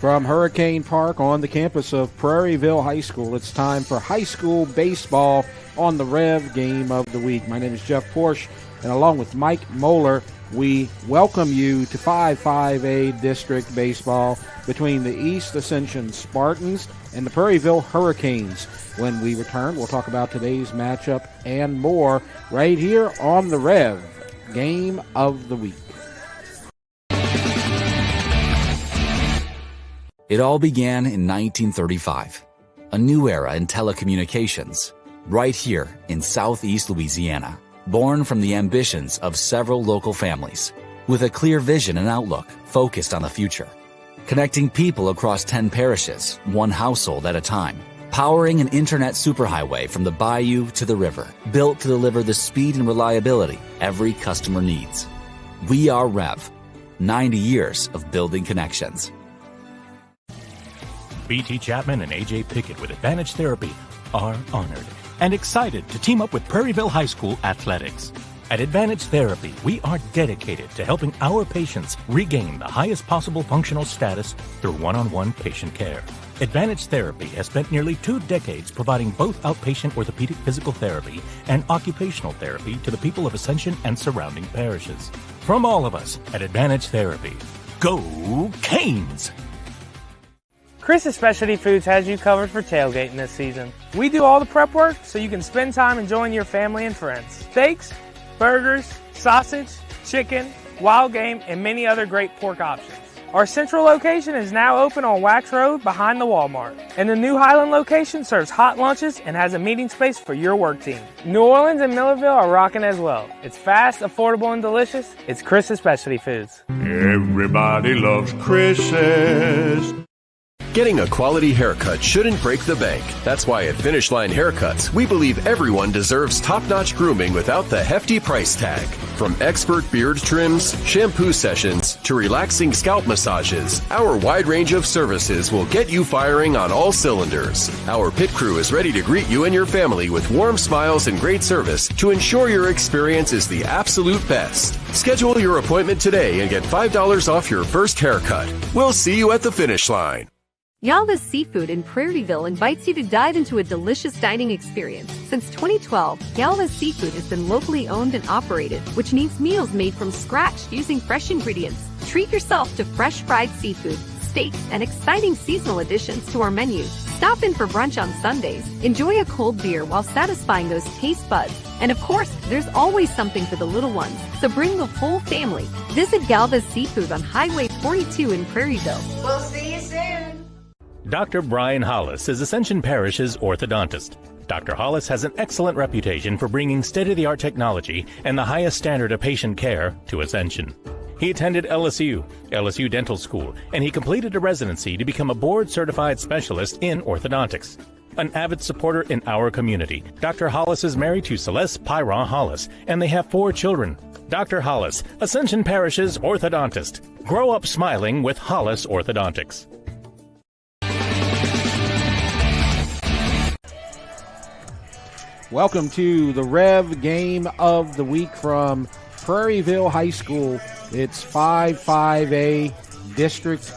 From Hurricane Park on the campus of Prairieville High School, it's time for high school baseball on the REV Game of the Week. My name is Jeff Porsche, and along with Mike Moeller, we welcome you to 5-5A District Baseball between the East Ascension Spartans and the Prairieville Hurricanes. When we return, we'll talk about today's matchup and more right here on the REV Game of the Week. It all began in 1935, a new era in telecommunications, right here in Southeast Louisiana, born from the ambitions of several local families, with a clear vision and outlook focused on the future, connecting people across 10 parishes, one household at a time, powering an internet superhighway from the bayou to the river, built to deliver the speed and reliability every customer needs. We are REV, 90 years of building connections. BT Chapman and AJ Pickett with Advantage Therapy are honored and excited to team up with Prairieville High School Athletics. At Advantage Therapy, we are dedicated to helping our patients regain the highest possible functional status through one-on-one patient care. Advantage Therapy has spent nearly 2 decades providing both outpatient orthopedic physical therapy and occupational therapy to the people of Ascension and surrounding parishes. From all of us at Advantage Therapy, go Canes! Chris's Specialty Foods has you covered for tailgating this season. We do all the prep work so you can spend time enjoying your family and friends. Steaks, burgers, sausage, chicken, wild game, and many other great pork options. Our central location is now open on Wax Road behind the Walmart. And the new Highland location serves hot lunches and has a meeting space for your work team. New Orleans and Millerville are rocking as well. It's fast, affordable, and delicious. It's Chris's Specialty Foods. Everybody loves Chris's. Getting a quality haircut shouldn't break the bank. That's why at Finish Line Haircuts, we believe everyone deserves top-notch grooming without the hefty price tag. From expert beard trims, shampoo sessions, to relaxing scalp massages, our wide range of services will get you firing on all cylinders. Our pit crew is ready to greet you and your family with warm smiles and great service to ensure your experience is the absolute best. Schedule your appointment today and get $5 off your first haircut. We'll see you at the finish line. Galva's Seafood in Prairieville invites you to dive into a delicious dining experience. Since 2012, Galva's Seafood has been locally owned and operated, which means meals made from scratch using fresh ingredients. Treat yourself to fresh fried seafood, steaks, and exciting seasonal additions to our menu. Stop in for brunch on Sundays. Enjoy a cold beer while satisfying those taste buds. And of course, there's always something for the little ones, so bring the whole family. Visit Galva's Seafood on Highway 42 in Prairieville. We'll see you soon. Dr. Brian Hollis is Ascension Parish's orthodontist. Dr. Hollis has an excellent reputation for bringing state-of-the-art technology and the highest standard of patient care to Ascension. He attended LSU Dental School, and he completed a residency to become a board-certified specialist in orthodontics. An avid supporter in our community, Dr. Hollis is married to Celeste Pyron Hollis, and they have 4 children. Dr. Hollis, Ascension Parish's orthodontist. Grow up smiling with Hollis Orthodontics. Welcome to the REV Game of the Week from Prairieville High School. It's 5-5A District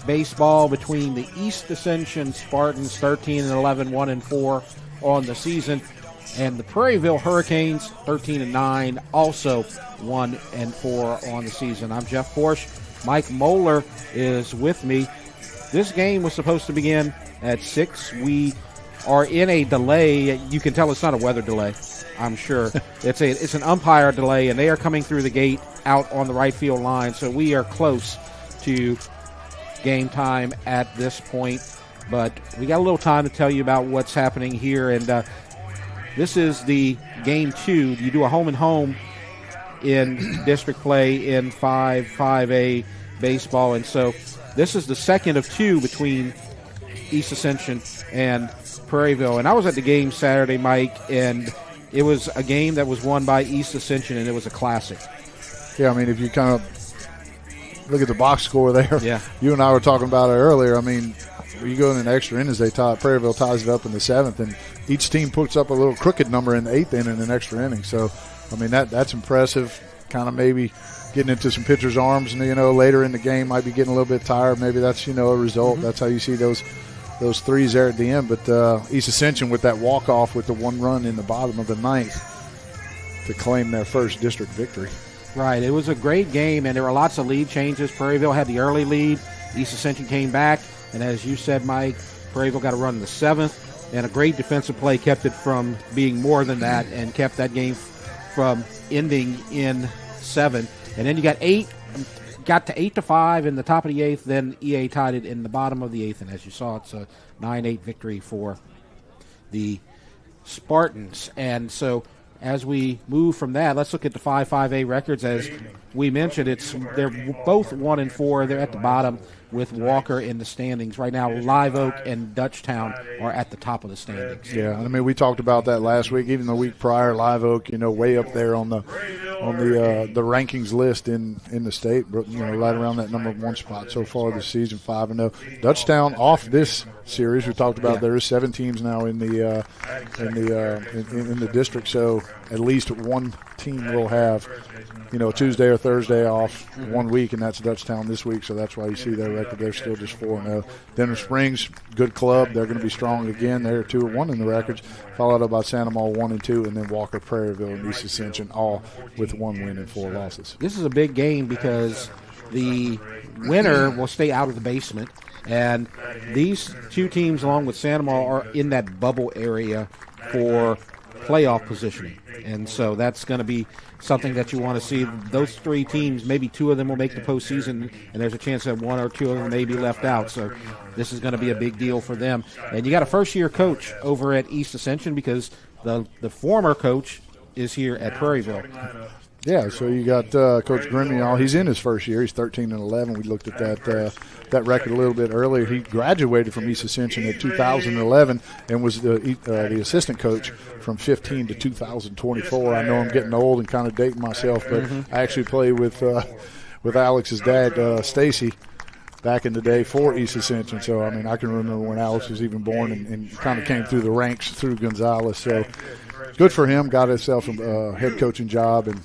Baseball between the East Ascension Spartans, 13-11, 1-4 on the season, and the Prairieville Hurricanes, 13-9, also 1-4 on the season. I'm Jeff Porsche. Mike Moeller is with me. This game was supposed to begin at 6. We are in a delay. You can tell it's not a weather delay, I'm sure. It's an umpire delay, and they are coming through the gate out on the right field line, so we are close to game time at this point. But we got a little time to tell you about what's happening here, and this is the game 2. You do a home and home in district play in 5-5A baseball, and so this is the second of 2 between East Ascension and Prairieville. And I was at the game Saturday, Mike, and it was a game that was won by East Ascension, and it was a classic. Yeah, I mean, if you kind of look at the box score there, yeah. You and I were talking about it earlier. I mean, you go in an extra innings, Prairieville ties it up in the 7th, and each team puts up a little crooked number in the 8th inning in an extra inning. So, I mean, that's impressive. Kind of maybe getting into some pitcher's arms, and later in the game might be getting a little bit tired. Maybe that's a result. That's how you see those threes there at the end. But East Ascension with that walk-off with the 1 run in the bottom of the ninth to claim their first district victory. Right. It was a great game, and there were lots of lead changes. Prairieville had the early lead. East Ascension came back, and as you said, Mike, Prairieville got a run in the 7th, and a great defensive play kept it from being more than that and kept that game from ending in 7. And then you got to 8-5 in the top of the 8th. Then EA tied it in the bottom of the 8th, and as you saw, it's a 9-8 victory for the Spartans. And so as we move from that, let's look at the 5-5A records. As we mentioned, they're both 1-4. They're at the bottom with Walker in the standings. Right now, Live Oak and Dutchtown are at the top of the standings. Yeah, I mean, we talked about that last week. Even the week prior, Live Oak, way up there on the rankings list in the state, right around that number 1 spot so far this season, 5-0. Dutchtown off this series. We talked about there is 7 teams now in the district, so at least one team will have Tuesday or Thursday off 1 week, and that's Dutchtown this week, so that's why you see their record. They're still just 4-0. Denver Springs, good club. They're going to be strong again. They're 2-1 in the records, followed up by Santa Maria 1-2, and then Walker, Prairieville, and East Ascension all with 1 win and 4 losses. This is a big game because the winner will stay out of the basement, and these 2 teams, along with Santa Maria, are in that bubble area for playoff positioning. And so that's going to be something that you want to see. Those 3 teams, maybe 2 of them will make the postseason, and there's a chance that 1 or 2 of them may be left out. So this is going to be a big deal for them. And you got a first-year coach over at East Ascension because the former coach is here at Prairieville. Yeah, so you got Coach Grimial. He's in his first year. He's 13-11. We looked at that record a little bit earlier. He graduated from East Ascension in 2011 and was the assistant coach from 15 to 2024. I know I'm getting old and kind of dating myself, but I actually played with Alex's dad, Stacy, back in the day for East Ascension. So, I mean, I can remember when Alex was even born and kind of came through the ranks through Gonzales. So good for him. Got himself a head coaching job, and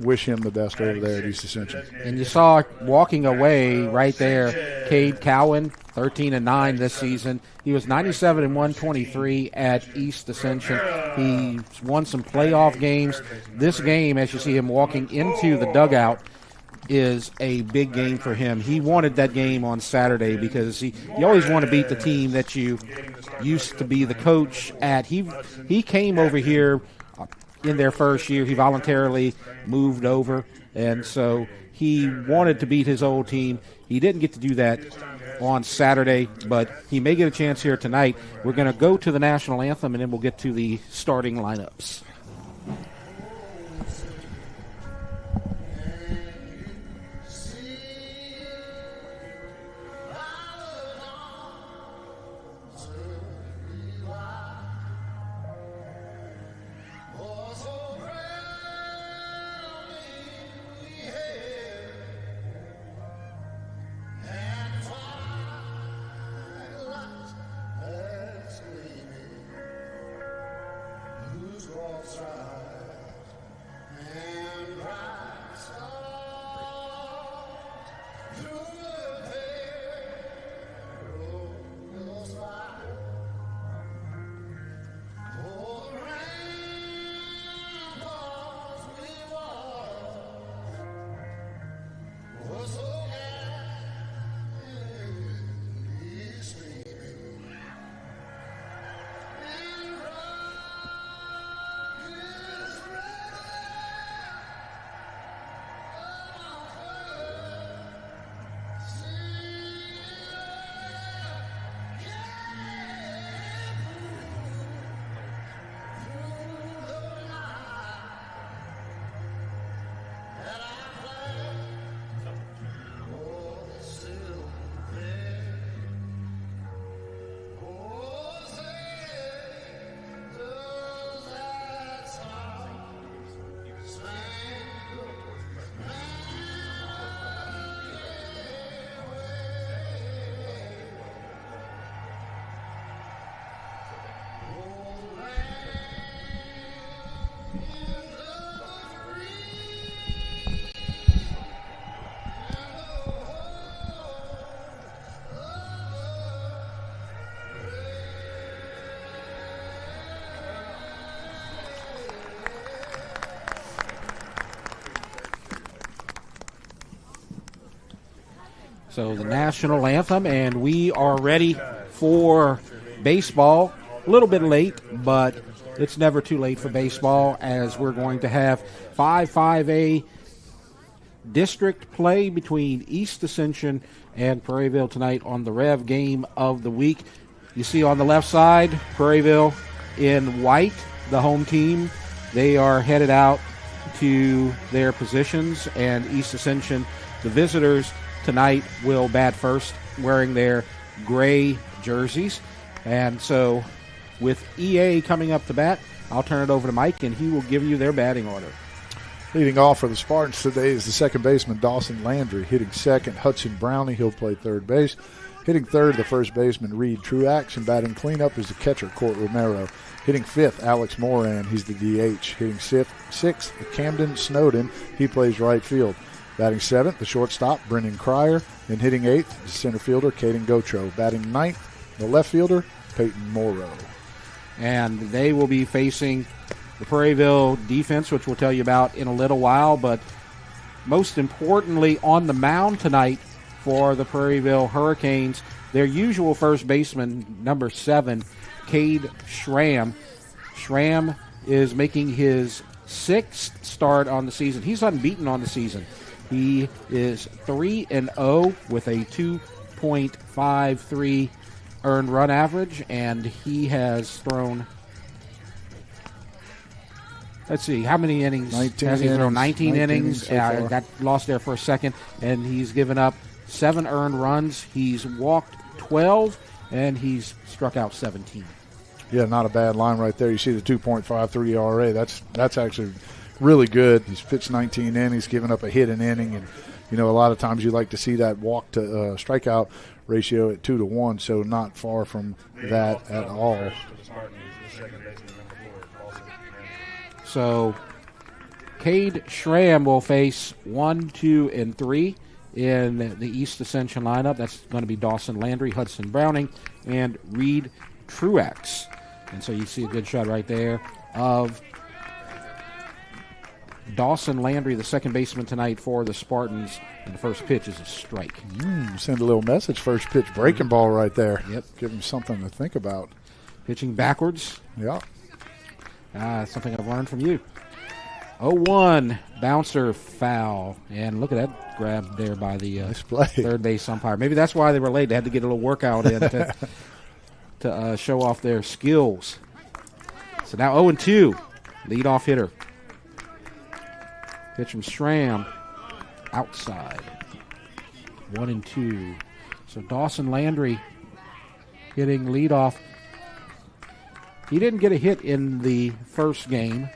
wish him the best over there at East Ascension. And you saw walking away right there, Cade Cowan, 13-9 this season. He was 97-123 at East Ascension. He won some playoff games. This game, as you see him walking into the dugout, is a big game for him. He wanted that game on Saturday because you always want to beat the team that you used to be the coach at. He came over here in their first year. He voluntarily moved over, and so he wanted to beat his old team. He didn't get to do that on Saturday, but he may get a chance here tonight. We're going to go to the national anthem, and then we'll get to the starting lineups. So the national anthem, and we are ready for baseball. A little bit late, but it's never too late for baseball, as we're going to have 5-5A district play between East Ascension and Prairieville tonight on the REV game of the week. You see on the left side, Prairieville in white, the home team. They are headed out to their positions, and East Ascension, the visitors, tonight will bat first wearing their gray jerseys. And so with EA coming up to bat, I'll turn it over to Mike, and he will give you their batting order. Leading off for the Spartans today is the second baseman, Dawson Landry. Hitting second, Hudson Brownie. He'll play third base. Hitting third, the first baseman, Reed Truax. And batting cleanup is the catcher, Court Romero. Hitting fifth, Alex Moran. He's the DH. Hitting sixth, Camden Snowden. He plays right field. Batting seventh, the shortstop, Brendan Cryer. And hitting eighth, the center fielder, Caden Gotro. Batting ninth, the left fielder, Peyton Morrow. And they will be facing the Prairieville defense, which we'll tell you about in a little while. But most importantly, on the mound tonight for the Prairieville Hurricanes, their usual first baseman, number 7, Cade Schramm. Schramm is making his 6th start on the season. He's unbeaten on the season. He is 3-0 with a 2.53 earned run average, and he has thrown, let's see, how many innings has he thrown? 19 innings. So got lost there for a second, and he's given up 7 earned runs. He's walked 12, and he's struck out 17. Yeah, not a bad line right there. You see the 2.53 ERA. That's actually really good. He's pitched 19 innings, given up a hit an inning, and you know a lot of times you like to see that walk to strikeout ratio at 2-1. So not far from that at all. So Cade Schramm will face 1, 2, and 3 in the East Ascension lineup. That's going to be Dawson Landry, Hudson Browning, and Reed Truax. And so you see a good shot right there of Dawson Landry, the second baseman tonight for the Spartans. And the first pitch is a strike. Send a little message. First pitch, breaking ball right there. Yep. Give him something to think about. Pitching backwards. Yeah. Something I've learned from you. 0-1, bouncer foul. And look at that grab there by the nice play. Third base umpire. Maybe that's why they were late. They had to get a little workout in to show off their skills. So now 0-2, leadoff hitter. Pitch from Schramm, outside. 1-2. So Dawson Landry hitting leadoff. He didn't get a hit in the first game.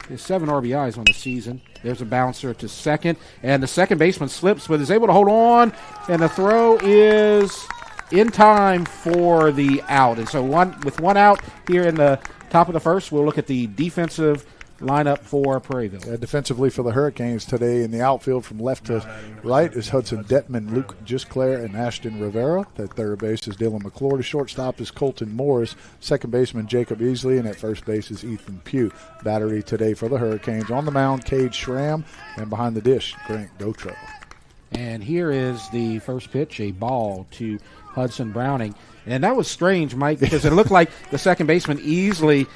He has 7 RBIs on the season. There's a bouncer to second, and the second baseman slips, but is able to hold on, and the throw is in time for the out. And so with one out here in the top of the first, we'll look at the defensive lineup for Prairieville. Defensively for the Hurricanes today in the outfield from left to right is Hudson Detman, Luke Gisclair, and Ashton Rivera. At third base is Dylan McClure. The shortstop is Colton Morris. Second baseman Jacob Easley, and at first base is Ethan Pugh. Battery today for the Hurricanes. On the mound, Cade Schramm, and behind the dish, Grant Gotro. And here is the first pitch, a ball to Hudson Browning. And that was strange, Mike, because it looked like the second baseman easily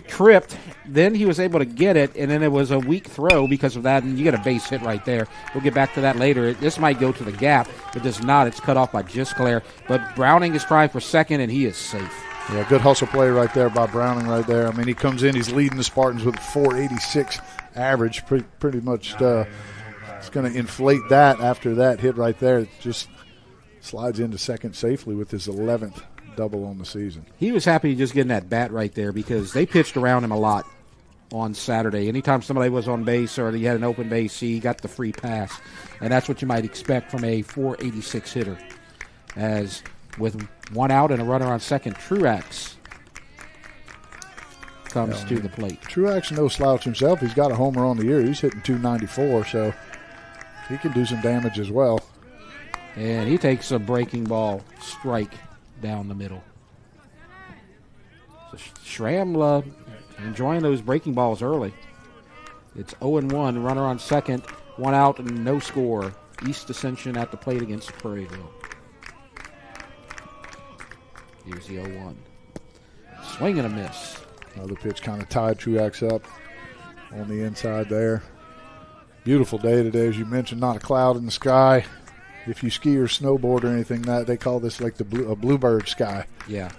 tripped, then he was able to get it, and then it was a weak throw because of that, and you get a base hit right there. We'll get back to that later. This might go to the gap. It does not. It's cut off by Gisclair, but Browning is trying for second, and he is safe. Yeah, good hustle play right there by Browning right there. I mean, he comes in, he's leading the Spartans with a .486 average. Pretty much it's going to inflate that after that hit right there. It just slides into second safely with his 11th double on the season. He was happy just getting that bat right there because they pitched around him a lot on Saturday. Anytime somebody was on base or he had an open base, he got the free pass. And that's what you might expect from a .486 hitter. As with one out and a runner on second, Truax comes to the plate. Truax no slouch himself. He's got a homer on the year. He's hitting .294, so he can do some damage as well. And he takes a breaking ball strike down the middle. So Schramm enjoying those breaking balls early. It's 0-1, runner on second 1 out and no score. East Ascension at the plate against Prairieville. Here's the 0-1. Swing and a miss. Another pitch kind of tied Truax up on the inside there. Beautiful day today, as you mentioned. Not a cloud in the sky. If you ski or snowboard or anything, that they call this like a bluebird sky. Yeah.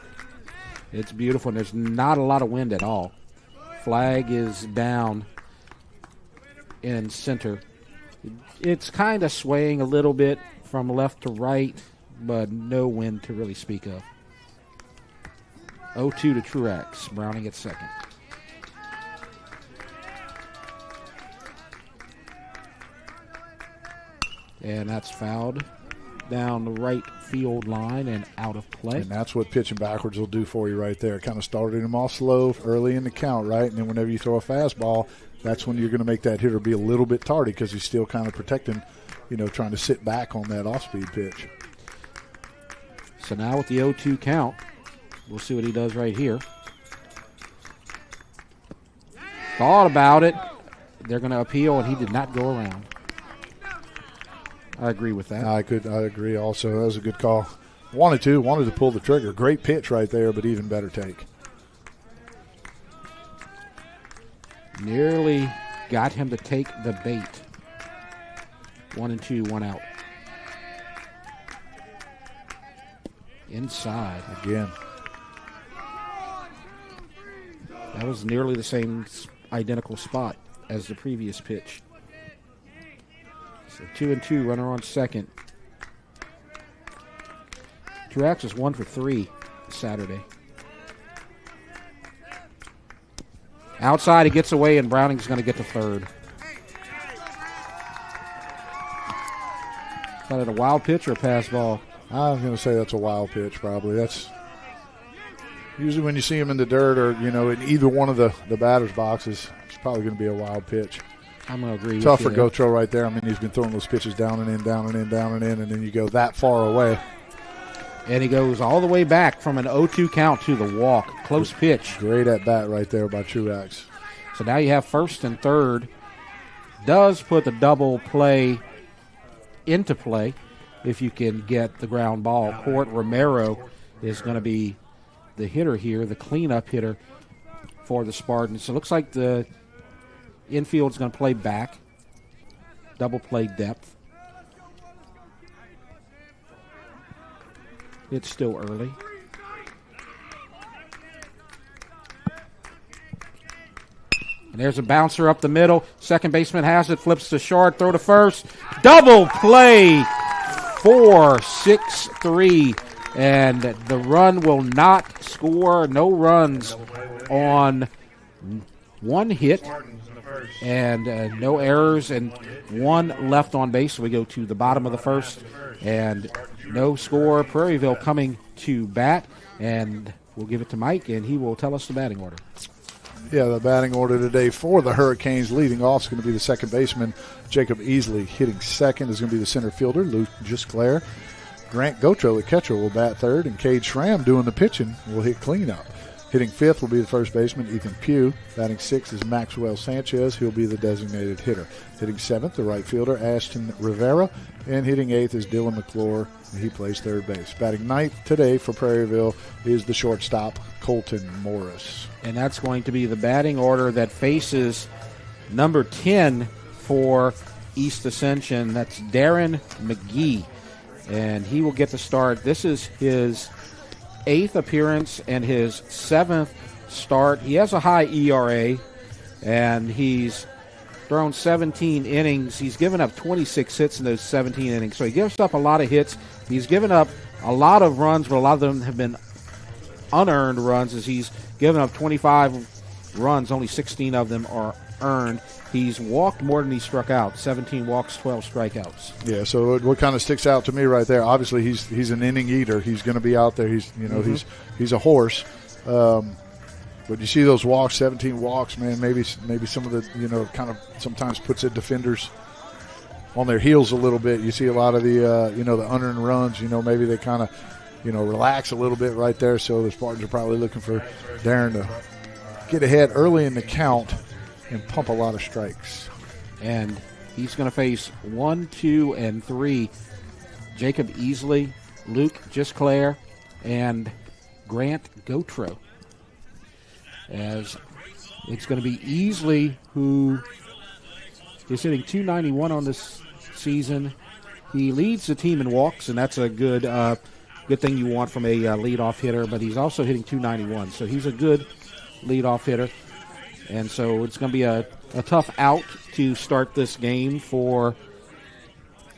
It's beautiful, and there's not a lot of wind at all. Flag is down in center. It's kind of swaying a little bit from left to right, but no wind to really speak of. 0-2 to Truax. Browning at second. And that's fouled down the right field line and out of play. And that's what pitching backwards will do for you right there. Kind of started him off slow early in the count, right? And then whenever you throw a fastball, that's when you're going to make that hitter be a little bit tardy because he's still kind of protecting, trying to sit back on that off-speed pitch. So now with the 0-2 count, we'll see what he does right here. Thought about it. They're going to appeal, and he did not go around. I agree with that. I agree also. That was a good call. Wanted to pull the trigger. Great pitch right there, but even better take. Nearly got him to take the bait. 1-2, 1 out. Inside. Again. That was nearly the same identical spot as the previous pitch. So 2-2, runner on second. Truax is 1 for 3 Saturday. Outside, he gets away, and Browning's going to get to third. Is that a wild pitch or a pass ball? I was going to say that's a wild pitch, probably. That's usually when you see him in the dirt or, in either one of the batter's boxes, it's probably going to be a wild pitch. I'm going to agree Tough with you. for Gotro right there. I mean, he's been throwing those pitches down and in, down and in, down and in, and then you go that far away. And he goes all the way back from an 0-2 count to the walk. Close pitch. Great at bat right there by Truax. So now you have first and third. Does put the double play into play if you can get the ground ball. Court Romero is going to be the hitter here, the cleanup hitter for the Spartans. So it looks like the infield's going to play back. Double play depth. It's still early. And there's a bouncer up the middle. Second baseman has it, flips to short, throw to first. Double play, 4-6-3. And the run will not score. No runs on one hit. And no errors and one left on base. So we go to the bottom of the first. And no score. Prairieville coming to bat. And we'll give it to Mike, and he will tell us the batting order. Yeah, the batting order today for the Hurricanes. Leading off is going to be the second baseman, Jacob Easley. Hitting second is going to be the center fielder, Luke Gisclair. Grant Gotro, the catcher, will bat third, and Cade Schramm, doing the pitching, will hit cleanup. Hitting fifth will be the first baseman, Ethan Pugh. Batting sixth is Maxwell Sanchez. He'll be the designated hitter. Hitting seventh, the right fielder, Ashton Rivera. And hitting eighth is Dylan McClure. He plays third base. Batting ninth today for Prairieville is the shortstop, Colton Morris. And that's going to be the batting order that faces number 10 for East Ascension. That's Darren McGee. And he will get the start. This is his 8th appearance and his 7th start. He has a high ERA, and he's thrown 17 innings. He's given up 26 hits in those 17 innings. So he gives up a lot of hits. He's given up a lot of runs, but a lot of them have been unearned runs, as he's given up 25 runs. Only 16 of them are earned. He's walked more than he struck out. 17 walks, 12 strikeouts. Yeah, so what kind of sticks out to me right there, obviously he's an inning eater. He's going to be out there. He's he's a horse. But you see those walks, 17 walks, man, maybe some of the, kind of sometimes puts the defenders on their heels a little bit. You see a lot of the, the unearned runs, maybe they kind of, relax a little bit right there. So the Spartans are probably looking for Darren to get ahead early in the count and pump a lot of strikes. And He's going to face 1, 2, and 3. Jacob Easley, Luke Gisclair, and Grant Gautreau. As it's going to be Easley, who is hitting .291 on this season. He leads the team in walks, and that's a good thing you want from a leadoff hitter, but he's also hitting .291, so he's a good leadoff hitter. And so it's going to be a tough out to start this game for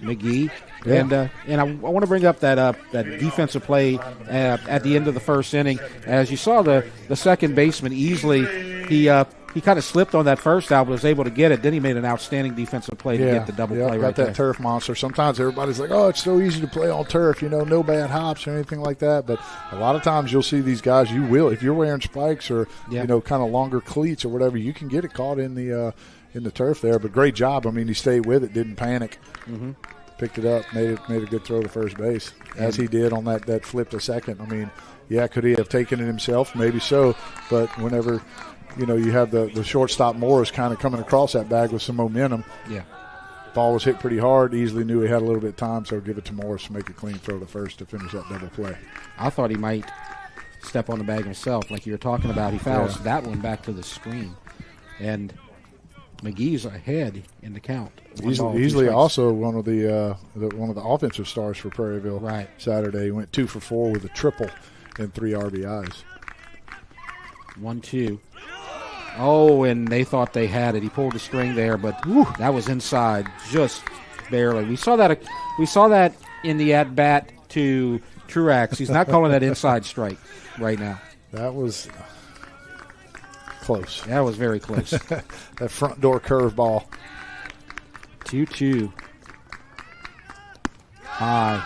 McGee. Yeah. And I want to bring up that defensive play at the end of the first inning. As you saw, the second baseman Easley, he kind of slipped on that first out, but was able to get it. Then he made an outstanding defensive play to get the double play right there. Got that turf monster. Sometimes everybody's like, oh, it's so easy to play on turf, no bad hops or anything like that. But a lot of times you'll see these guys, if you're wearing spikes or, kind of longer cleats or whatever, you can get it caught in the turf there. But great job. I mean, he stayed with it, didn't panic. Mm-hmm. Picked it up, made a good throw to first base, as he did on that flip to second. I mean, could he have taken it himself? Maybe so. But whenever, you have the shortstop Morris kind of coming across that bag with some momentum. Yeah. Ball was hit pretty hard. Easily knew he had a little bit of time, so give it to Morris to make a clean throw to first to finish that double play. I thought he might step on the bag himself, like you were talking about. He fouls that one back to the screen. And McGee's ahead in the count. Easily also one of the offensive stars for Prairieville. Right. Saturday, he went 2 for 4 with a triple and 3 RBIs. 1-2. Oh, and they thought they had it. He pulled the string there, but that was inside, just barely. We saw that in the at bat to Truax. He's not calling that inside strike right now. That was close. That was very close. That front door curveball. 2-2. High.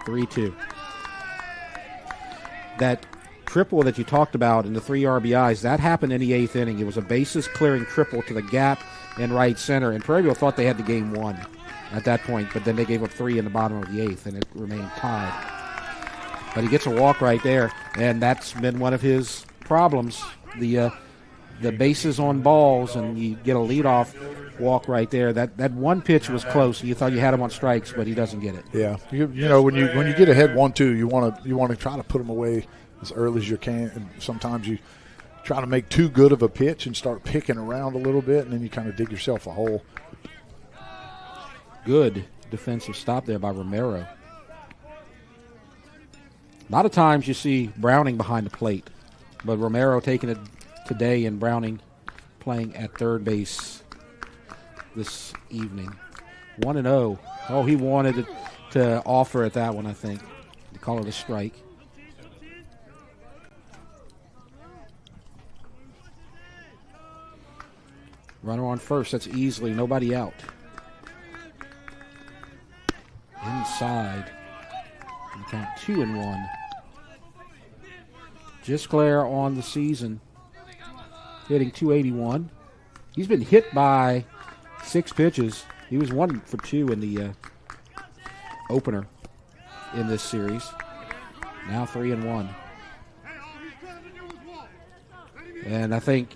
3-2. That triple that you talked about in the 3 RBIs, that happened in the 8th inning. It was a bases-clearing triple to the gap in right center, and Prairieville thought they had the game won at that point, but then they gave up 3 in the bottom of the 8th, and it remained tied. But he gets a walk right there, and that's been one of his problems. The bases on balls, and you get a leadoff walk right there. That one pitch was close, and you thought you had him on strikes, but he doesn't get it. Yeah, when you get ahead 1-2, you want to try to put him away as early as you can. And sometimes you try to make too good of a pitch and start picking around a little bit, and then you kind of dig yourself a hole. Good defensive stop there by Romero. A lot of times you see Browning behind the plate, but Romero taking it today and Browning playing at third base this evening. 1-0. Oh, he wanted to offer at that one, I think, to call it a strike. Runner on first. That's Easley. Nobody out. Inside. And count 2-1. Gisclair on the season, hitting .281. He's been hit by 6 pitches. He was 1 for 2 in the opener in this series. Now 3-1. And I think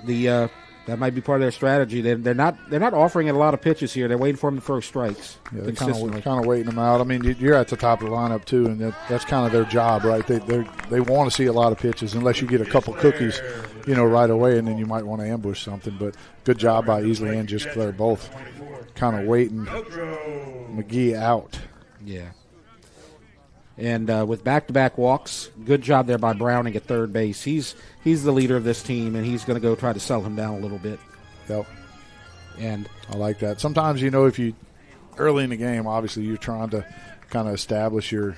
that might be part of their strategy. They're not offering a lot of pitches here. They're waiting for him to throw strikes. Yeah, they're kind of waiting them out. I mean, you're at the top of the lineup too, and that's kind of their job, right? They want to see a lot of pitches, unless you get a couple cookies, right away, and then you might want to ambush something. But good job by Easley and Gisclair, both kind of waiting McGee out. Yeah. And with back-to-back walks, good job there by Browning at third base. He's the leader of this team, and he's going to go try to sell him down a little bit. Yep. And I like that. Sometimes, if you early in the game, obviously you're trying to kind of establish your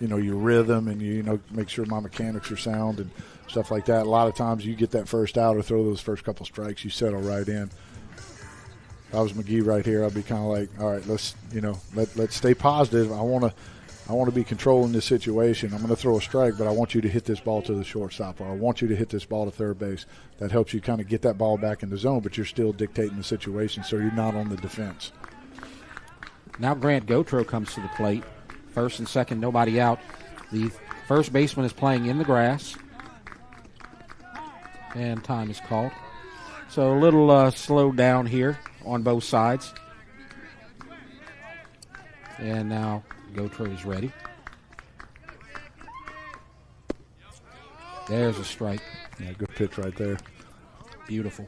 rhythm and make sure my mechanics are sound and stuff like that. A lot of times you get that first out or throw those first couple strikes, you settle right in. If I was McGee right here, I'd be kind of like, all right, let's stay positive. I want to be controlling this situation. I'm going to throw a strike, but I want you to hit this ball to the shortstop, or I want you to hit this ball to third base. That helps you kind of get that ball back in the zone, but you're still dictating the situation, so you're not on the defense. Now Grant Gautreau comes to the plate. First and second, nobody out. The first baseman is playing in the grass. And time is called. So a little slowed down here on both sides. And now Gautreau is ready. There's a strike. Yeah, good pitch right there. Beautiful.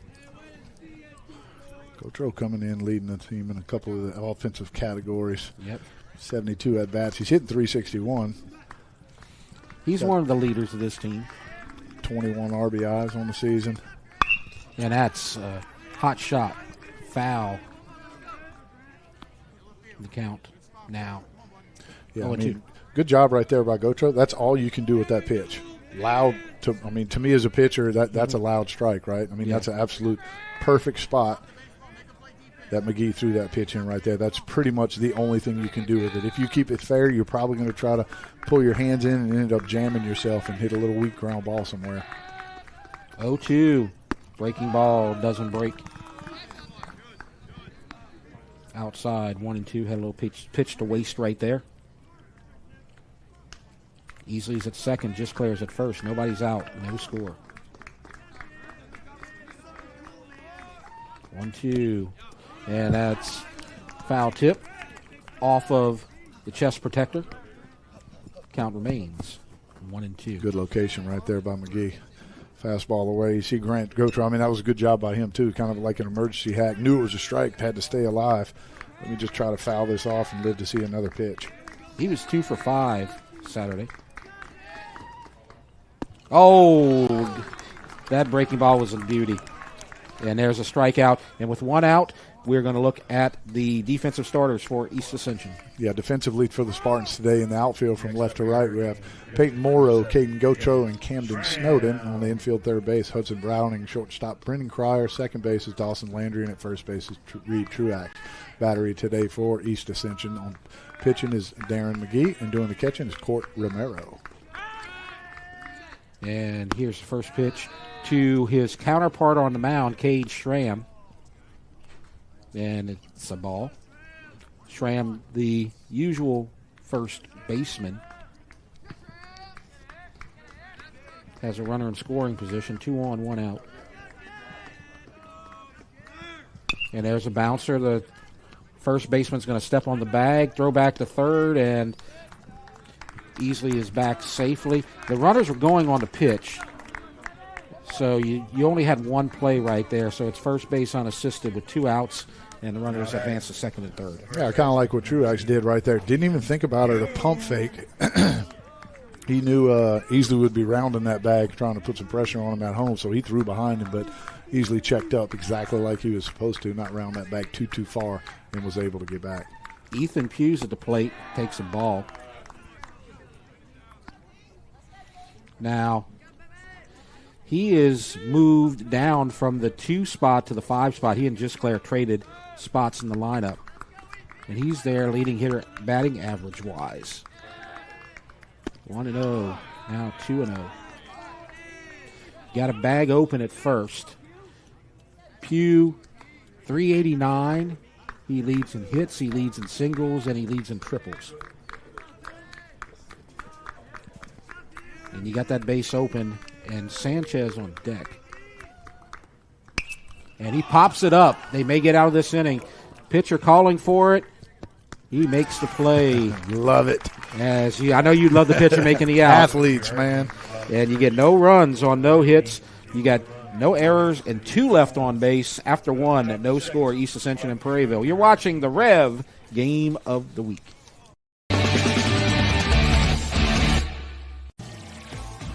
Gautreau coming in, leading the team in a couple of the offensive categories. Yep. 72 at-bats. He's hitting .361. He's one of the leaders of this team. 21 RBIs on the season. And that's a hot shot. Foul. The count now. Yeah, good job right there by Gautreau. That's all you can do with that pitch. Loud. To me as a pitcher, that's a loud strike, right? That's an absolute perfect spot that McGee threw that pitch in right there. That's pretty much the only thing you can do with it. If you keep it fair, you're probably going to try to pull your hands in and end up jamming yourself and hit a little weak ground ball somewhere. 0-2. Breaking ball doesn't break. Outside, 1-2. Had a little pitch to waste right there. Easley's at second, just clears at first. Nobody's out. No score. 1-2. And that's foul tip off of the chest protector. Count remains 1-2. Good location right there by McGee. Fastball away. You see Grant Gautreau. That was a good job by him, too. Kind of like an emergency hack. Knew it was a strike. Had to stay alive. Let me just try to foul this off and live to see another pitch. He was 2 for 5 Saturday. Oh, that breaking ball was a beauty. And there's a strikeout. And with one out, we're going to look at the defensive starters for East Ascension. Yeah, defensive lead for the Spartans today in the outfield from left to right. We have Peyton Morrow, Caden Gautreau, and Camden Snowden. On the infield third base, Hudson Browning. Shortstop, Brendan Cryer. Second base is Dawson Landry. And at first base is Reed Truax. Battery today for East Ascension. On pitching is Darren McGee. And doing the catching is Court Romero. And here's the first pitch to his counterpart on the mound, Cade Schramm. And it's a ball. Schramm, the usual first baseman, has a runner in scoring position, 2 on, 1 out. And there's a bouncer. The first baseman's going to step on the bag, throw back to third, and Easley is back safely. The runners were going on the pitch, so you only had one play right there. So it's first base unassisted with 2 outs, and the runners advance to second and third. Yeah, kind of like what Truax did right there. Didn't even think about it, a pump fake. He knew Easley would be rounding that bag, trying to put some pressure on him at home, so he threw behind him, but Easley checked up exactly like he was supposed to, not round that bag too far, and was able to get back. Ethan Hughes at the plate takes a ball. Now, he is moved down from the 2 spot to the 5 spot. He and Just Claire traded spots in the lineup. And he's there leading hitter batting average-wise. 1-0, now 2-0. Got a bag open at first. Pugh, 389. He leads in hits, he leads in singles, and he leads in triples. And you got that base open, and Sanchez on deck. And he pops it up. They may get out of this inning. Pitcher calling for it. He makes the play. Love it. I know you love the pitcher making the out. Athletes, man. And you get no runs on no hits. You got no errors and 2 left on base after 1 at no score, East Ascension and Prairieville. You're watching the REV Game of the Week.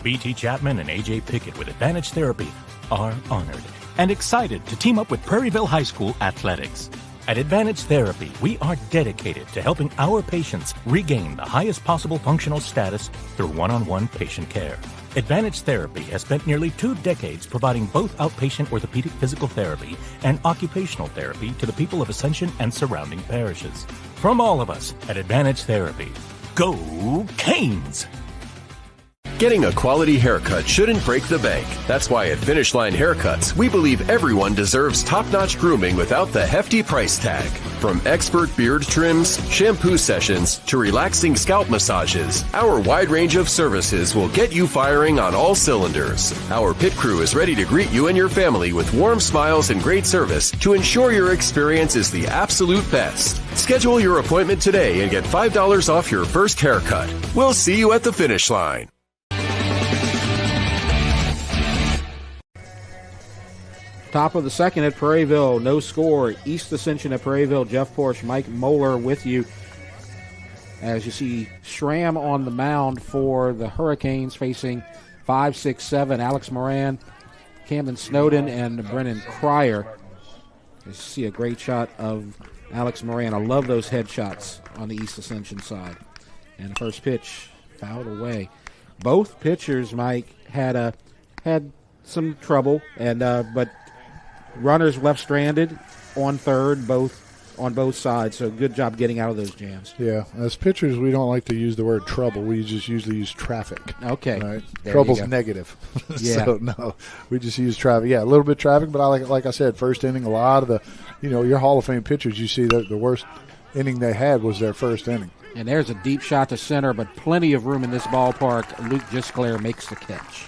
BT Chapman and AJ Pickett with Advantage Therapy are honored and excited to team up with Prairieville High School Athletics. At Advantage Therapy, we are dedicated to helping our patients regain the highest possible functional status through one-on-one patient care. Advantage Therapy has spent nearly 2 decades providing both outpatient orthopedic physical therapy and occupational therapy to the people of Ascension and surrounding parishes. From all of us at Advantage Therapy, go Canes! Getting a quality haircut shouldn't break the bank. That's why at Finish Line Haircuts, we believe everyone deserves top-notch grooming without the hefty price tag. From expert beard trims, shampoo sessions, to relaxing scalp massages, our wide range of services will get you firing on all cylinders. Our pit crew is ready to greet you and your family with warm smiles and great service to ensure your experience is the absolute best. Schedule your appointment today and get $5 off your first haircut. We'll see you at the finish line. Top of the second at Prairieville, no score. East Ascension at Prairieville, Jeff Porsche, Mike Moeller with you. As you see, Schramm on the mound for the Hurricanes facing 5, 6, 7. Alex Moran, Camden Snowden, and Brennan Cryer. You see a great shot of Alex Moran. I love those headshots on the East Ascension side. And the first pitch fouled away. Both pitchers, Mike, had some trouble, and but runners left stranded on third, on both sides. So good job getting out of those jams. Yeah, as pitchers, we don't like to use the word trouble. We just usually use traffic. Okay, right? Trouble's negative. Yeah. So no, we just use traffic. Yeah, a little bit of traffic, but like I said, first inning, a lot of the, your Hall of Fame pitchers, you see the worst inning they had was their first inning. And there's a deep shot to center, but plenty of room in this ballpark. Luke Gisclair makes the catch.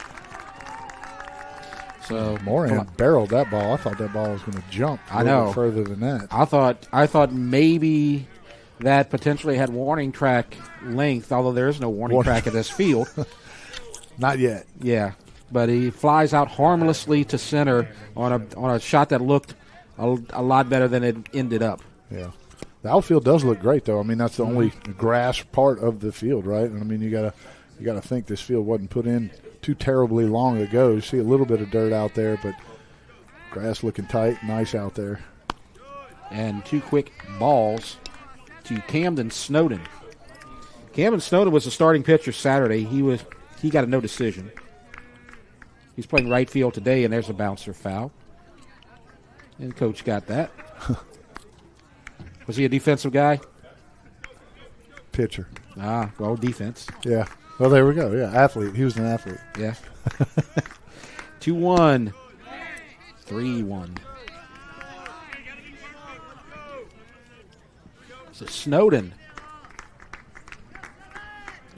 So Moran barreled that ball. I thought that ball was going to jump a little bit further than that. I thought maybe that potentially had warning track length, although there is no warning track at this field. Not yet. Yeah, but he flies out harmlessly to center on a shot that looked a lot better than it ended up. Yeah. The outfield does look great, though. I mean, that's the only grass part of the field, right? And I mean, you gotta think this field wasn't put in too terribly long ago. You see a little bit of dirt out there, but grass looking tight, nice out there. And two quick balls to Camden Snowden. Camden Snowden was the starting pitcher Saturday. He got a no decision. He's playing right field today, and there's a bouncer foul. And coach got that. Was he a defensive guy? Pitcher. Well, defense. Yeah. Well, there we go. Yeah, athlete. He was an athlete. Yeah. 2-1. 3-1. So Snowden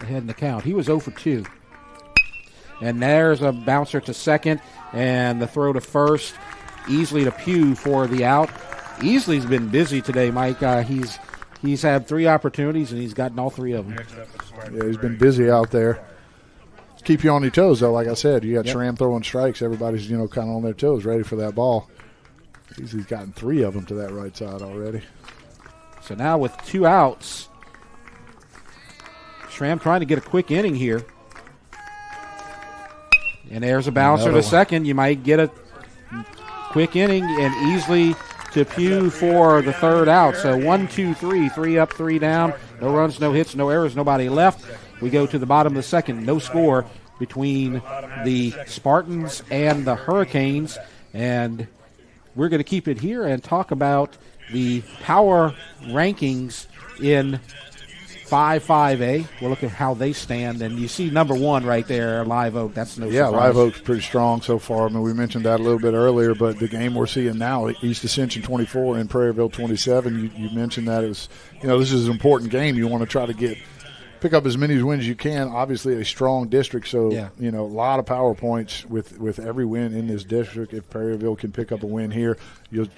ahead in the count. He was 0 for 2. And there's a bouncer to second, and the throw to first. Easley to Pugh for the out. Easley's been busy today, Mike. He's had 3 opportunities, and he's gotten all 3 of them. Yeah, he's been busy out there. Keep you on your toes, though. Like I said, you got Schramm throwing strikes. Everybody's, kind of on their toes, ready for that ball. He's gotten 3 of them to that right side already. So now with 2 outs, Schramm trying to get a quick inning here. And there's a bouncer to second. You might get a quick inning, and Easley to Pugh for the third out. So 1, 2, 3, 3 up, 3 down. No runs, no hits, no errors, nobody left. We go to the bottom of the second. No score between the Spartans and the Hurricanes. And we're going to keep it here and talk about the power rankings in 5-5A. We'll look at how they stand. And you see number 1 right there, Live Oak. That's no surprise. Yeah, Live Oak's pretty strong so far. I mean, we mentioned that a little bit earlier, but the game we're seeing now, East Ascension 24 and Prairieville 27, you mentioned that it was, this is an important game. You want to try to pick up as many wins as you can. Obviously, a strong district, so a lot of power points with every win in this district. If Prairieville can pick up a win here,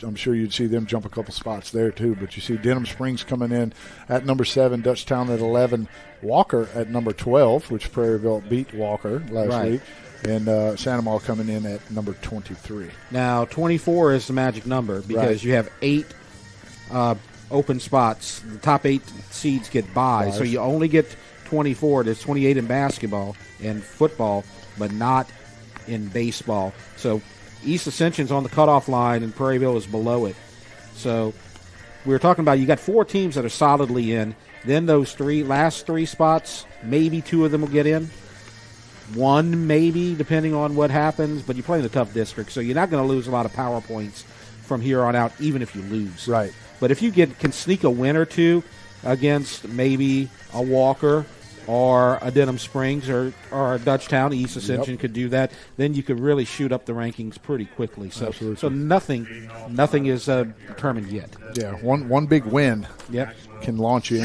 I'm sure you'd see them jump a couple spots there too. But you see Denham Springs coming in at number 7, Dutchtown at 11, Walker at number 12, which Prairieville beat Walker last week, and Santa Maria coming in at number 23. Now 24 is the magic number because you have 8 open spots. The top 8 seeds get buys. So you only get 24. There's 28 in basketball and football, but not in baseball. So East Ascension's on the cutoff line and Prairieville is below it. So we were talking about you got 4 teams that are solidly in. Then those last 3 spots, maybe 2 of them will get in. 1 maybe, depending on what happens. But you're playing a tough district, so you're not going to lose a lot of power points from here on out, even if you lose. Right. But if you can sneak a win or 2 against maybe a Walker or a Denham Springs or a Dutchtown. East Ascension could do that. Then you could really shoot up the rankings pretty quickly. So nothing is determined yet. Yeah, one big win can launch you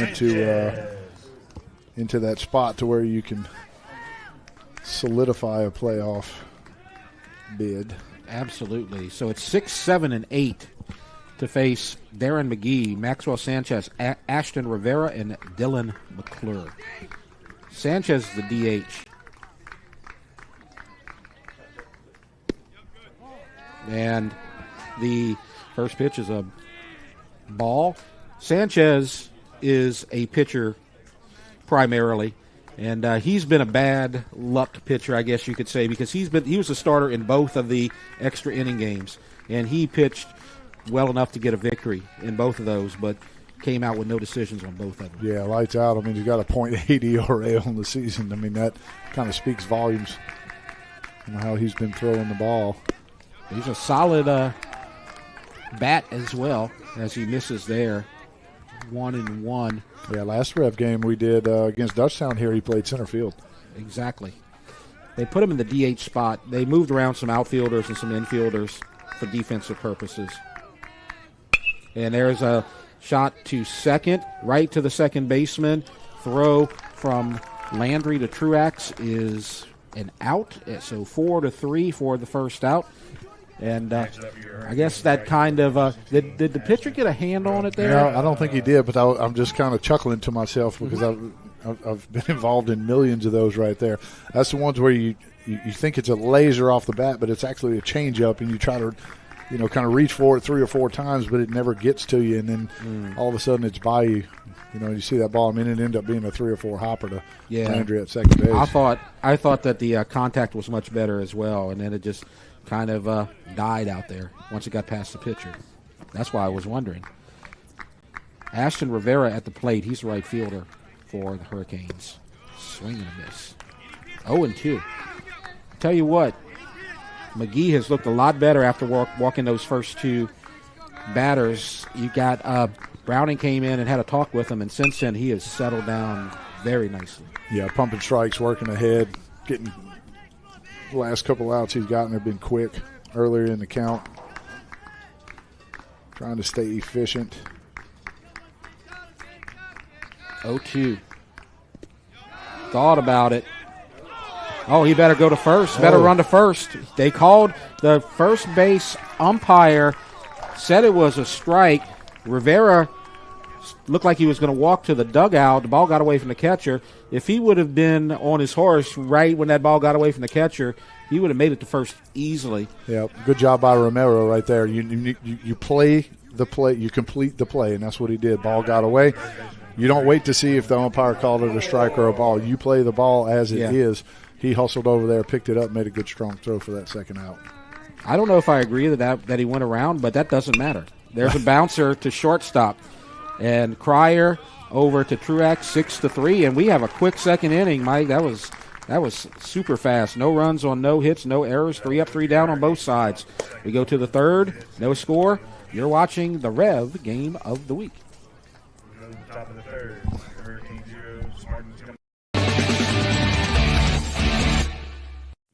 into that spot to where you can solidify a playoff bid. Absolutely. So it's 6, 7, and 8 to face Darren McGee, Maxwell Sanchez, Ashton Rivera, and Dylan McClure. Sanchez is the DH. And the first pitch is a ball. Sanchez is a pitcher primarily, and he's been a bad luck pitcher, I guess you could say, because he was a starter in both of the extra inning games, and he pitched well enough to get a victory in both of those, but came out with no decisions on both of them. Yeah, lights out. I mean, he's got a .80 ERA on the season. I mean, that kind of speaks volumes on how he's been throwing the ball. He's a solid bat as well, as he misses there. 1-1. Yeah, last Rev game we did against Dutchtown here, he played center field. Exactly. They put him in the DH spot. They moved around some outfielders and some infielders for defensive purposes. And there's a shot to second, right to the second baseman. Throw from Landry to Truax is an out. So 4-3 for the first out. And I guess that kind of did the pitcher get a hand on it there? No, I don't think he did, but I'm just kind of chuckling to myself because I've been involved in millions of those right there. That's the ones where you think it's a laser off the bat, but it's actually a changeup, and you try to kind of reach for it 3 or 4 times, but it never gets to you, and then all of a sudden it's by you. You see that ball. I mean, it ended up being a 3 or 4 hopper to Landry at second base. I thought that the contact was much better as well, and then it just kind of died out there once it got past the pitcher. That's why I was wondering. Ashton Rivera at the plate. He's the right fielder for the Hurricanes. Swing and a miss. 0-2. Tell you what, McGee has looked a lot better after walking those first 2 batters. You got Browning came in and had a talk with him, and since then he has settled down very nicely. Yeah, pumping strikes, working ahead, getting the last couple outs he's gotten have been quick earlier in the count. Trying to stay efficient. 0-2. Thought about it. Oh, he better go to first. Better run to first. They called the first base umpire, said it was a strike. Rivera looked like he was going to walk to the dugout. The ball got away from the catcher. If he would have been on his horse right when that ball got away from the catcher, he would have made it to first easily. Yeah, good job by Romero right there. You play the play, you complete the play, and that's what he did. Ball got away. You don't wait to see if the umpire called it a strike or a ball. You play the ball as it is. He hustled over there, picked it up, made a good strong throw for that second out. I don't know if I agree that he went around, but that doesn't matter. There's a bouncer to shortstop. And Cryer over to Truax, 6-3, and we have a quick second inning, Mike. That was super fast. No runs on no hits, no errors, 3 up, 3 down on both sides. We go to the third, no score. You're watching the Rev Game of the Week. Top of the third, Hurricane 0, Spartans.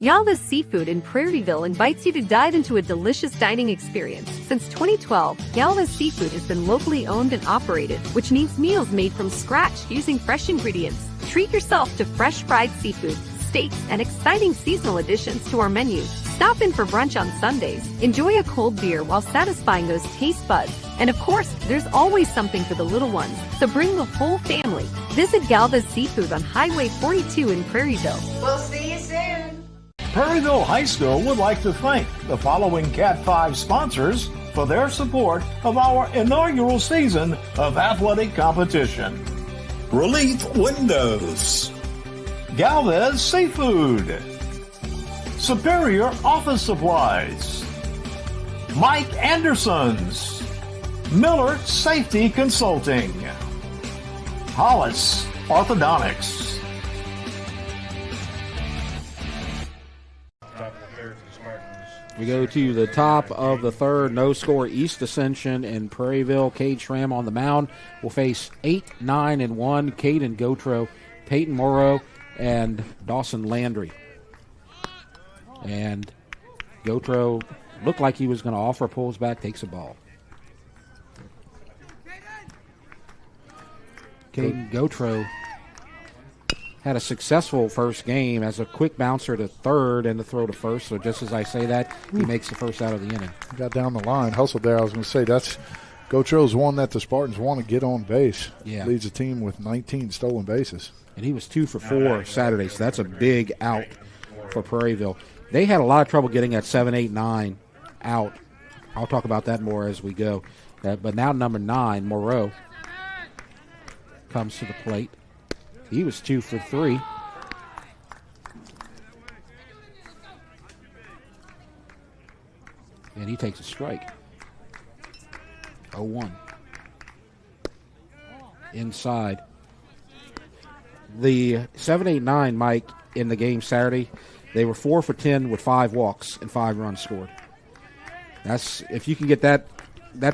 Galva's Seafood in Prairieville invites you to dive into a delicious dining experience. Since 2012, Galva's Seafood has been locally owned and operated, which means meals made from scratch using fresh ingredients. Treat yourself to fresh fried seafood, steaks, and exciting seasonal additions to our menu. Stop in for brunch on Sundays. Enjoy a cold beer while satisfying those taste buds. And of course, there's always something for the little ones, so bring the whole family. Visit Galva's Seafood on Highway 42 in Prairieville. We'll see you soon. Prairieville High School would like to thank the following Cat 5 sponsors for their support of our inaugural season of athletic competition. Relief Windows, Galvez Seafood, Superior Office Supplies, Mike Anderson's, Miller Safety Consulting, Hollis Orthodontics. We go to the top of the third, no score, East Ascension and Prairieville. Cade Schramm on the mound will face 8, 9, and 1. Caden Gotro Peyton Morrow and Dawson Landry. And Gautreaux looked like he was going to offer, pulls back, takes a ball. Caden Gautreaux had a successful first game as a quick bouncer to third and the throw to first. So just as I say that, he makes the first out of the inning. Got down the line, hustled there. I was going to say that's Gautreaux's one that the Spartans want to get on base. Yeah. Leads the team with 19 stolen bases. And he was 2 for 4 Saturday, so that's a big out for Prairieville. They had a lot of trouble getting that 7, 8, 9 out. I'll talk about that more as we go. But now number 9, Moreau, comes to the plate. He was 2 for 3. And he takes a strike. 0-1. Inside. The 7, 8, 9, Mike, in the game Saturday, they were 4 for 10 with 5 walks and 5 runs scored. That's, if you can get that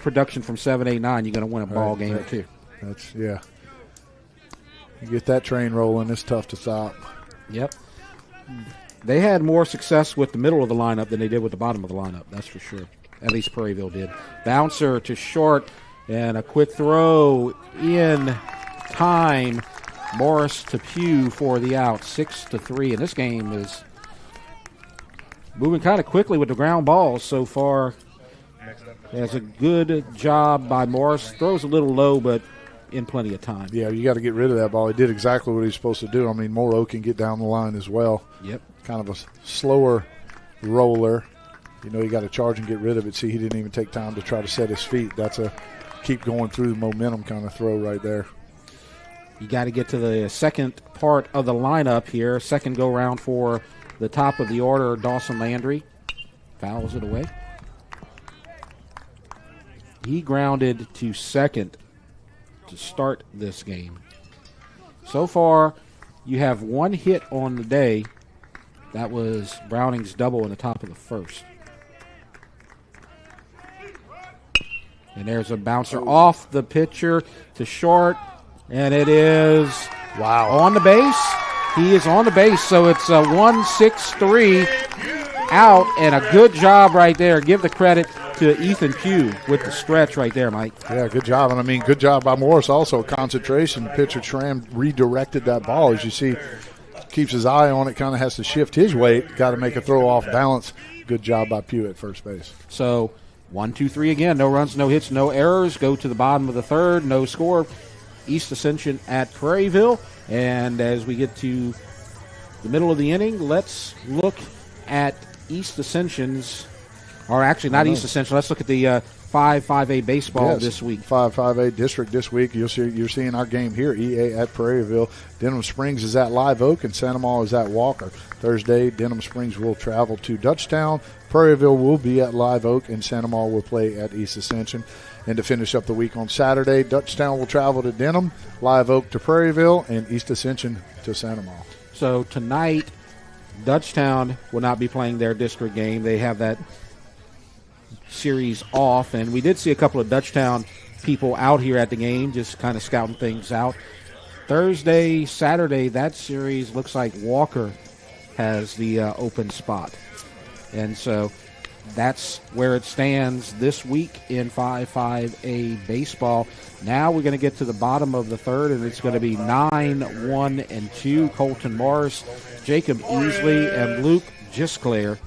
production from 7, 8, 9, you're going to win a ball game or two. That's, yeah. You get that train rolling, it's tough to stop. Yep. They had more success with the middle of the lineup than they did with the bottom of the lineup, that's for sure. At least Prairieville did. Bouncer to short, and a quick throw in time. Morris to Pugh for the out, 6-3. And this game is moving kind of quickly with the ground balls so far. Has a good job by Morris. Throws a little low, but in plenty of time. Yeah, you got to get rid of that ball. He did exactly what he's supposed to do. I mean, Morrow can get down the line as well. Yep. Kind of a slower roller. You know, you got to charge and get rid of it. See, he didn't even take time to try to set his feet. That's a keep going through the momentum kind of throw right there. You got to get to the second part of the lineup here. Second go-round for the top of the order, Dawson Landry. Fouls it away. He grounded to second to start this game. So far, you have 1 hit on the day. That was Browning's double in the top of the first. And there's a bouncer off the pitcher to short. And it is on the base. He is on the base, so it's a 1-6-3 out, and a good job right there. Give the credit to Ethan Pugh with the stretch right there, Mike. Yeah, good job. And, I mean, good job by Morris also. Concentration. Pitcher Schramm redirected that ball. As you see, keeps his eye on it, kind of has to shift his weight. Got to make a throw off balance. Good job by Pugh at first base. So 1-2-3 again. No runs, no hits, no errors. Go to the bottom of the third. No score. East Ascension at Prairieville. And as we get to the middle of the inning, let's look at East Ascension's, or actually not East Ascension, let's look at the 5-5A baseball this week. 5-5A district this week. You're seeing our game here, EA at Prairieville. Denham Springs is at Live Oak, and Santa Maula is at Walker. Thursday, Denham Springs will travel to Dutchtown. Prairieville will be at Live Oak, and Santa Maula will play at East Ascension. And to finish up the week on Saturday, Dutchtown will travel to Denham, Live Oak to Prairieville, and East Ascension to Santa Maula. So tonight, Dutchtown will not be playing their district game. They have that series off, and we did see a couple of Dutchtown people out here at the game, just kind of scouting things out. Thursday, Saturday, that series looks like Walker has the open spot. And so that's where it stands this week in 5-5A baseball. Now we're going to get to the bottom of the third, and it's going to be 9-1-2. Colton Morris, Jacob Easley, and Luke Gisclair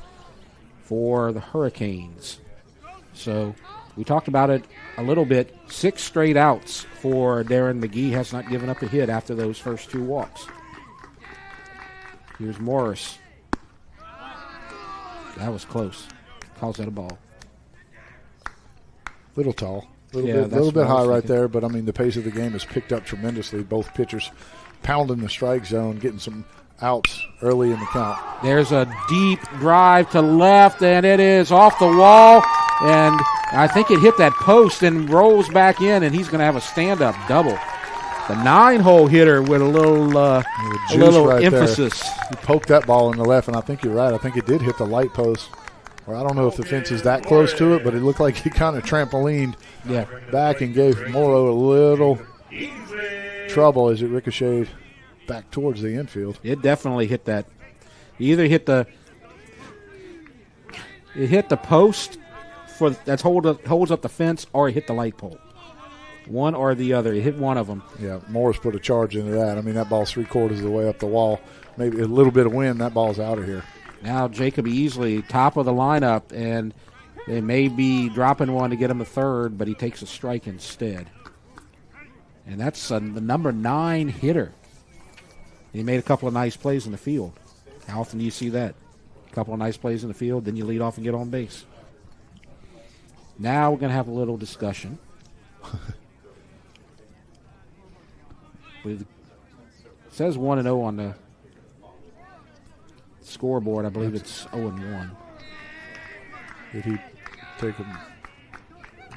for the Hurricanes. So we talked about it a little bit. 6 straight outs for Darren McGee. Has not given up a hit after those first 2 walks. Here's Morris. That was close. Calls that a ball. Little tall. A little bit high right there, but, I mean, the pace of the game has picked up tremendously. Both pitchers pounding the strike zone, getting some outs early in the count. There's a deep drive to left, and it is off the wall, and I think it hit that post and rolls back in, and he's going to have a stand-up double. The 9-hole hitter with a little right emphasis. He poked that ball in the left, and I think you're right. I think it did hit the light post. Or I don't know if the fence is that close to it, but it looked like he kind of trampolined back and gave Morrow a little trouble as it ricocheted. back towards the infield. It definitely hit that. Either hit the post that holds up the fence, or it hit the light pole. One or the other. It hit one of them. Yeah, Morris put a charge into that. I mean, that ball's 3/4 of the way up the wall. Maybe a little bit of wind, that ball's out of here. Now Jacob Easley, top of the lineup, and they may be dropping one to get him a third, but he takes a strike instead. And that's the number 9 hitter. He made a couple of nice plays in the field. How often do you see that? A couple of nice plays in the field, then you lead off and get on base. Now we're going to have a little discussion. It says 1-0 on the scoreboard. I believe it's 0-1. Did he take him?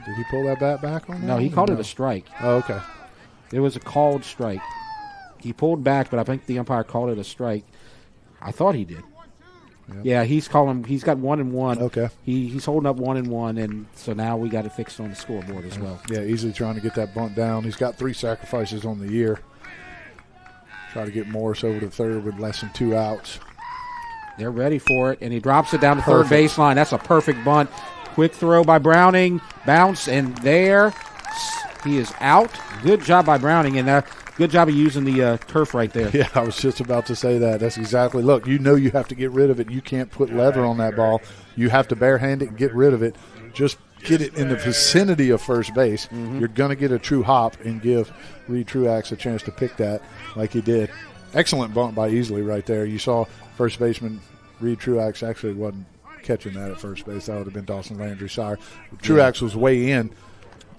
Did he pull that bat back on that? No, he called it a strike. Oh, okay. It was a called strike. He pulled back, but I think the umpire called it a strike. I thought he did. Yep. Yeah, he's got 1-1. Okay. He's holding up 1-1, and so now we got it fixed on the scoreboard as well. Yeah, easily trying to get that bunt down. He's got 3 sacrifices on the year. Try to get Morris over to third with less than 2 outs. They're ready for it, and he drops it down to third baseline. That's a perfect bunt. Quick throw by Browning. Bounce, and there he is out. Good job by Browning, and good job of using the turf right there. Yeah, I was just about to say that. That's exactly. Look, you know you have to get rid of it. You can't put leather on that ball. You have to barehand it and get rid of it. Just get it in the vicinity of first base. Mm-hmm. You're going to get a true hop and give Reed Truax a chance to pick that like he did. Excellent bunt by Easley right there. You saw first baseman Reed Truax actually wasn't catching that at first base. That would have been Dawson Landry's sire. Truax was way in,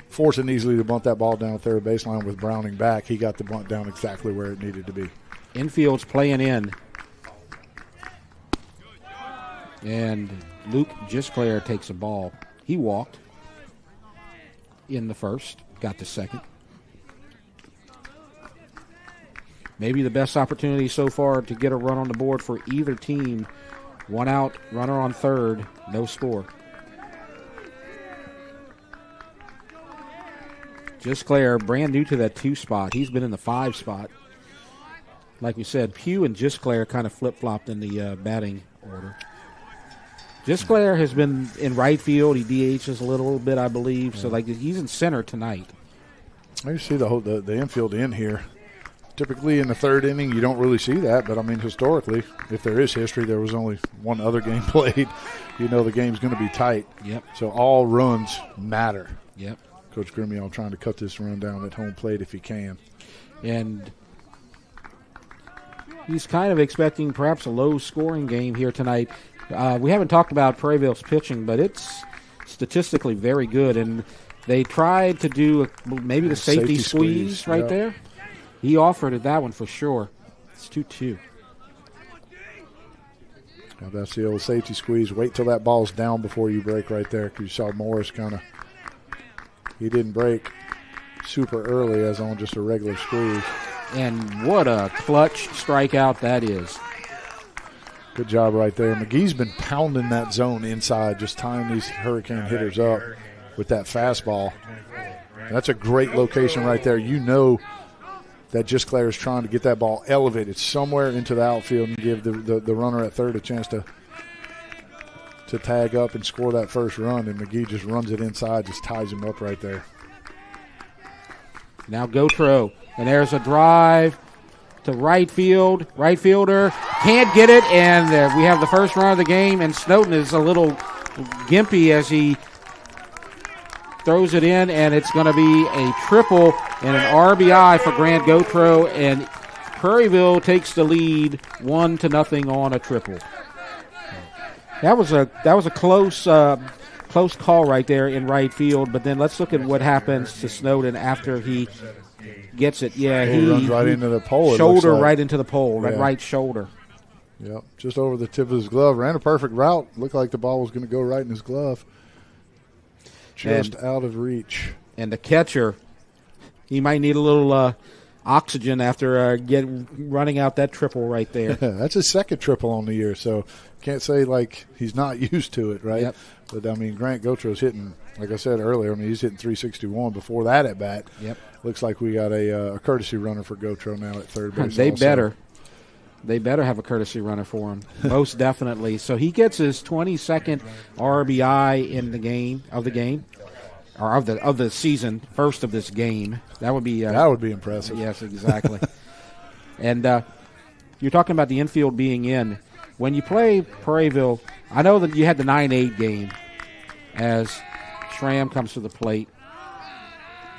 forcing Easley to bunt that ball down third baseline with Browning back. He got the bunt down exactly where it needed to be. Infield's playing in. And Luke Gisclair takes a ball. He walked in the first, got the second. Maybe the best opportunity so far to get a run on the board for either team. 1 out, runner on third, no score. Gisclair, brand new to that 2 spot. He's been in the 5 spot. Like we said, Pugh and Gisclair kind of flip-flopped in the batting order. Gisclair has been in right field. He DHs a little bit, I believe. So, he's in center tonight. I see the infield in here. Typically in the third inning, you don't really see that. But, I mean, historically, if there is history, there was only one other game played. You know the game's going to be tight. Yep. So all runs matter. Yep. Coach Grimion trying to cut this run down at home plate if he can. And he's kind of expecting perhaps a low-scoring game here tonight. We haven't talked about Prairieville's pitching, but it's statistically very good. And they tried to do maybe the safety squeeze right there. He offered at that one for sure. It's 2-2. Now that's the old safety squeeze. Wait till that ball's down before you break right there, because you saw Morris he didn't break super early as on just a regular squeeze. And what a clutch strikeout that is. Good job right there. McGee's been pounding that zone inside, just tying these Hurricane hitters up with that fastball. That's a great location right there. You know that Gisclair is trying to get that ball elevated somewhere into the outfield and give the runner at third a chance to tag up and score that first run, and McGee just runs it inside, just ties him up right there. Now Gautreau, and there's a drive to right field. Right fielder can't get it, and we have the first run of the game, and Snowden is a little gimpy as he throws it in, and it's going to be a triple and an RBI for Grant Gautreau, and Prairieville takes the lead 1-0 on a triple. That was a close call right there in right field, but then let's look at what happens to Snowden after he gets it. Yeah, he runs right into the pole. Shoulder right into the pole, right shoulder. Yep, just over the tip of his glove. Ran a perfect route. Looked like the ball was going to go right in his glove. Just out of reach. And the catcher, he might need a little oxygen after running out that triple right there. That's his second triple on the year, so can't say like he's not used to it, right? Yep. But, I mean, Grant Gotro's hitting, like I said earlier, I mean, he's hitting 361 before that at bat. Yep. Looks like we got a courtesy runner for Gotro now at third base. They also. better have a courtesy runner for him, most definitely. So he gets his 22nd RBI in the game, or of the season, first of this game. That would be impressive. Yes, exactly. And you're talking about the infield being in. When you play Prairieville, I know that you had the 9-8 game as Schramm comes to the plate,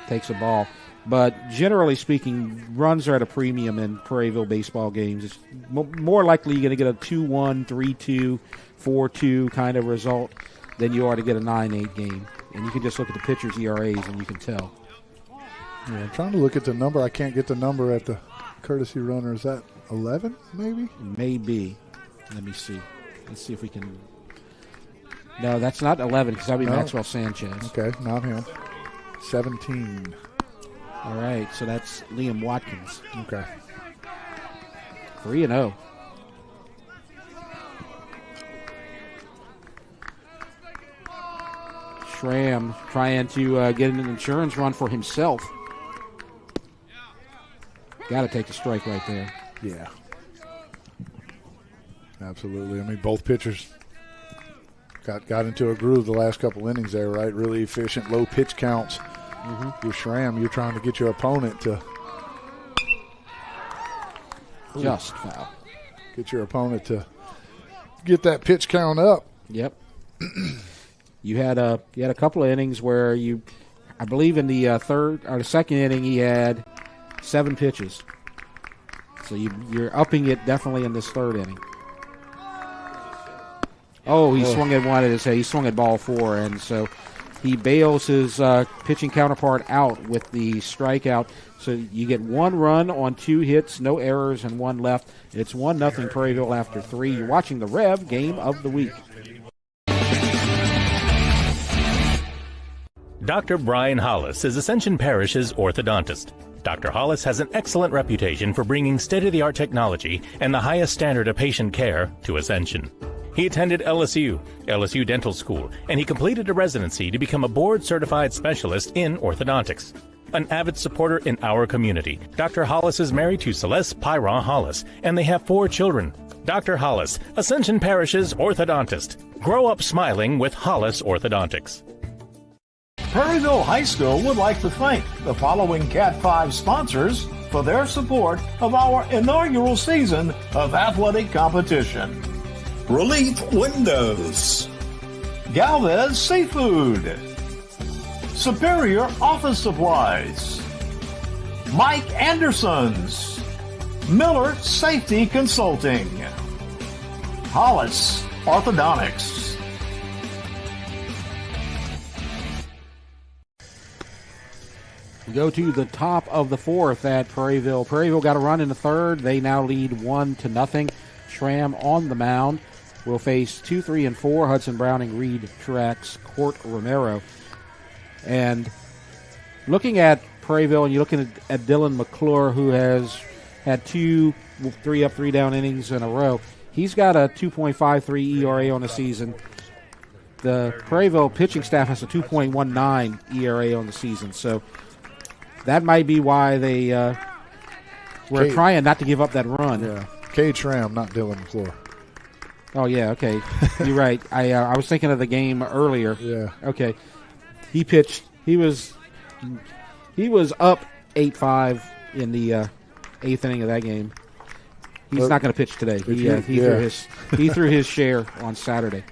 takes a ball. But generally speaking, runs are at a premium in Prairieville baseball games. It's more likely you're going to get a 2-1, 3-2, 4-2 kind of result than you are to get a 9-8 game. And you can just look at the pitchers' ERAs and you can tell. Yeah, I'm trying to look at the number. I can't get the number at the courtesy runner. Is that 11 maybe? Maybe. Let me see. Let's see if we can. No, that's not 11 because that would be Maxwell Sanchez. Okay, not him. 17. All right, so that's Liam Watkins. Okay. 3-0. Schramm trying to get an insurance run for himself. Got to take the strike right there. Yeah. Absolutely. I mean, both pitchers got into a groove the last couple innings there, right? Really efficient, low pitch counts. Mm-hmm. You're Schramm, you're trying to get your opponent to just foul. Get your opponent to get that pitch count up. Yep. You had a couple of innings where I believe in the third or the second inning he had 7 pitches. So you're upping it definitely in this third inning. Oh, he swung at one at his head. He swung at ball 4, and so he bails his pitching counterpart out with the strikeout. So you get 1 run on 2 hits, no errors, and 1 left. It's 1-0 Prairieville after 3. You're watching the REV Game of the Week. Dr. Brian Hollis is Ascension Parish's orthodontist. Dr. Hollis has an excellent reputation for bringing state-of-the-art technology and the highest standard of patient care to Ascension. He attended LSU Dental School, and he completed a residency to become a board-certified specialist in orthodontics. An avid supporter in our community, Dr. Hollis is married to Celeste Pyron Hollis, and they have 4 children. Dr. Hollis, Ascension Parish's orthodontist. Grow up smiling with Hollis Orthodontics. Prairieville High School would like to thank the following Cat 5 sponsors for their support of our inaugural season of athletic competition. Relief Windows, Galvez Seafood, Superior Office Supplies, Mike Anderson's, Miller Safety Consulting, Hollis Orthodontics. We go to the top of the 4th at Prairieville. Prairieville got a run in the 3rd. They now lead 1-0. Schramm on the mound will face 2, 3, and 4. Hudson Browning, Reed Truax, Court Romero. And looking at Prairieville, and you're looking at Dylan McClure, who has had 2 3 up, 3 down innings in a row. He's got a 2.53 ERA on the season. The Prairieville pitching staff has a 2.19 ERA on the season. So that might be why they were trying not to give up that run. Yeah, Cade Schramm, not Dylan McClure. Oh, yeah, okay. You're right. I was thinking of the game earlier. Yeah. Okay. He pitched. He was up 8-5 in the 8th inning of that game. He's not going to pitch today. He threw his share on Saturday.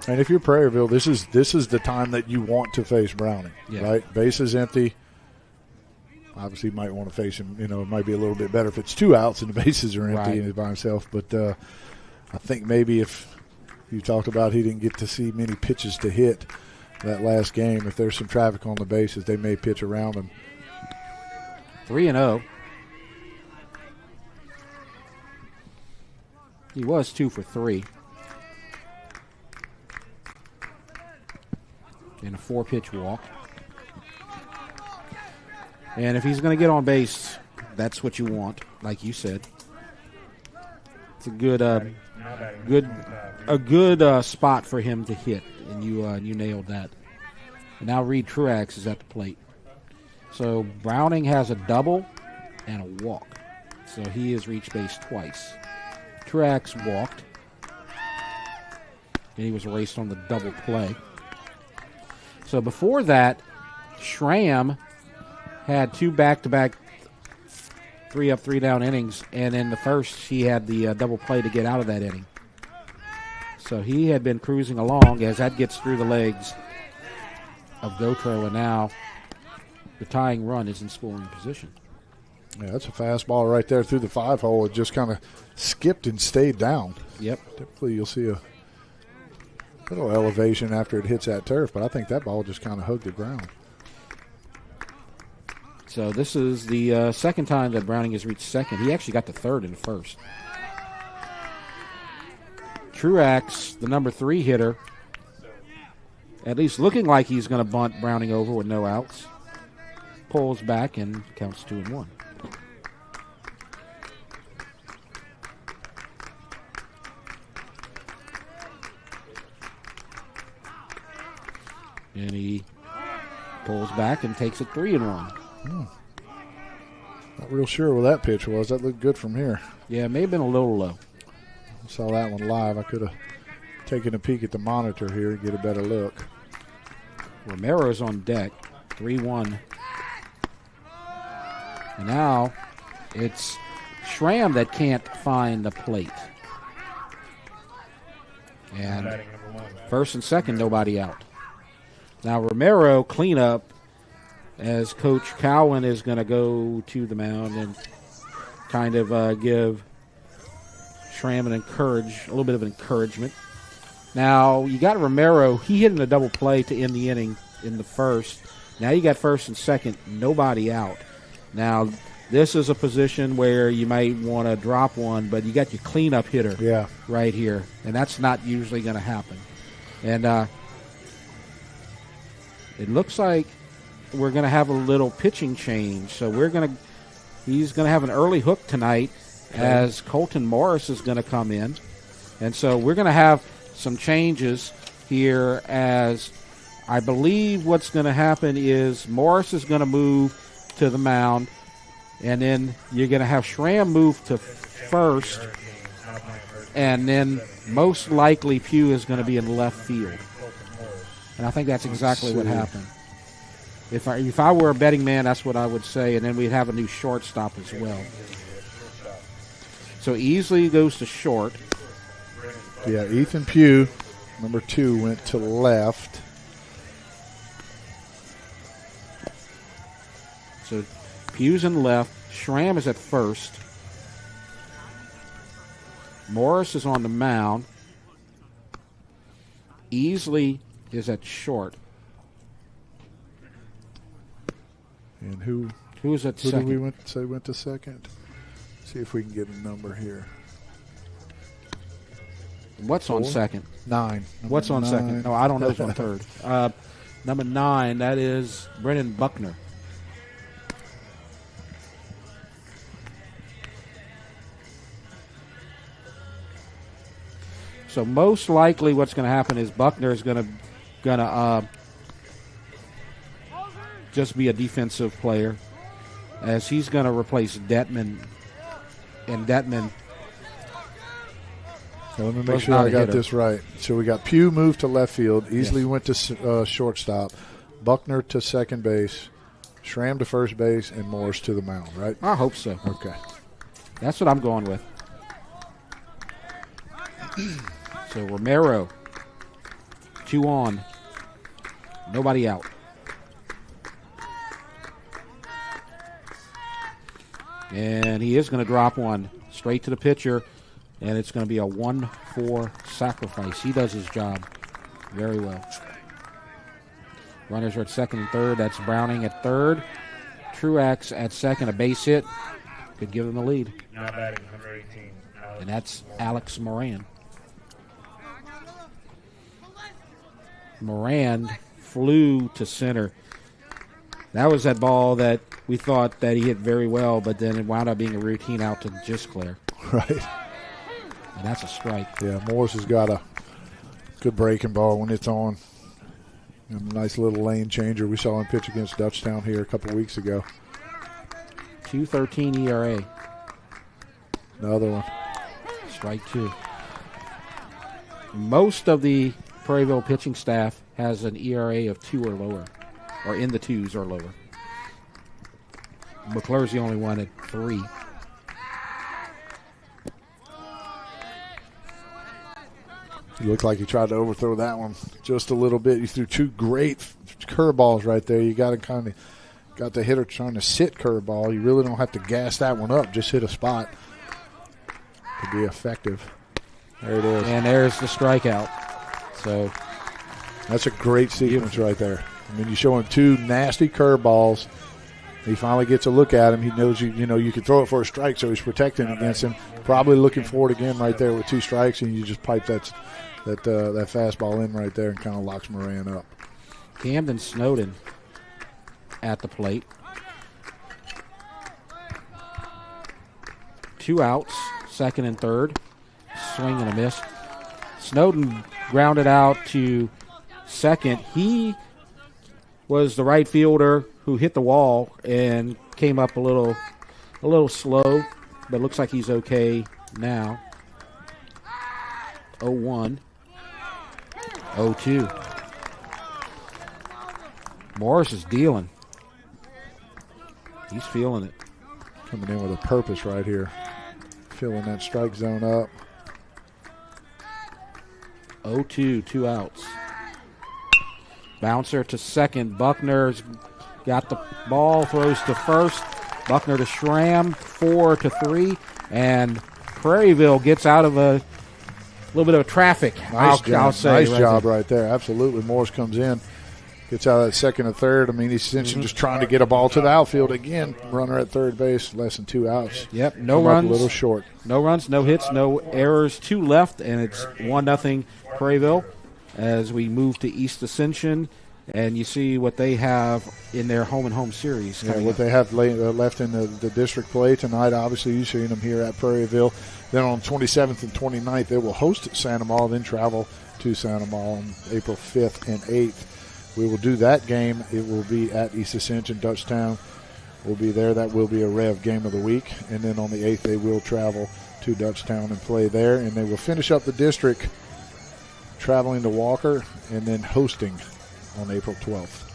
And if you're Prairieville, this is the time that you want to face Browning, right? Base is empty. Obviously, you might want to face him. You know, it might be a little bit better if it's 2 outs and the bases are empty and he's by himself. But I think maybe if you talked about he didn't get to see many pitches to hit that last game, if there's some traffic on the bases, they may pitch around him. 3-0. He was 2 for 3. And a 4-pitch walk. And if he's going to get on base, that's what you want, like you said. It's a good spot for him to hit, and you nailed that. And now Reed Truax is at the plate. So Browning has a double and a walk. So he has reached base twice. Truax walked, and he was erased on the double play. So before that, Schramm had 2 back-to-back 3-up, 3-down innings, and in the first he had the double play to get out of that inning. So he had been cruising along as that gets through the legs of Gautreaux, and now the tying run is in scoring position. Yeah, that's a fastball right there through the 5-hole. It just kind of skipped and stayed down. Yep. Typically you'll see a little elevation after it hits that turf, but I think that ball just kind of hugged the ground. So this is the second time that Browning has reached second. He actually got to third in the first. Truax, the number 3 hitter, at least looking like he's going to bunt Browning over with no outs, pulls back and counts 2-1. And he pulls back and takes it 3-1. Not real sure what that pitch was. That looked good from here. Yeah, it may have been a little low. Saw that one live. I could have taken a peek at the monitor here and get a better look. Romero's on deck, 3-1. And now it's Schramm that can't find the plate. And first and second, nobody out. Now Romero cleanup as Coach Cowan is going to go to the mound and kind of give Schramm a little bit of encouragement. Now you got Romero. He hit in a double play to end the inning in the first. Now you got first and second, nobody out. Now this is a position where you might want to drop one, but you got your cleanup hitter right here, and that's not usually going to happen. And it looks like we're going to have a little pitching change. So he's going to have an early hook tonight as Colton Morris is going to come in. And so we're going to have some changes here as I believe what's going to happen is Morris is going to move to the mound, and then you're going to have Schramm move to first, and then most likely Pugh is going to be in left field. And I think that's exactly what happened. If I were a betting man, that's what I would say, and then we'd have a new shortstop as well. So Easley goes to short. Yeah, Ethan Pugh, number 2, went to left. So Pugh's in left. Schramm is at first. Morris is on the mound. Easley is at short. And who's at second? Who did we went to second? See if we can get a number here. What's 4? On second? 9. What's on 9. Second? No, I don't know who's on third. Number 9, that is Brennan Buckner. So most likely what's going to happen is Buckner is going to just be a defensive player, as he's going to replace Detman. And Detman. So let me make sure I got this right. So we got Pugh moved to left field. Easley went to shortstop. Buckner to second base. Schramm to first base, and Morris to the mound, right? I hope so. Okay. That's what I'm going with. So Romero, 2 on. Nobody out. And he is going to drop one straight to the pitcher, and it's going to be a 1-4 sacrifice. He does his job very well. Runners are at second and third. That's Browning at third. Truax at second, a base hit. Could give them the lead. Now batting, number 18. And that's Alex Moran. Moran flew to center. That was that ball that we thought that he hit very well, but then it wound up being a routine out to Gisclair. Right. And that's a strike. Yeah, Morris has got a good breaking ball when it's on. And a nice little lane changer. We saw him pitch against Dutchtown here a couple of weeks ago. 2.13 ERA. Another one. Strike 2. Most of the Prairieville pitching staff has an ERA of 2 or lower, or in the 2s or lower. McClure's the only one at 3. He looked like he tried to overthrow that one just a little bit. He threw 2 great curveballs right there. You got to kind of got the hitter trying to sit curveball. You really don't have to gas that one up. Just hit a spot to be effective. There it is. And there's the strikeout. So that's a great sequence right there. I mean, you show him 2 nasty curveballs. He finally gets a look at him. He knows you can throw it for a strike, so he's protecting against him. Probably looking for it again right there with 2 strikes, and you just pipe that fastball in right there and kind of locks Moran up. Camden Snowden at the plate. 2 outs, second and third. Swing and a miss. Snowden grounded out to second. He was the right fielder who hit the wall and came up a little slow, but looks like he's okay now. 0-1. 0-2. Morris is dealing. He's feeling it. Coming in with a purpose right here. Filling that strike zone up. 0-2, 2 outs. Bouncer to second. Buckner's got the ball, throws to first. Buckner to Schramm, 4-3. And Prairieville gets out of a little bit of traffic. Nice job right there. Absolutely. Morris comes in, gets out of that second and third. I mean, he's essentially just trying to get a ball to the outfield again. Runner at third base, less than 2 outs. Yep, no runs. A little short. No runs, no hits, no errors. 2 left, and it's 1-0 Prairieville as we move to East Ascension. And you see what they have in their home-and-home series. Yeah, what they have left in the district play tonight. Obviously, you've seen them here at Prairieville. Then on 27th and 29th, they will host Santa Maria, then travel to Santa Maria on April 5th and 8th. We will do that game. It will be at East Ascension. Dutchtown will be there. That will be a REV game of the week. And then on the 8th, they will travel to Dutchtown and play there. And they will finish up the district traveling to Walker and then hosting on April 12th.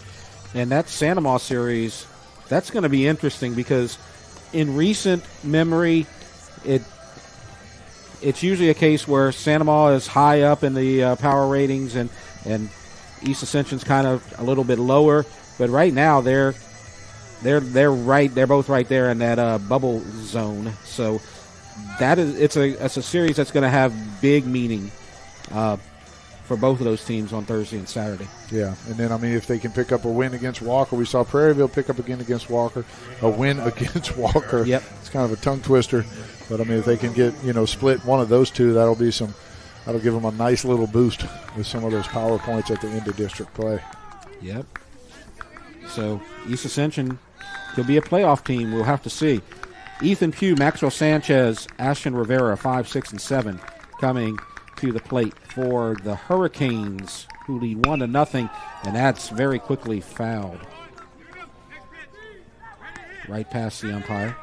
And that Santa Maria series, that's going to be interesting because in recent memory, it's usually a case where Santa Maria is high up in the power ratings and East Ascension's kind of a little bit lower. But right now they're both right there in that bubble zone. So it's a series that's going to have big meaning for both of those teams on Thursday and Saturday. Yeah, and then, I mean, if they can pick up a win against Walker, we saw Prairieville pick up again against Walker, a win against Walker. Yep. It's kind of a tongue twister, but, I mean, if they can get, split one of those two, that'll give them a nice little boost with some of those power points at the end of district play. Yep. So East Ascension could be a playoff team. We'll have to see. Ethan Pugh, Maxwell Sanchez, Ashton Rivera, 5, 6, and 7 coming to the plate for the Hurricanes, who lead 1-0, and that's very quickly fouled. Right past the umpire.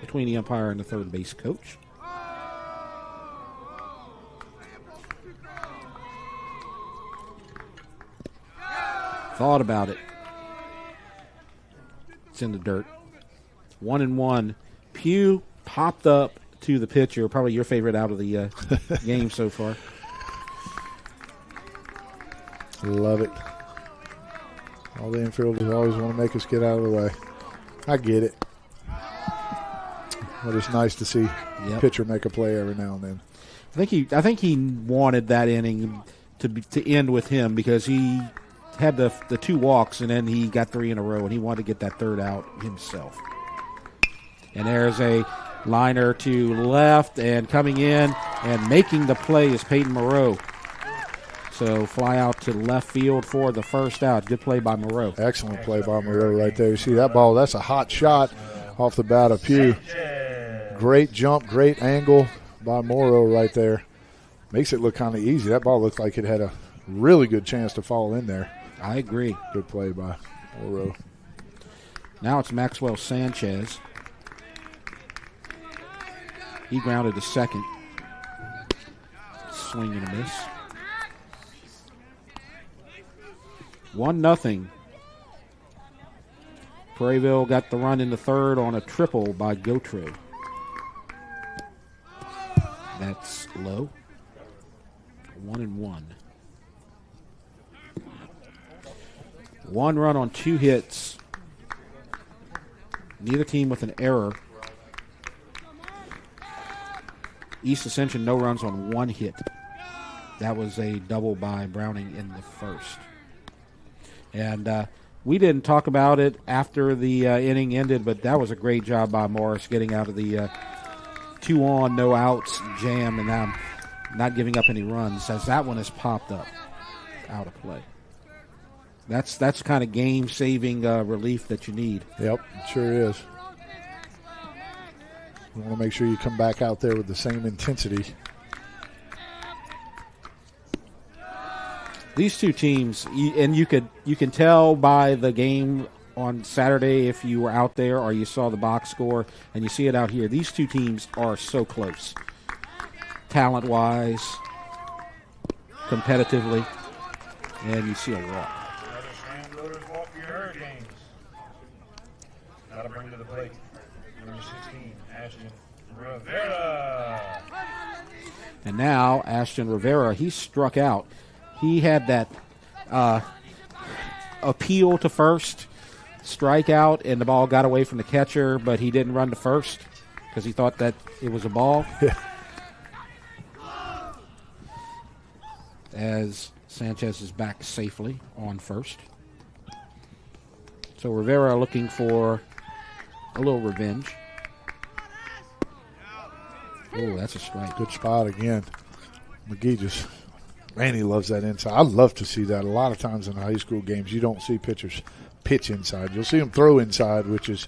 Between the umpire and the third base coach. Thought about it. It's in the dirt. 1-1. Pugh popped up to the pitcher, probably your favorite out of the game so far. Love it. All the infielders always want to make us get out of the way. I get it. But it's nice to see a pitcher make a play every now and then. I think he wanted that inning to end with him because he had the 2 walks and then he got 3 in a row and he wanted to get that third out himself. And there's a liner to left, and coming in and making the play is Peyton Moreau. So fly out to left field for the first out. Good play by Moreau. Excellent play by Moreau right there. You see that ball? That's a hot shot off the bat of Pugh. Great jump, great angle. by Morrow right there. Makes it look kind of easy. That ball looked like it had a really good chance to fall in there. I agree. Good play by Morrow. Now it's Maxwell Sanchez. He grounded to second. Swing and a miss. 1-0. Prairieville got the run in the third on a triple by Gautreau. That's low. 1-1. 1 run on 2 hits. Neither team with an error. East Ascension no runs on 1 hit. That was a double by Browning in the first. And we didn't talk about it after the inning ended, but that was a great job by Morris getting out of the 2 on, no outs jam and now not giving up any runs as that one has popped up out of play. That's kind of game-saving relief that you need. Yep, it sure is. You want to make sure you come back out there with the same intensity. These two teams, and you can tell by the game on Saturday if you were out there or you saw the box score, and you see it out here. These two teams are so close, talent-wise, competitively, and you see a walk. Walk for your Hurricanes. Got to bring to the plate. Number 16, Ashton Rivera. And now Ashton Rivera, he struck out. He had that appeal to first, strikeout, and the ball got away from the catcher, but he didn't run to first because he thought that it was a ball. As Sanchez is back safely on first. So Rivera looking for a little revenge. Oh, that's a strike. Good spot again. McGee just, man, he loves that inside. I love to see that. A lot of times in high school games, you don't see pitchers pitch inside. You'll see them throw inside, which is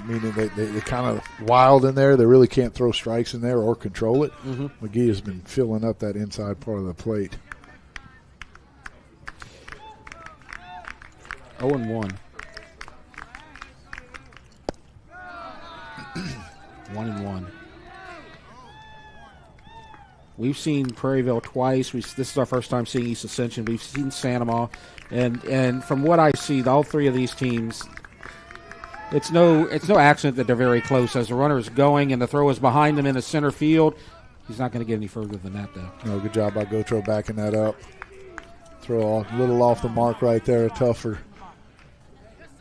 meaning they kind of wild in there. They really can't throw strikes in there or control it. Mm-hmm. McGee has been filling up that inside part of the plate. 0-1. 1-1. We've seen Prairieville twice. This is our first time seeing East Ascension. We've seen Sanama, and from what I see, all three of these teams, it's no accident that they're very close. As the runner is going and the throw is behind him in the center field, he's not going to get any further than that, though. No, good job by Gautreau backing that up. Throw a little off the mark right there. Tough for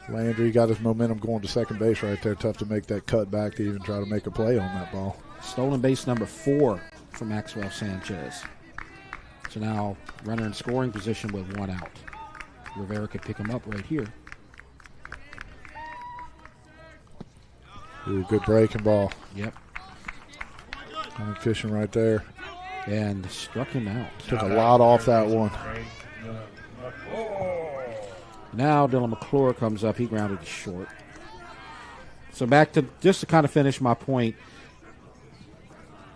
Landry. Got his momentum going to second base right there. Tough to make that cut back to even try to make a play on that ball. Stolen base number 4 for Maxwell Sanchez. So now runner in scoring position with 1 out. Rivera could pick him up right here. Ooh, good breaking ball. Yep. Fishing right there. And struck him out. Took a lot off that one. Now Dylan McClure comes up. He grounded to short. So back to just to kind of finish my point,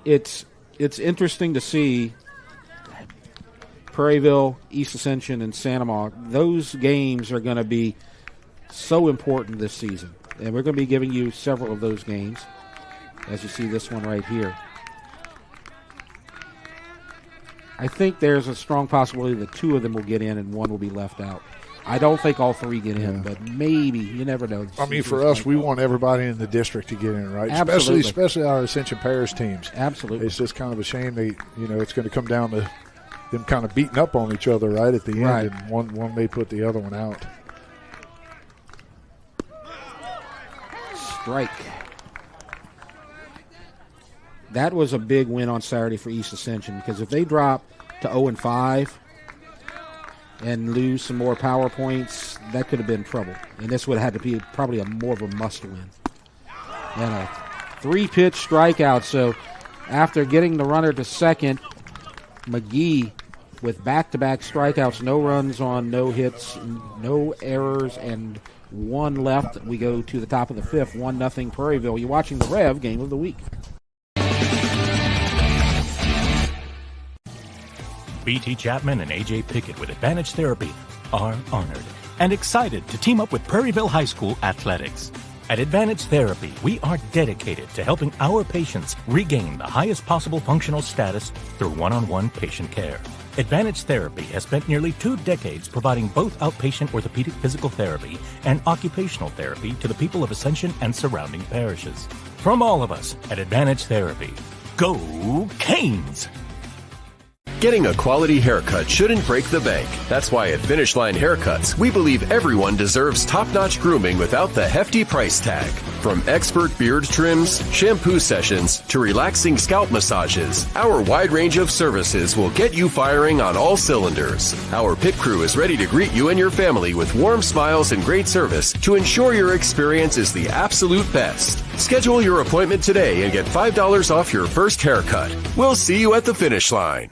it's interesting to see Prairieville, East Ascension, and Sanama. Those games are going to be so important this season. And we're going to be giving you several of those games, as you see this one right here. I think there's a strong possibility that 2 of them will get in and 1 will be left out. I don't think all 3 get in, but maybe. You never know. I mean, for us, we want everybody in the district to get in, right? Absolutely. Especially our Ascension Parish teams. Absolutely. It's just kind of a shame it's going to come down to them kind of beating up on each other right at the end, right. And one may put the other one out. Strike. That was a big win on Saturday for East Ascension, because if they drop to 0-5 and lose some more power points, that could have been trouble. And this would have had to be probably more of a must-win. And a 3-pitch strikeout. So after getting the runner to second, McGee with back-to-back strikeouts, no runs on, no hits, no errors, and 1 left. We go to the top of the 5th, 1-0 Prairieville. You're watching the REV Game of the Week. BT Chapman and AJ Pickett with Advantage Therapy are honored and excited to team up with Prairieville High School Athletics. At Advantage Therapy, we are dedicated to helping our patients regain the highest possible functional status through one-on-one patient care. Advantage Therapy has spent nearly 2 decades providing both outpatient orthopedic physical therapy and occupational therapy to the people of Ascension and surrounding parishes. From all of us at Advantage Therapy, go Canes! Getting a quality haircut shouldn't break the bank. That's why at Finish Line Haircuts, we believe everyone deserves top-notch grooming without the hefty price tag. From expert beard trims, shampoo sessions, to relaxing scalp massages, our wide range of services will get you firing on all cylinders. Our pit crew is ready to greet you and your family with warm smiles and great service to ensure your experience is the absolute best. Schedule your appointment today and get $5 off your first haircut. We'll see you at the finish line.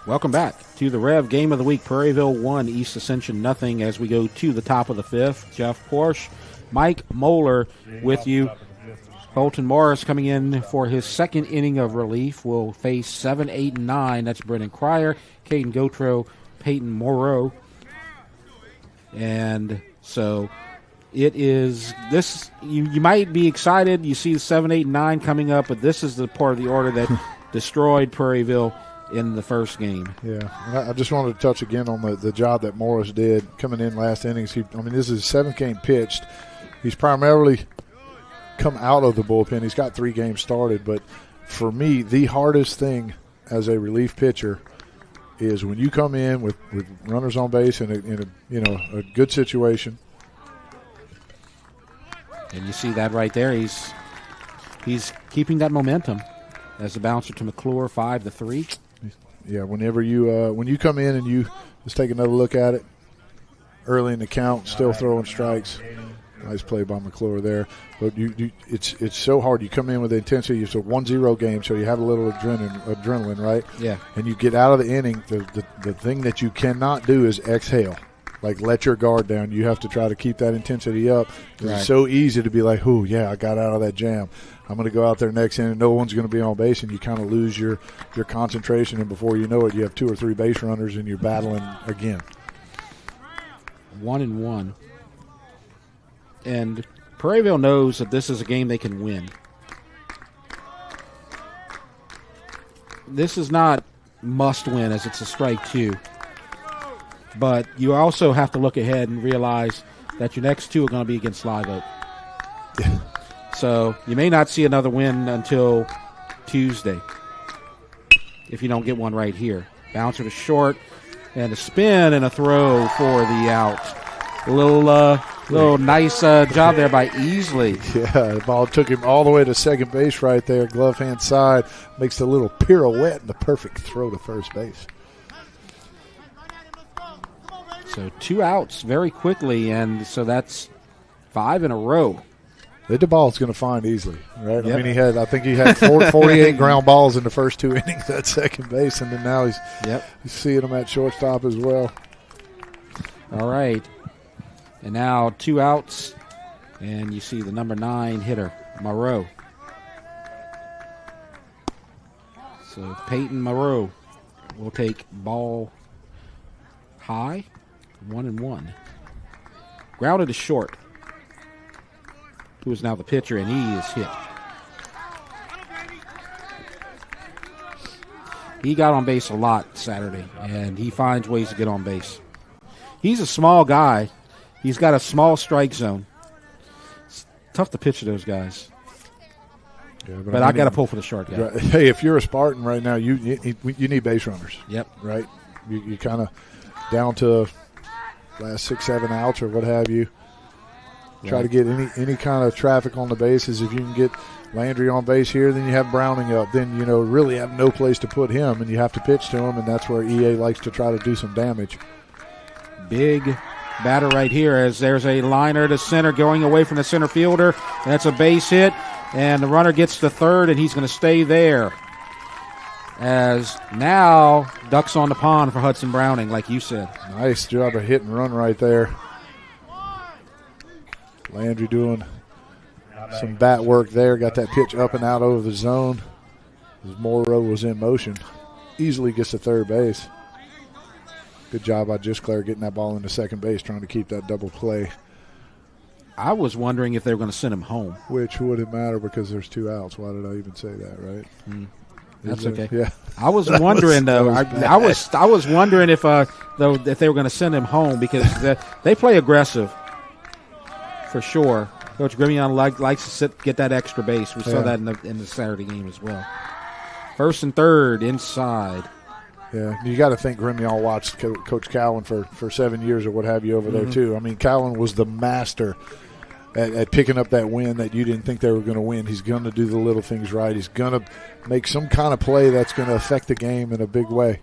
Welcome back to the Rev Game of the Week. Prairieville 1, East Ascension nothing as we go to the top of the 5th. Jeff Porsche, Mike Moeller with you. Colton Morris coming in for his second inning of relief will face 7, 8, and 9. That's Brennan Cryer, Caden Gautreau, Peyton Moreau. And so it is this. You might be excited. You see the 7, 8, and 9 coming up, but this is the part of the order that destroyed Prairieville in the first game. Yeah, I just wanted to touch again on the job that Morris did coming in last innings. This is his 7th game pitched. He's primarily come out of the bullpen. He's got 3 games started, but for me, the hardest thing as a relief pitcher is when you come in with runners on base in a good situation. And you see that right there. He's keeping that momentum as the bouncer to McClure, 5-3. Yeah, whenever when you come in and you just take another look at it, early in the count, still throwing strikes. Nice play by McClure there. But it's so hard. You come in with the intensity. It's a 1-0 game, so you have a little adrenaline, right? Yeah. And you get out of the inning. The thing that you cannot do is exhale. Like, let your guard down. You have to try to keep that intensity up. Right. It's so easy to be like, "Ooh, yeah, I got out of that jam. I'm going to go out there next inning. No one's going to be on base," and you kind of lose your concentration. And before you know it, you have 2 or 3 base runners, and you're battling again. 1-1. And Prairieville knows that this is a game they can win. This is not must win, as it's a strike 2. But you also have to look ahead and realize that your next 2 are going to be against Live Oak. So you may not see another win until Tuesday if you don't get one right here. Bouncer to short, and a spin and a throw for the out. A little nice job there by Easley. Yeah, the ball took him all the way to second base right there, glove hand side. Makes a little pirouette and the perfect throw to first base. So 2 outs very quickly, and so that's 5 in a row. The ball's going to find easily, right? Yep. I think he had 48 ground balls in the first 2 innings at second base, and then now he's seeing them at shortstop as well. All right. And now 2 outs, and you see the number 9 hitter, Moreau. So Peyton Moreau will take ball high, 1-1. Grounded to short, who is now the pitcher, and he is hit. He got on base a lot Saturday, and he finds ways to get on base. He's a small guy. He's got a small strike zone. It's tough to pitch to those guys. Yeah, but I got to pull for the short guy. Right. Hey, if you're a Spartan right now, you need base runners. Yep. Right? You kind of down to last 6, 7 outs or what have you. Try to get any kind of traffic on the bases. If you can get Landry on base here, then you have Browning up. Then, really have no place to put him, and you have to pitch to him, and that's where EA likes to try to do some damage. Big batter right here as there's a liner to center going away from the center fielder. That's a base hit, and the runner gets to third, and he's going to stay there. As now ducks on the pond for Hudson Browning, like you said. Nice job of hit and run right there. Landry doing Some bat work there. Got that pitch up and out over the zone as Morrow was in motion. Easily gets to third base. Good job by Gisclair getting that ball into second base, trying to keep that double play. I was wondering if they were going to send him home. Which wouldn't matter because there's 2 outs. Why did I even say that, right? That's okay. Yeah. I was wondering, though. I was wondering if they were going to send him home because they play aggressive for sure. Coach Grimion likes to get that extra base. We saw that in the Saturday game as well. First and third inside. Yeah, you got to think Grimion watched Coach Cowan for 7 years or what have you over there too. I mean, Cowan was the master at picking up that win that you didn't think they were going to win. He's going to do the little things right. He's going to make some kind of play that's going to affect the game in a big way.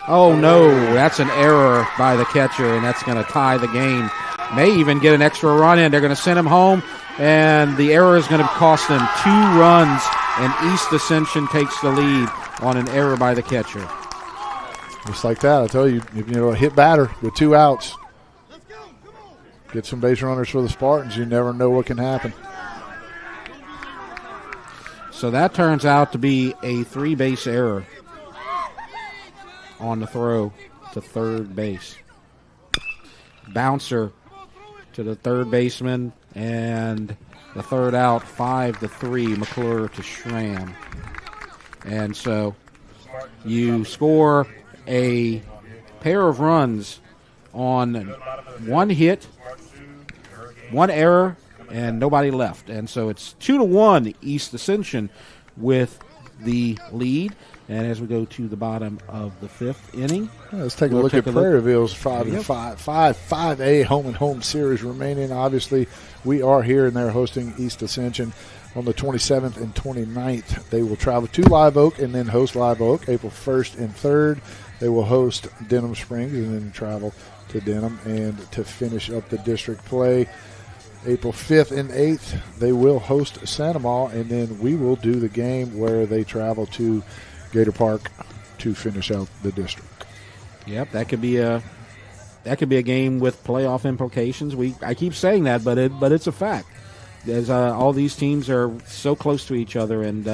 Oh, no, that's an error by the catcher, and that's going to tie the game. May even get an extra run in. They're going to send him home, and the error is going to cost them 2 runs, and East Ascension takes the lead on an error by the catcher. Just like that, I tell you, a hit batter with 2 outs. Get some base runners for the Spartans. You never know what can happen. So that turns out to be a 3-base error on the throw to third base. Bouncer to the third baseman, and the third out, 5-3, McClure to Schramm. And so you score a pair of runs on 1 hit, 1 error, and nobody left. And so it's 2-1 East Ascension with the lead. And as we go to the bottom of the 5th inning, let's take a look at Prairieville's 5-5A home series remaining. Obviously, we are here and they're hosting East Ascension on the 27th and 29th. They will travel to Live Oak and then host Live Oak. April 1st and 3rd, they will host Denham Springs and then travel to Denham. And to finish up the district play, April 5th and 8th, they will host Sanamaw, and then we will do the game where they travel to Gator Park to finish out the district. Yep, that could be a game with playoff implications. I keep saying that, but it's a fact. As all these teams are so close to each other, and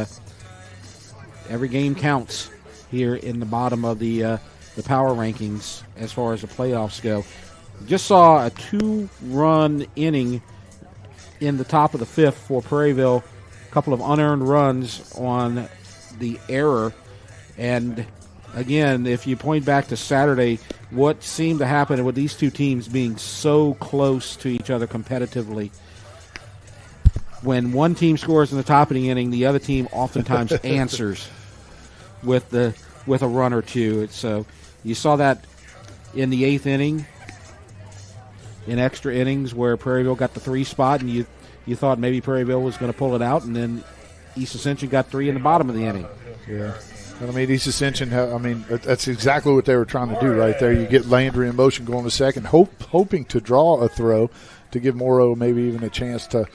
every game counts here in the bottom of the power rankings as far as the playoffs go. Just saw a 2-run inning in the top of the 5th for Prairieville. A couple of unearned runs on the error. And, again, if you point back to Saturday, what seemed to happen with these two teams being so close to each other competitively, when one team scores in the top of the inning, the other team oftentimes answers with a run or two. So you saw that in the 8th inning, in extra innings, where Prairieville got the 3 spot, and you thought maybe Prairieville was going to pull it out, and then East Ascension got 3 in the bottom of the inning. Yeah. I mean, East Ascension, that's exactly what they were trying to do right there. You get Landry in motion going to second, hoping to draw a throw to give Morrow maybe even a chance to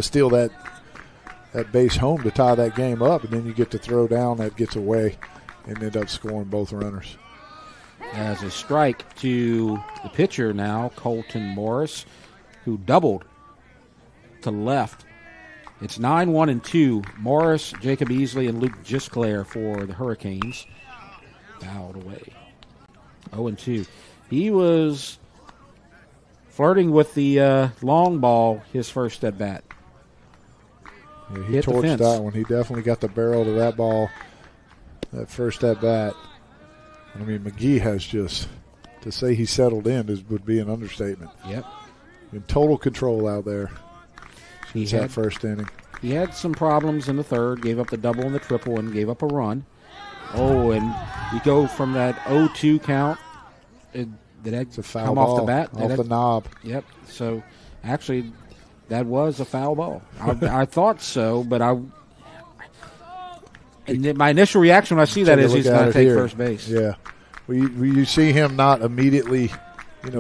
steal that base home to tie that game up, and then you get to throw down that gets away and end up scoring both runners. As a strike to the pitcher now, Colton Morris, who doubled to left. It's 9-1-2. Morris, Jacob Easley, and Luke Gisclair for the Hurricanes. Fouled away. 0-2. He was flirting with the long ball his first at bat. Yeah, he torched that one. He definitely got the barrel to that ball, that first at bat. I mean, McGee has just, to say he settled in would be an understatement. Yep. In total control out there. He had that first inning. He had some problems in the third, gave up the double and the triple, and gave up a run. Oh, and you go from that 0-2 count. Did that come off the bat? Off the knob. Yep. So, actually, that was a foul ball. I thought so, but my initial reaction when I see that is he's going to take first base. Yeah. Well, you see him not immediately,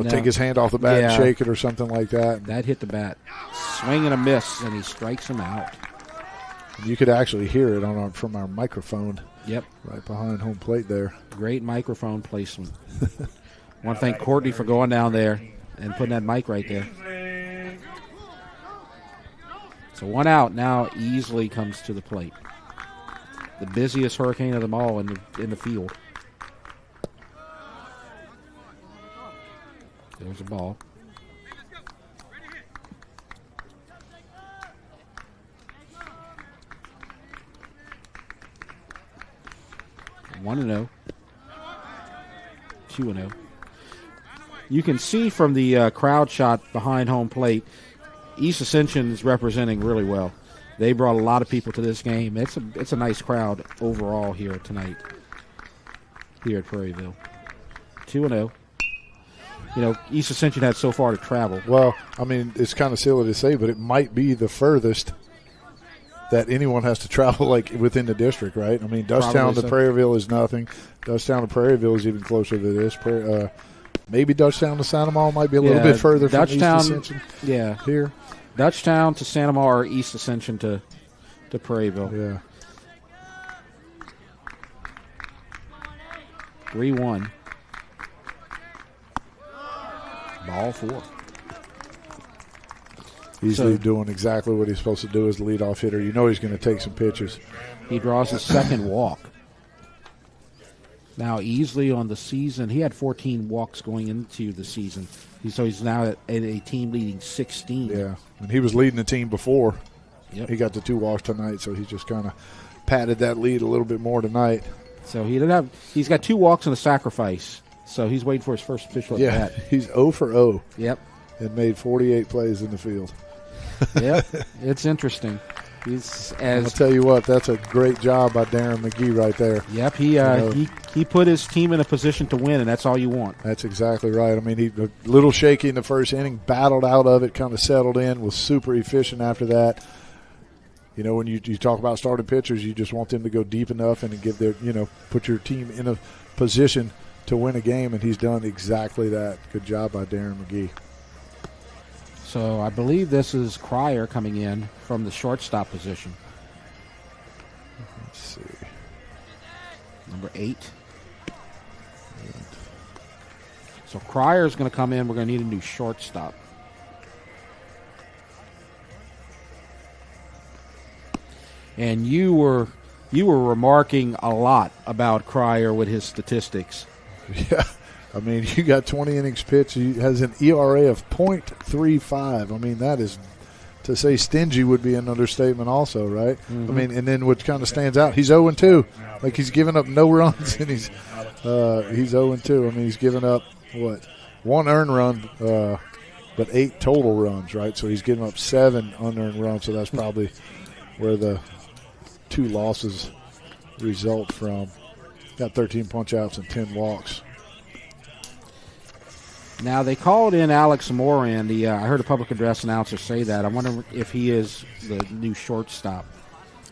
take his hand off the bat and shake it or something like that. That hit the bat. Swing and a miss, and he strikes him out. You could actually hear it from our microphone. Yep. Right behind home plate there. Great microphone placement. I want to thank Courtney for going down there and putting that mic right there. So 1 out. Now Easley comes to the plate. The busiest Hurricane of them all in the field. There's a ball. One and 0. 2-0. You can see from the crowd shot behind home plate, East Ascension is representing really well. They brought a lot of people to this game. It's a nice crowd overall here tonight, here at Prairieville. 2-0. You know, East Ascension had so far to travel. Well, I mean, it's kind of silly to say, but it might be the furthest that anyone has to travel, like, within the district, right? I mean, Dutchtown to Prairieville is nothing. Dutchtown to Prairieville is even closer to this. Maybe Dutchtown to Santa Maria might be a little bit further from East Ascension. Yeah. Here. Dutchtown to Santa Maria or East Ascension to Prairieville. Yeah. 3-1. Ball 4. Easily doing exactly what he's supposed to do as the leadoff hitter. You know he's going to take some pitches. He draws his second walk. Now, Easley on the season, he had 14 walks going into the season. So he's now at a team leading 16. Yeah, and he was leading the team before. Yep. He got the 2 walks tonight, so he just kind of padded that lead a little bit more tonight. So he's got 2 walks and a sacrifice. So he's waiting for his first official at bat. He's 0 for 0. Yep. And made 48 plays in the field. Yep, it's interesting. I'll tell you what, that's a great job by Darren McGee right there. Yep, he put his team in a position to win, and that's all you want. That's exactly right. I mean, he a little shaky in the first inning, battled out of it, kind of settled in, was super efficient after that. You know, when you talk about starting pitchers, you just want them to go deep enough and give their, put your team in a position to win a game, and he's done exactly that. Good job by Darren McGee. So I believe this is Cryer coming in from the shortstop position. Let's see. Number 8. So Cryer's going to come in. We're going to need a new shortstop. And you were remarking a lot about Cryer with his statistics. Yeah. I mean, you got 20 innings pitched. He has an ERA of .35. I mean, that is, to say stingy would be an understatement also, right? Mm-hmm. I mean, and then what kind of stands out, he's 0-2. Like, he's given up no runs, and he's 0-2. I mean, he's given up, 1 earned run, but 8 total runs, right? So he's given up 7 unearned runs, so that's probably where the 2 losses result from. Got 13 punch-outs and 10 walks. Now, they called in Alex Moran. I heard a public address announcer say that. I wonder if he is the new shortstop.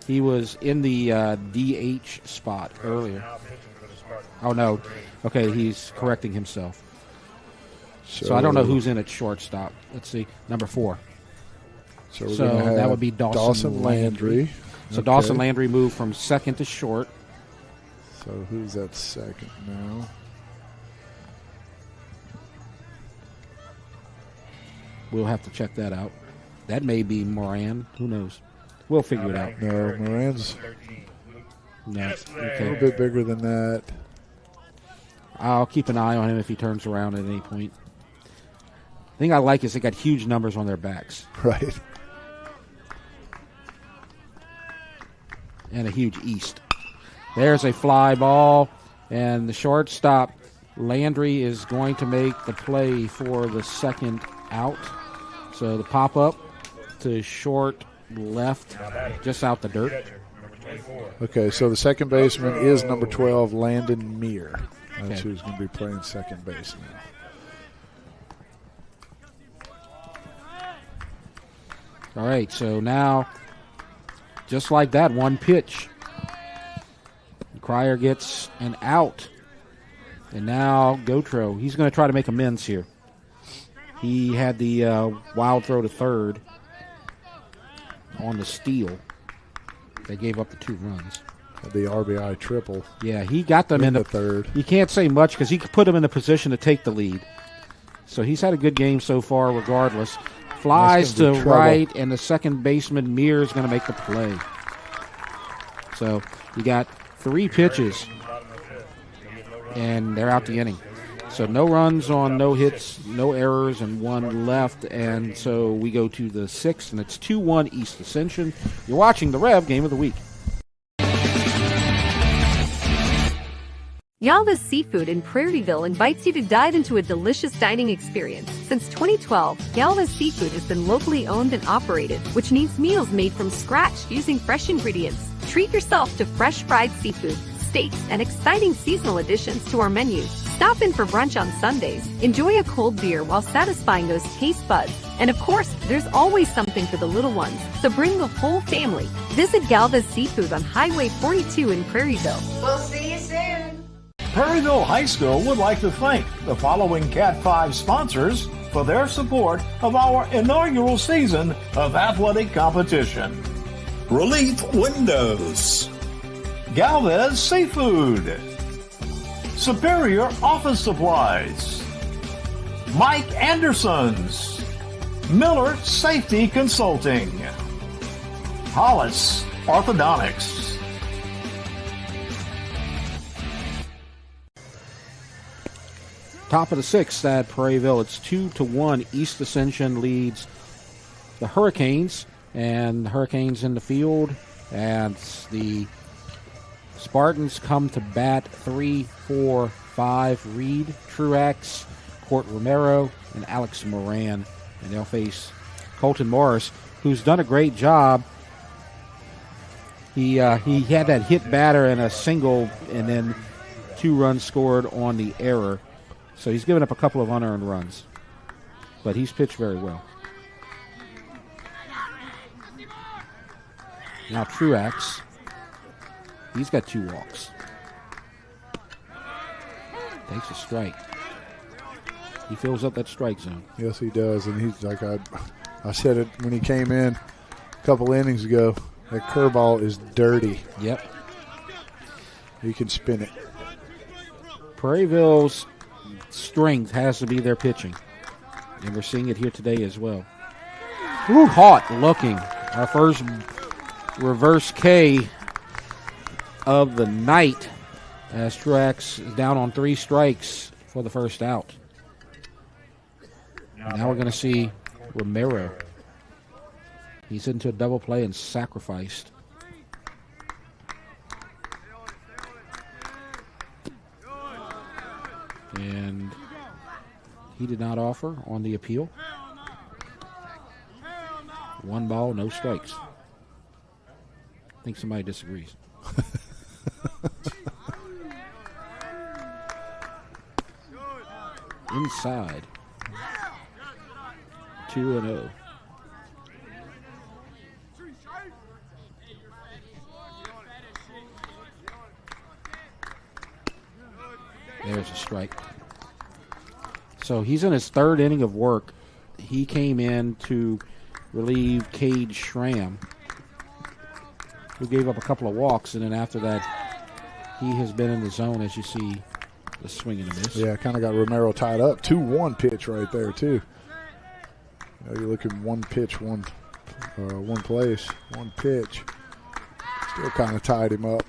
He was in the DH spot earlier. Oh, no. Okay, he's correcting himself. So I don't know who's in at shortstop. Let's see. Number 4. So that would be Dawson Landry. So okay. Dawson Landry moved from second to short. So who's at second now? We'll have to check that out. That may be Moran. Who knows? We'll figure it out. No, Moran's a little bit bigger than that. I'll keep an eye on him if he turns around at any point. The thing I like is they got huge numbers on their backs. Right. And a huge East. There's a fly ball, and the shortstop, Landry, is going to make the play for the second out. So the pop-up to short left, just out the dirt. Okay, so the second baseman is number 12, Landon Meir. That's who's going to be playing second base now. All right, so now, just like that, 1 pitch. Cryer gets an out. And now Gautreaux, he's going to try to make amends here. He had the wild throw to third on the steal. They gave up the 2 runs. The RBI triple. Yeah, he got them in the third. You can't say much because he put them in the position to take the lead. So he's had a good game so far regardless. flies to trouble. right, and the second baseman, Mears, is going to make the play. So you got 3 pitches, and they're out the inning. So no runs on no hits, no errors, and 1 left. And so we go to the 6th, and it's 2-1 East Ascension. You're watching the Rev Game of the Week. Galva's Seafood in Prairieville invites you to dive into a delicious dining experience. Since 2012, Galva's Seafood has been locally owned and operated, which means meals made from scratch using fresh ingredients. Treat yourself to fresh fried seafood, steaks, and exciting seasonal additions to our menu. Stop in for brunch on Sundays. Enjoy a cold beer while satisfying those taste buds. And of course, there's always something for the little ones, so bring the whole family. Visit Galva's Seafood on Highway 42 in Prairieville. We'll see you soon. Prairieville High School would like to thank the following Cat 5 sponsors for their support of our inaugural season of athletic competition. Relief Windows, Galvez Seafood, Superior Office Supplies, Mike Anderson's, Miller Safety Consulting, Hollis Orthodontics. Top of the 6th at Prairieville. It's 2-1. East Ascension leads the Hurricanes, and the Hurricanes in the field, and the Spartans come to bat 3, 4, 5. Reed, Truax, Court Romero, and Alex Moran, and they'll face Colton Morris, who's done a great job. He had that hit batter and a single, and then 2 runs scored on the error. So he's given up a couple of unearned runs, but he's pitched very well. Now Truax, he's got 2 walks. Takes a strike. He fills up that strike zone. Yes, he does, and he's like I said it when he came in a couple innings ago. That curveball is dirty. Yep. He can spin it. Prairieville's strength has to be their pitching, and we're seeing it here today as well. Ooh. Caught looking. Our first reverse K of the night, as Truax is down on 3 strikes for the first out. Now we're going to see Romero. He's into a double play and sacrificed. And he did not offer on the appeal. 1 ball, no strikes. I think somebody disagrees. Inside. 2-0. There's a strike. So he's in his 3rd inning of work. He came in to relieve Cade Schramm, who gave up a couple of walks, and then after that, he has been in the zone, as you see the swing and a miss. Yeah, kind of got Romero tied up. 2-1 pitch right there, too. You know, you're looking 1 pitch, one place, 1 pitch. Still kind of tied him up.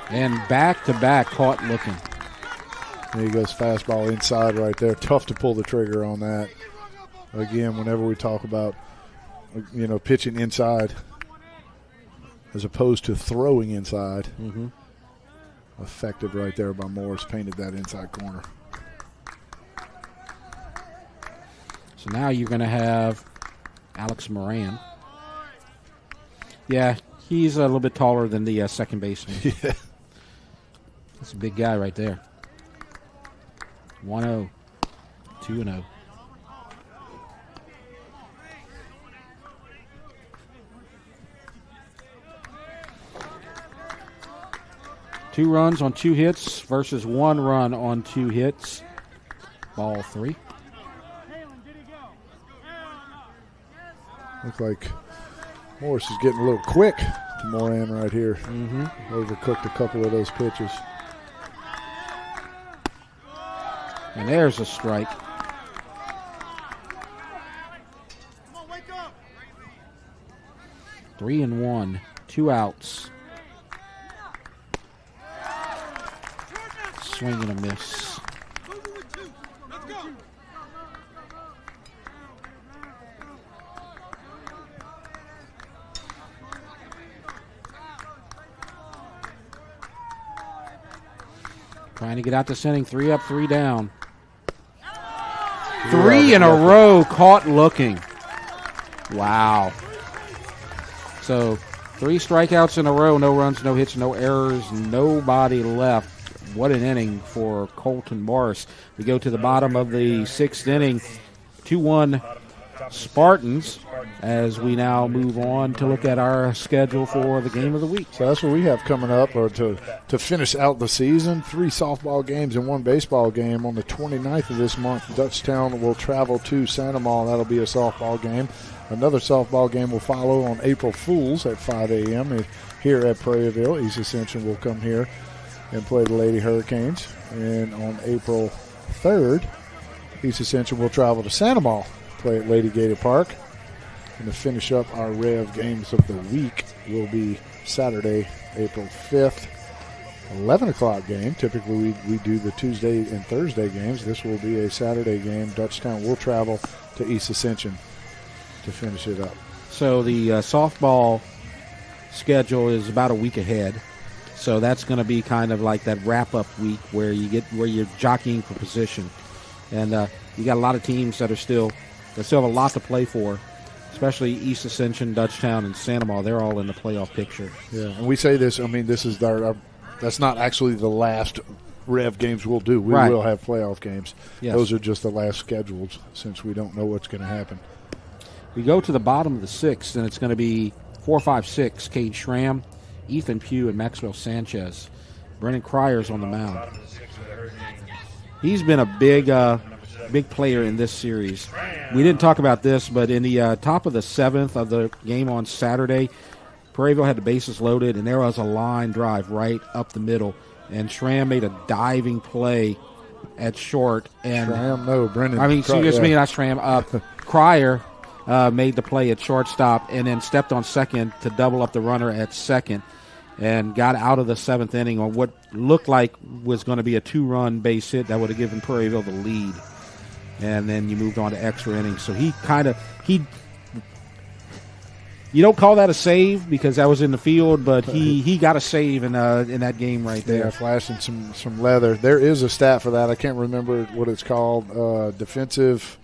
And back-to-back caught looking. There he goes, fastball inside right there. Tough to pull the trigger on that. Again, whenever we talk about, pitching inside as opposed to throwing inside. Mm-hmm. Effective right there by Morris. Painted that inside corner. So now you're going to have Alex Moran. Yeah, he's a little bit taller than the second baseman. Yeah. That's a big guy right there. 1-0, 2-0. Two runs on 2 hits versus 1 run on 2 hits. Ball 3. Looks like Morris is getting a little quick to Moran right here. Mm-hmm. Overcooked a couple of those pitches. And there's a strike. 3-1, 2 outs. Swing and a miss. Trying to get out this inning, 3 up, 3 down. 3 in a row, caught looking. Wow. So 3 strikeouts in a row, no runs, no hits, no errors, nobody left. What an inning for Colton Morris. We go to the bottom of the 6th inning, 2-1 Spartans, as we now move on to look at our schedule for the game of the week. So that's what we have coming up, or to finish out the season. 3 softball games and 1 baseball game. On the 29th of this month, Dutchtown will travel to Santa Maria. That'll be a softball game. Another softball game will follow on April Fools at 5 a.m. here at Prairieville. East Ascension will come here and play the Lady Hurricanes. And on April 3rd, East Ascension will travel to Santa Maria, play at Lady Gator Park. And to finish up our REV games of the week will be Saturday, April 5th, 11 o'clock game. Typically we do the Tuesday and Thursday games. This will be a Saturday game. Dutchtown will travel to East Ascension to finish it up. So the softball schedule is about a week ahead. So that's going to be kind of like that wrap-up week where you're jockeying for position. And you got a lot of teams that still have a lot to play for, especially East Ascension, Dutchtown, and Santa Maria. They're all in the playoff picture. Yeah, and we say this, this is our that's not actually the last REV games we'll do. We will have playoff games. Yes. Those are just the last scheduled, since we don't know what's going to happen. We go to the bottom of the 6th, and it's going to be 4, 5, 6. Cade Schramm, Ethan Pugh, and Maxwell Sanchez. Brennan Cryer's on the mound. He's been a big player in this series. We didn't talk about this, but in the top of the 7th of the game on Saturday, Prairieville had the bases loaded, and there was a line drive right up the middle, and Schramm made a diving play at short. And Brennan. Not Schramm. Cryer made the play at shortstop and then stepped on second to double up the runner at second and got out of the 7th inning on what looked like was going to be a 2-run base hit that would have given Prairieville the lead. And then you moved on to extra innings. So you don't call that a save because that was in the field, but he got a save in that game right there. Yeah, flashing some leather. There is a stat for that. I can't remember what it's called. Defensive,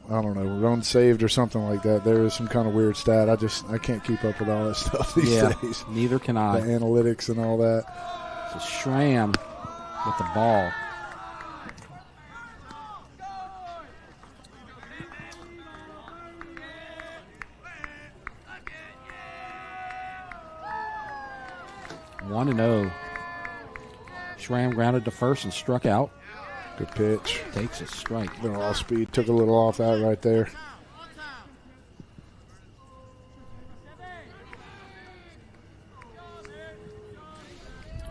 I don't know, run saved or something like that. There is some kind of weird stat. I can't keep up with all that stuff these days. Neither can I. The analytics and all that. So Schramm with the ball. One and 0. Schramm grounded to first and struck out. Good pitch. Takes a strike. Been off speed. Took a little off that right there.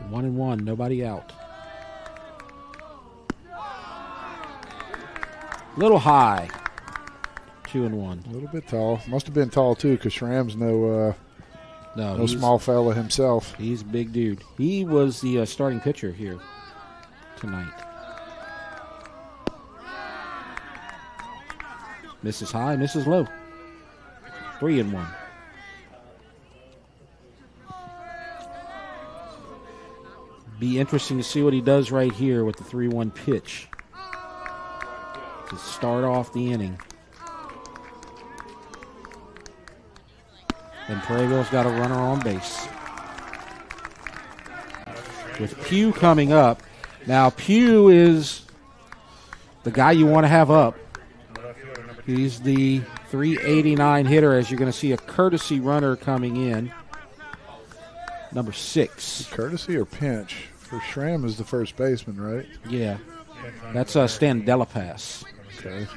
One and 1. Nobody out. Little high. 2-1. A little bit tall. Must have been tall too, because Schramm's no small fella himself. He's a big dude. He was the starting pitcher here tonight. Misses high, misses low. 3-1. Be interesting to see what he does right here with the 3-1 pitch to start off the inning. And Prairieville's got a runner on base. With Pugh coming up. Now, Pugh is the guy you want to have up. He's the .389 hitter, as you're going to see a courtesy runner coming in. Number 6. Courtesy or pinch? For Schramm is the first baseman, right? Yeah. That's Stan Delapass. Okay.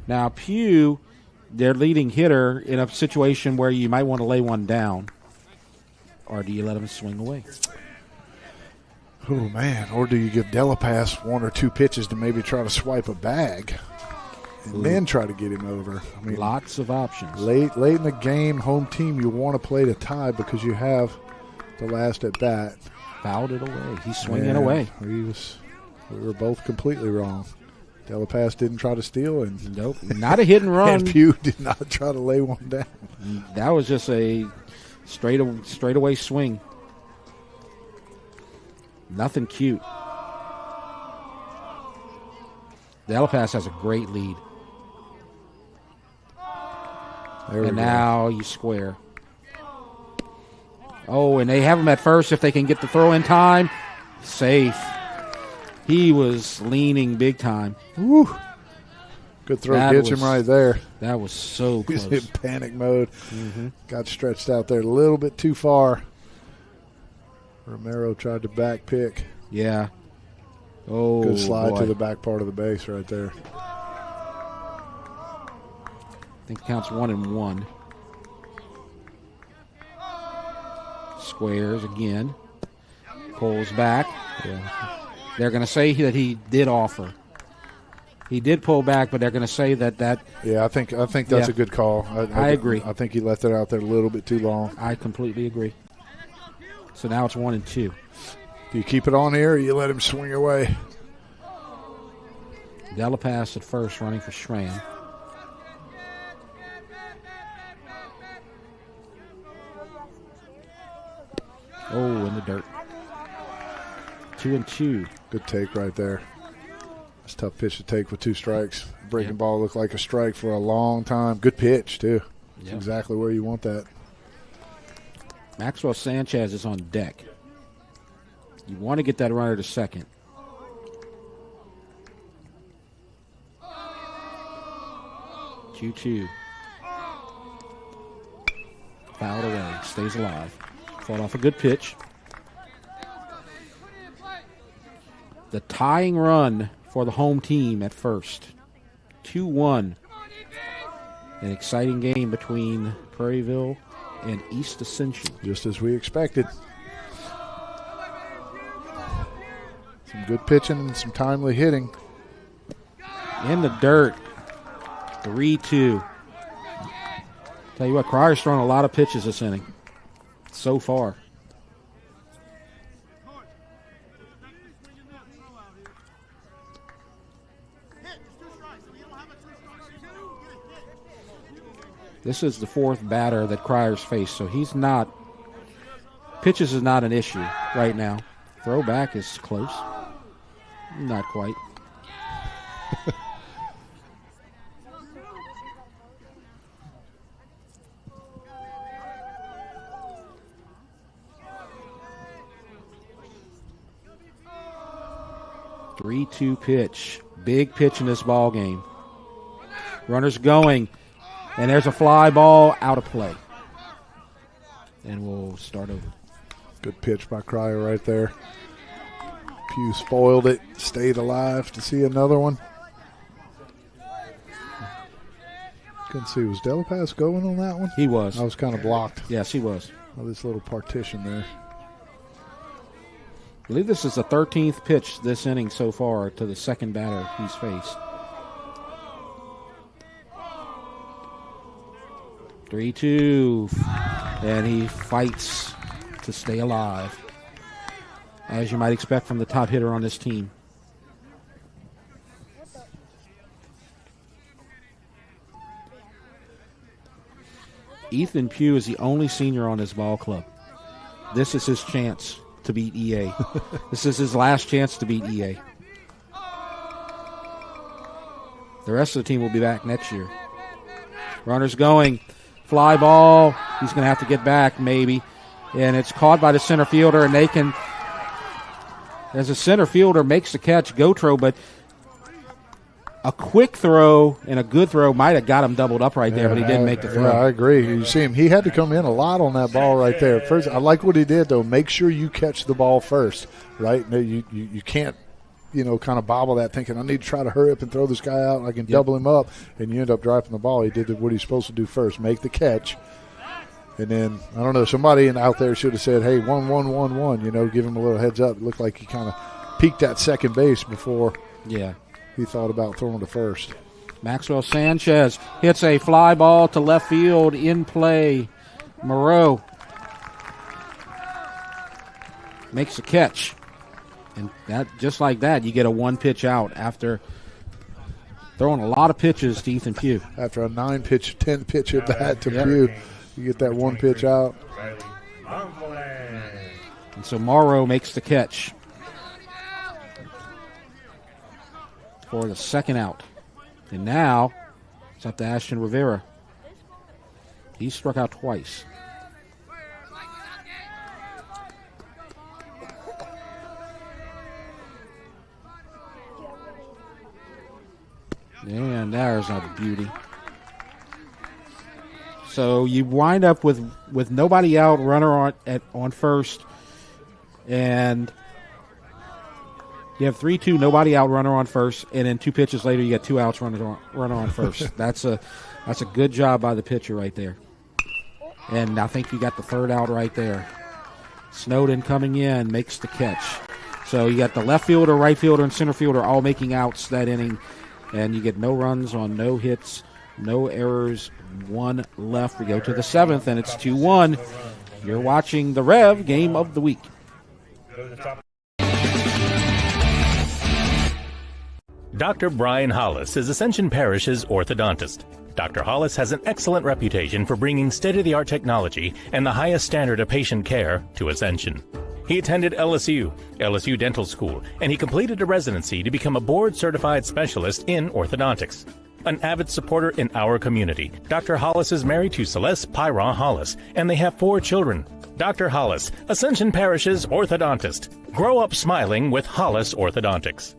Now, Pugh, their leading hitter, in a situation where you might want to lay one down, or do you let him swing away? Oh, man. Or do you give Delapass 1 or 2 pitches to maybe try to swipe a bag and then try to get him over? I mean, lots of options. Late in the game, home team, you want to play to tie because you have the last at bat. Fouled it away. He's swinging away. We were both completely wrong. Delapass didn't try to steal, and nope, not a hit and run. And Pugh did not try to lay one down. That was just a straightaway swing. Nothing cute. Delapass has a great lead. And now you square. Oh, and they have him at first if they can get the throw in time. Safe. He was leaning big time. Woo. Good throw, gets him right there. That was so close. He's in panic mode. Got stretched out there a little bit too far. Romero tried to back pick. Yeah. Oh, good slide boy. to the back part of the base right there. I think it counts 1-1. Squares again. Pulls back. Yeah. They're going to say that he did offer. He did pull back, but they're going to say that. Yeah, I think that's a good call. I agree. I think he left it out there a little bit too long. I completely agree. So now it's 1-2. Do you keep it on here or you let him swing away? Delapass at first, running for Schramm. Oh, in the dirt. 2-2. Good take right there. It's a tough pitch to take with 2 strikes. Breaking ball looked like a strike for a long time. Good pitch, too. It's exactly where you want that. Maxwell Sanchez is on deck. You want to get that runner to second. Two. Fouled away. Stays alive. Fought off a good pitch. The tying run for the home team at first. 2-1. An exciting game between Prairieville and East Ascension. Just as we expected. Some good pitching and some timely hitting. In the dirt. 3-2. Tell you what, Cryer's thrown a lot of pitches this inning so far. This is the 4th batter that Cryer's faced, so he's not – pitches is not an issue right now. Throwback is close. Not quite. Three-two pitch. Big pitch in this ball game. Runners going. And there's a fly ball out of play. And we'll start over. Good pitch by Cryer right there. Pugh spoiled it, stayed alive to see another one. Couldn't see. Was Delapass going on that one? He was. I was kind of blocked. Yes, he was. Oh, this little partition there. I believe this is the 13th pitch this inning so far to the second batter he's faced. 3-2, and he fights to stay alive, as you might expect from the top hitter on this team. Ethan Pugh is the only senior on this ball club. This is his chance to beat EA. This is his last chance to beat EA. The rest of the team will be back next year. Runners going. Fly ball. He's going to have to get back maybe. And it's caught by the center fielder, and they can, as a center fielder makes the catch, go throw, but a quick throw and a good throw might have got him doubled up right there, but he didn't make the throw. Yeah, I agree. You see him. He had to come in a lot on that ball right there. First, I like what he did, though. Make sure you catch the ball first, right? No, you can't, kind of bobble that thinking, I need to try to hurry up and throw this guy out. I can double him up, and you end up dropping the ball. He did what he's supposed to do first, make the catch, And then, I don't know, somebody out there should have said, hey, 1-1-1-1, give him a little heads up. It looked like he kind of peeked at second base before he thought about throwing to first. Maxwell Sanchez hits a fly ball to left field in play. Moreau makes a catch. And that, just like that, you get a one-pitch out after throwing a lot of pitches to Ethan Pugh. After a 9-pitch, 10-pitch at bat to Pugh, you get that one pitch out. And so Morrow makes the catch for the second out. And now it's up to Ashton Rivera. He struck out twice. And there's a beauty. So you wind up with nobody out, runner on first, and you have 3-2, nobody out, runner on first, and then 2 pitches later you got 2 outs, runner on first. That's a good job by the pitcher right there. And I think you got the third out right there. Snowden coming in makes the catch. So you got the left fielder, right fielder, and center fielder all making outs that inning, and you get no runs on no hits, no errors, 1 left. We go to the 7th, and it's 2-1. You're watching the Rev Game of the Week. Dr. Brian Hollis is Ascension Parish's orthodontist. Dr. Hollis has an excellent reputation for bringing state-of-the-art technology and the highest standard of patient care to Ascension. He attended LSU Dental School, and he completed a residency to become a board-certified specialist in orthodontics. An avid supporter in our community, Dr. Hollis is married to Celeste Pyron Hollis, and they have 4 children. Dr. Hollis, Ascension Parish's orthodontist. Grow up smiling with Hollis Orthodontics.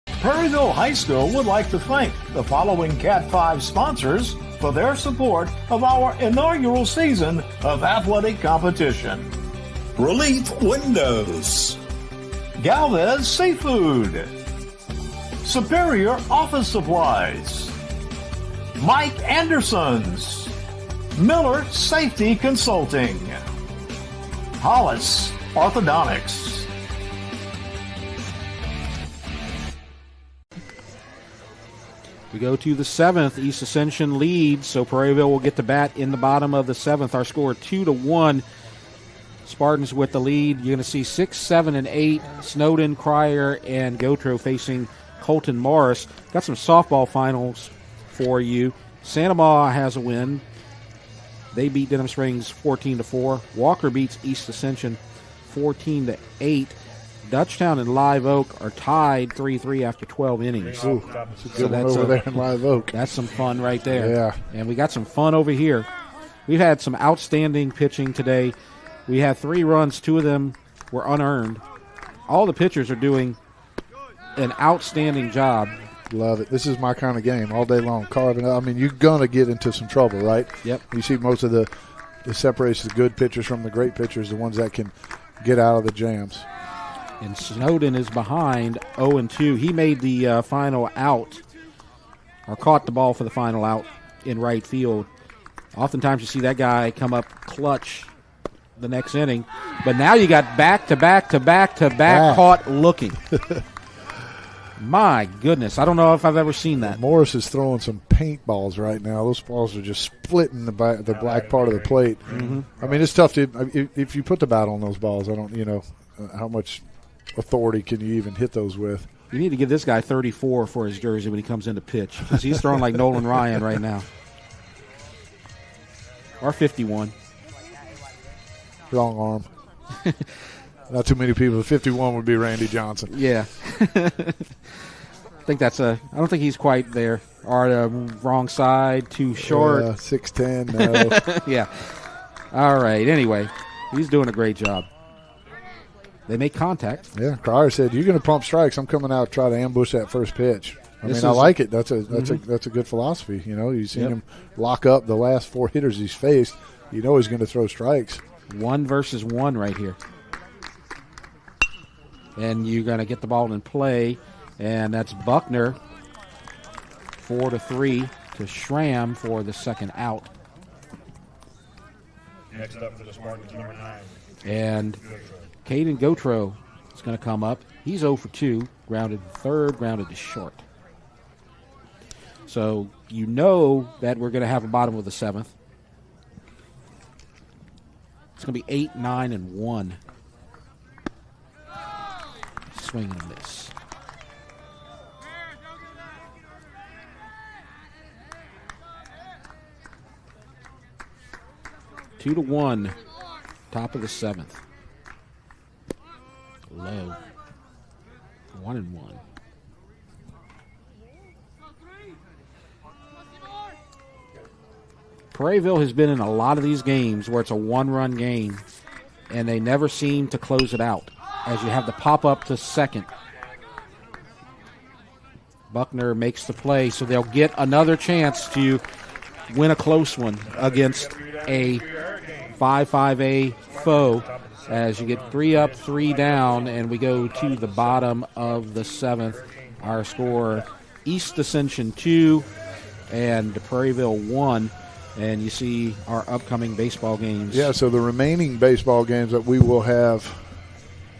Prairieville High School would like to thank the following Cat 5 sponsors for their support of our inaugural season of athletic competition. Relief Windows, Galvez Seafood, Superior Office Supplies, Mike Anderson's, Miller Safety Consulting, Hollis Orthodontics. We go to the 7th. East Ascension leads, so Prairieville will get to bat in the bottom of the 7th. Our score 2-1. Spartans with the lead. You're going to see 6, 7, and 8. Snowden, Cryer, and Gotro facing Colton Morris. Got some softball finals for you. Santa Maria has a win. They beat Denham Springs 14-4. Walker beats East Ascension 14-8. Dutchtown and Live Oak are tied 3-3 after 12 innings. Ooh, that's a good one over there in Live Oak. That's some fun right there. Yeah. And we got some fun over here. We've had some outstanding pitching today. We had 3 runs. 2 of them were unearned. All the pitchers are doing an outstanding job. Love it. This is my kind of game all day long. Carving up. I mean, you're going to get into some trouble, right? Yep. You see most of the separates the good pitchers from the great pitchers, the ones that can get out of the jams. And Snowden is behind 0-2. He made the final out, or caught the ball for the final out in right field. Oftentimes you see that guy come up clutch the next inning. But now you got back-to-back caught looking. My goodness. I don't know if I've ever seen that. Morris is throwing some paintballs right now. Those balls are just splitting the black part of the plate. Mm-hmm. I mean, it's tough to – if you put the bat on those balls, I don't – how much authority can you even hit those with? You need to give this guy 34 for his jersey when he comes into pitch, because he's throwing like Nolan Ryan right now. Or 51. Wrong arm. Not too many people. 51 would be Randy Johnson. Yeah. I think I don't think he's quite there. Or the wrong side, too short. 6'10", no. Yeah. All right. Anyway, he's doing a great job. They make contact. Yeah. Cryer said, "You're going to pump strikes. I'm coming out to try to ambush that first pitch." I like it. That's a good philosophy. You've seen him lock up the last 4 hitters he's faced. He's going to throw strikes. 1 versus 1 right here. And you're going to get the ball in play, and that's Buckner 4-3 to Schramm for the second out. Next up for the Spartans, number 9. And Caden Gautreaux is going to come up. He's 0 for 2, grounded third, grounded to short. So you know that we're going to have a bottom of the 7th. It's going to be 8, 9, and 1. Swing and a miss. Two to 1, top of the 7th. Low. 1 and 1. Prairieville has been in a lot of these games where it's a one-run game, and they never seem to close it out as you have the pop-up to second. Buckner makes the play, so they'll get another chance to win a close one against a 5-5A foe as you get 3 up, 3 down, and we go to the bottom of the 7th. Our score, East Ascension 2 and Prairieville 1. And you see our upcoming baseball games. Yeah, so the remaining baseball games that we will have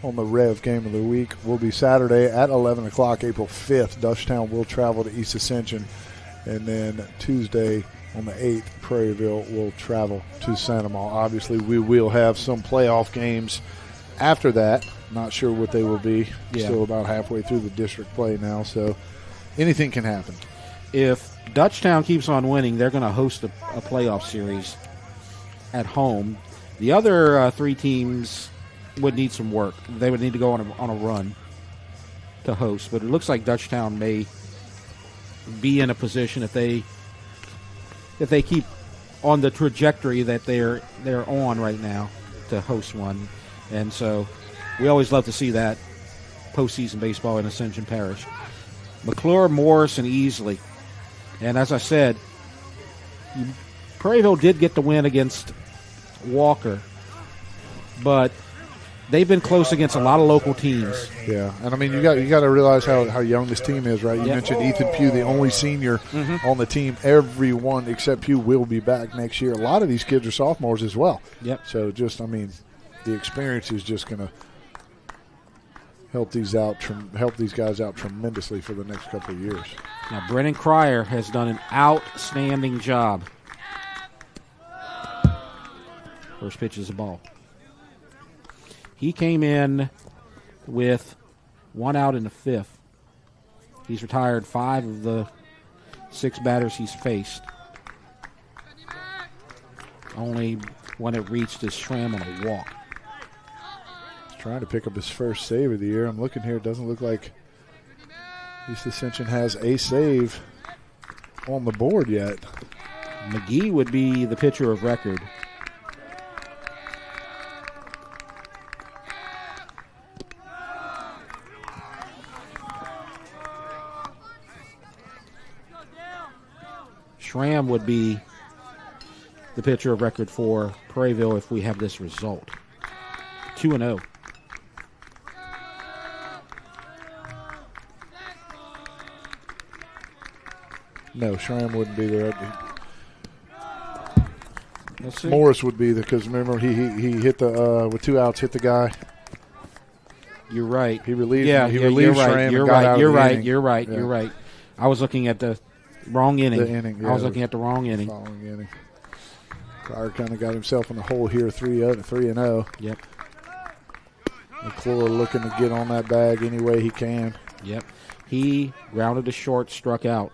on the REV Game of the Week will be Saturday at 11 o'clock, April 5th. Dutchtown will travel to East Ascension. And then Tuesday on the 8th, Prairieville will travel to Santa Maria. Obviously, we will have some playoff games after that. Not sure what they will be. Yeah. Still about halfway through the district play now, so anything can happen. If Dutchtown keeps on winning, they're going to host a playoff series at home. The other 3 teams would need some work. They would need to go on a run to host. But it looks like Dutchtown may be in a position if they keep on the trajectory that they're on right now to host one. And so we always love to see that postseason baseball in Ascension Parish. McClure, Morris, and Easley. And as I said, Prairieville did get the win against Walker, but they've been close against a lot of local teams. Yeah, and I mean you got to realize how young this team is, right? You mentioned Ethan Pugh, the only senior on the team. Everyone except Pugh will be back next year. A lot of these kids are sophomores as well. Yep. So just, I mean, the experience is just going to help these guys out tremendously for the next couple of years. Now, Brennan Cryer has done an outstanding job. First pitch is a ball. He came in with 1 out in the 5th. He's retired 5 of the 6 batters he's faced. Only one that reached is Schramm on a walk. He's trying to pick up his first save of the year. I'm looking here. It doesn't look like East Ascension has a save on the board yet. McGee would be the pitcher of record. Schramm would be the pitcher of record for Prairieville if we have this result. 2-0. No, Schramm wouldn't be there. Morris would be there because remember he hit the with 2 outs, hit the guy. You're right. He relieved. Yeah, he relieved you're right. Schramm. You're right. You're right. You're right. You're right. I was looking at the wrong inning. I was looking at the wrong inning. Following inning. Cryer kind of got himself in the hole here, 3-0. Yep. McClure looking to get on that bag any way he can. Yep. He grounded to short, struck out.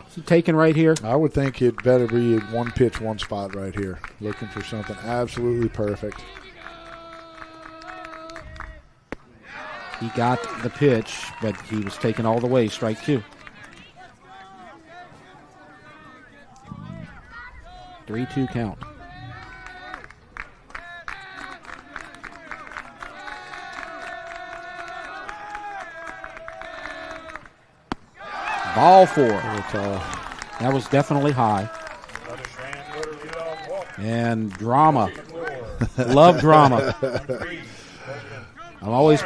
Is he taken right here? I would think it better be 1 pitch, 1 spot right here. Looking for something absolutely perfect. He got the pitch, but he was taken all the way, strike 2. 3-2 count. Ball 4. That was definitely high. And drama. Love drama. I'm always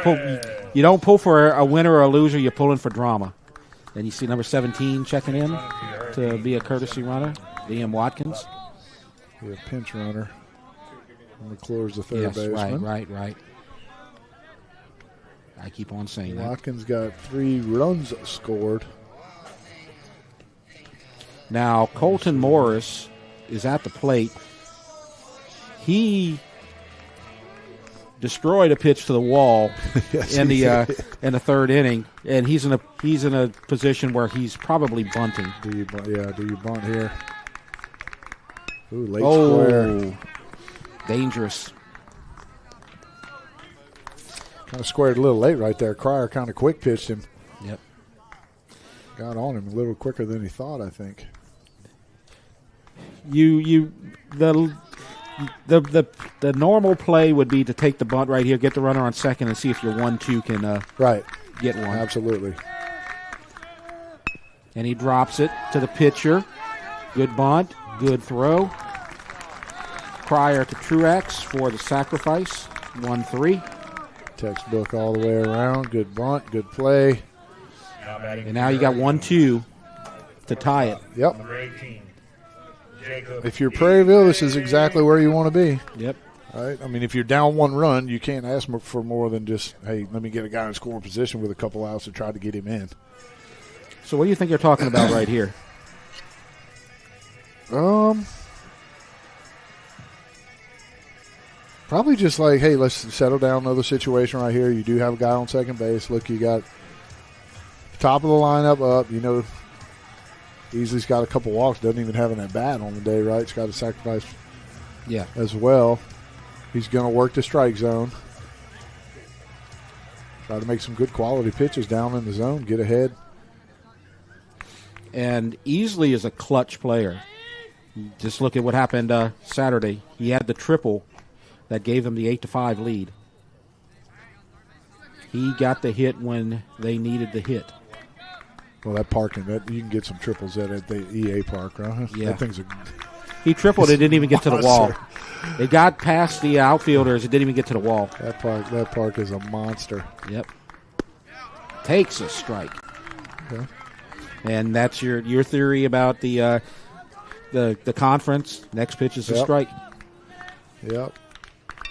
you don't pull for a winner or a loser, you're pulling for drama. Then you see number 17 checking in to be a courtesy runner, Liam Watkins. Yeah, pinch runner. McClure's the third baseman. Right. I keep on saying that. Watkins got 3 runs scored. Now, Colton Morris is at the plate. He destroyed a pitch to the wall in the third inning, and he's in a position where he's probably bunting. Do you bunt here? Ooh, late square. Dangerous. Kind of squared a little late right there. Cryer kind of quick pitched him. Yep. Got on him a little quicker than he thought, I think. The normal play would be to take the bunt right here, get the runner on second, and see if your 1-2 can get one. Absolutely. And he drops it to the pitcher. Good bunt, good throw. Cryer to Truex for the sacrifice. 1-3. Textbook all the way around. Good bunt, good play. And now you got 1-2 to tie it. Yep. If you're Prairieville, this is exactly where you want to be. Yep. Right? I mean, if you're down 1 run, you can't ask for more than just, hey, let me get a guy in scoring position with a couple outs to try to get him in. So what do you think they're talking about right here? Probably just like, hey, let's settle down another situation right here. You do have a guy on second base. Look, you got top of the lineup up. You know, Easley's got a couple walks. Doesn't even have an at-bat on the day, right? He's got a sacrifice as well. He's going to work the strike zone. Try to make some good quality pitches down in the zone. Get ahead. And Easley is a clutch player. Just look at what happened Saturday. He had the triple that gave them the 8-5 lead. He got the hit when they needed the hit. Well, that parking, you can get some triples at the EA Park, right? Yeah. That thing's he tripled it, didn't even get to the wall. It got past the outfielders, it didn't even get to the wall. That park is a monster. Yep. Takes a strike. Okay. And that's your theory about the conference. Next pitch is a strike. Yep.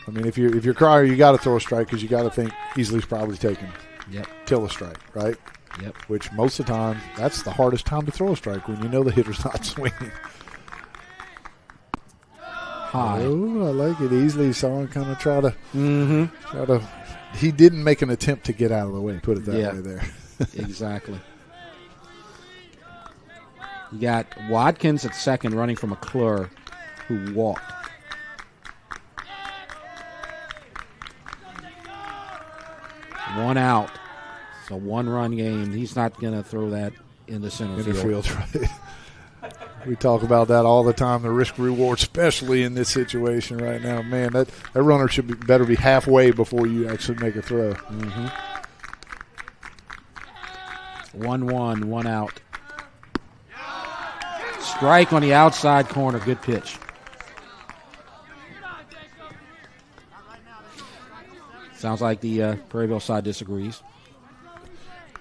I mean, if you're Cryer, you got to throw a strike because you got to think Easley's probably taking till a strike, right? Yep. Which most of the time, that's the hardest time to throw a strike when you know the hitter's not swinging. High. Oh, I like it. Easley saw him kind of try to. He didn't make an attempt to get out of the way. Put it that way there. Exactly. You got Watkins at second, running for McClure, who walked. One out. It's a 1-run game. He's not going to throw that in the center field. Right. We talk about that all the time, the risk-reward, especially in this situation right now. Man, that runner should better be halfway before you actually make a throw. 1-1, 1 out. Strike on the outside corner. Good pitch. Sounds like the Prairieville side disagrees.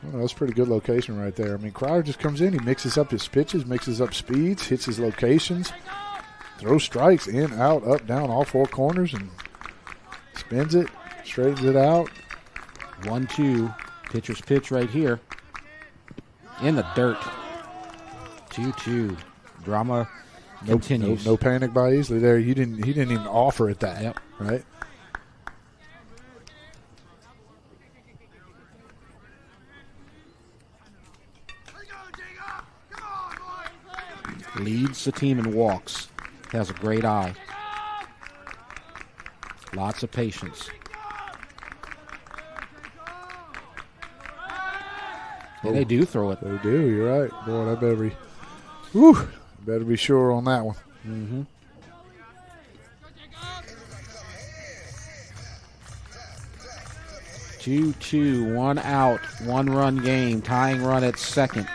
Well, that's a pretty good location right there. I mean, Cryer just comes in. He mixes up his pitches, mixes up speeds, hits his locations, throws strikes in, out, up, down, all 4 corners, and spins it, straightens it out. 1-2. Pitcher's pitch right here. In the dirt. 2-2. Drama continues. No panic by Easley there. He didn't even offer it that. Yep. Right? Leads the team in walks. Has a great eye. Lots of patience. And they do throw it. They do. You're right. Boy, that better be sure on that one. 2-2, 1 out, 1-run game. Tying run at second.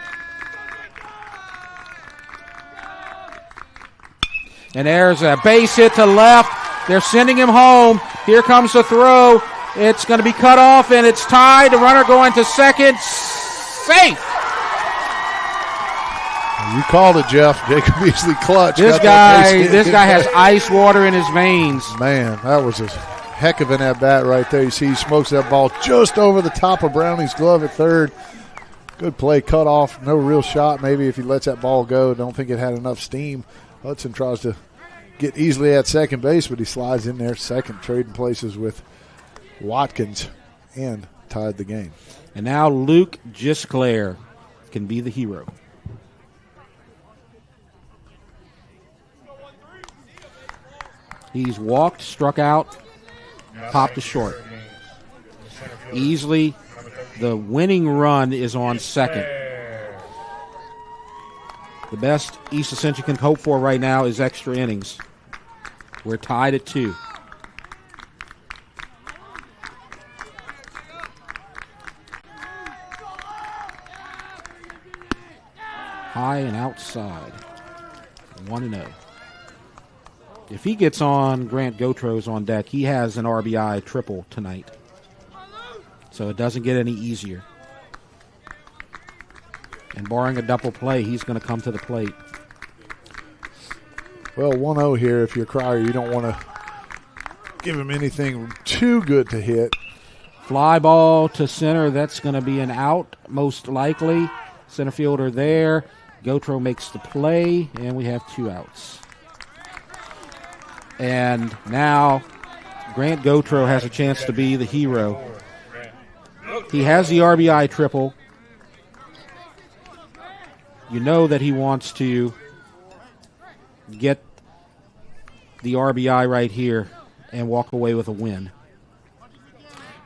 And there's a base hit to left. They're sending him home. Here comes the throw. It's going to be cut off, and it's tied. The runner going to second. Safe. You called it, Jeff. Jacob Beasley clutch. This guy has ice water in his veins. Man, that was a heck of an at-bat right there. You see he smokes that ball just over the top of Browning's glove at third. Good play, cut off, no real shot. Maybe if he lets that ball go, don't think it had enough steam. Hudson tries to get easily at second base, but he slides in there second, trading places with Watkins, and tied the game. And now Luke Gisclair can be the hero. He's walked, struck out, popped to short. Easily, the winning run is on second. The best East Ascension can hope for right now is extra innings. We're tied at 2. High and outside. 1-0. If he gets on, Grant Gotros on deck, he has an RBI triple tonight. So it doesn't get any easier. And barring a double play, he's going to come to the plate. Well, 1-0 here. If you're Crier, you don't want to give him anything too good to hit. Fly ball to center. That's going to be an out, most likely. Center fielder there. Gotro makes the play, and we have 2 outs. And now Grant Gotro has a chance to be the hero. He has the RBI triple. You know that he wants to get the RBI right here and walk away with a win.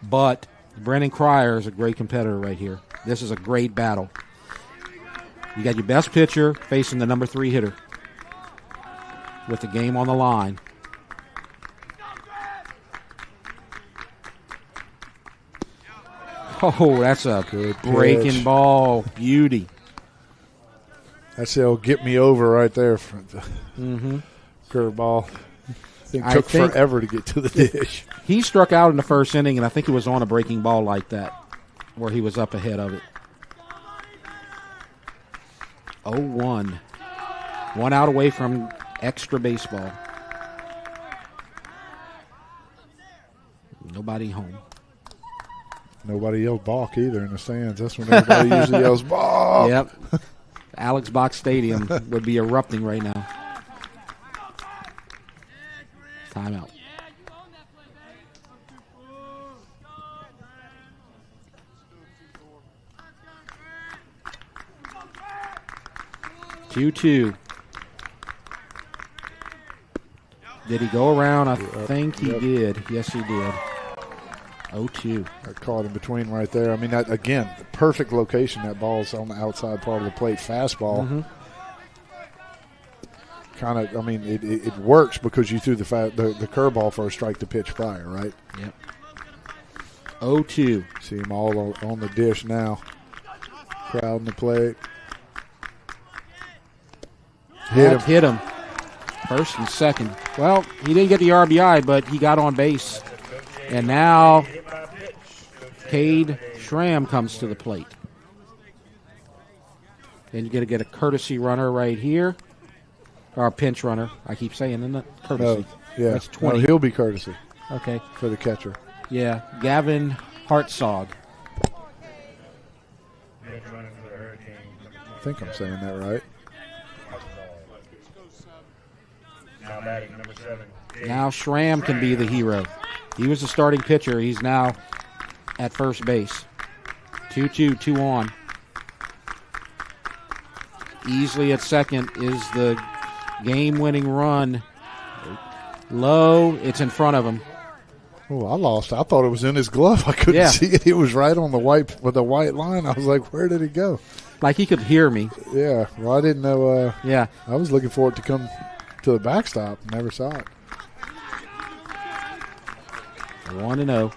But Brennan Crier is a great competitor right here. This is a great battle. You got your best pitcher facing the number 3 hitter with the game on the line. Oh, that's a good breaking pitch. Ball. Beauty. That's the old get me over right there. Curveball. It took forever to get to the dish. He struck out in the first inning, and I think it was on a breaking ball like that where he was up ahead of it. 0-1. 1 out away from extra baseball. Nobody home. Nobody yelled balk either in the stands. That's when everybody usually yells balk. Yep. Alex Box Stadium would be erupting right now. Timeout. Two. Did he go around? I think he did. Yes, he did. 0-2. I caught in between right there. I mean, that, again, the perfect location. That ball's on the outside part of the plate. Fastball. Kind of, I mean, it works because you threw the curveball for a strike to pitch prior, right? Yep. 0-2. See him all on the dish now. Crowding the plate. Hit him. First and second. Well, he didn't get the RBI, but he got on base. And now Cade Schramm comes to the plate. And you're going to get a courtesy runner right here. Or a pinch runner. I keep saying, isn't it? Courtesy. No, yeah. That's 20. No, he'll be courtesy. Okay. For the catcher. Yeah. Gavin Hartzog. I think I'm saying that right. Now Schramm can be the hero. He was the starting pitcher. He's now at first base. 2-2, 2 on. Easily at second is the game-winning run. Low, it's in front of him. Oh, I lost. I thought it was in his glove. I couldn't see it. It was right on the white with the white line. I was like, where did it go? Like he could hear me. Yeah. Well, I didn't know. Yeah. I was looking for it to come to the backstop. Never saw it. 1-0.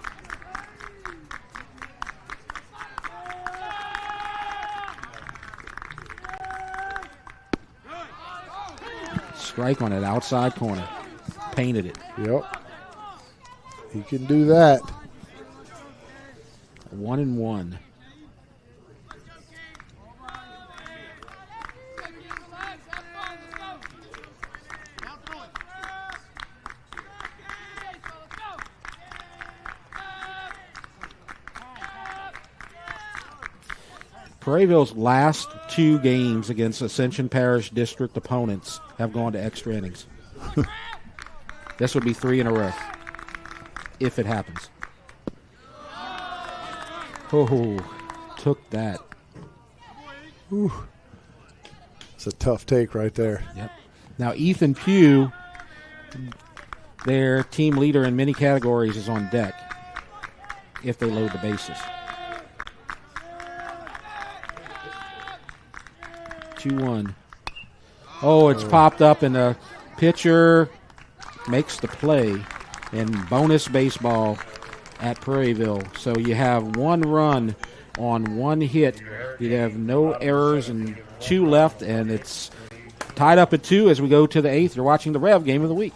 Strike on that outside corner. Painted it. Yep. He can do that. 1-1. Prairieville's last 2 games against Ascension Parish District opponents have gone to extra innings. This would be 3 in a row, if it happens. Oh, took that. Ooh. It's a tough take right there. Yep. Now, Ethan Pugh, their team leader in many categories, is on deck if they load the bases. 2-1. Oh, it's popped up, and the pitcher makes the play in bonus baseball at Prairieville. So you have 1 run on 1 hit. You have no errors and 2 left, and it's tied up at 2 as we go to the 8th. You're watching the REV Game of the Week.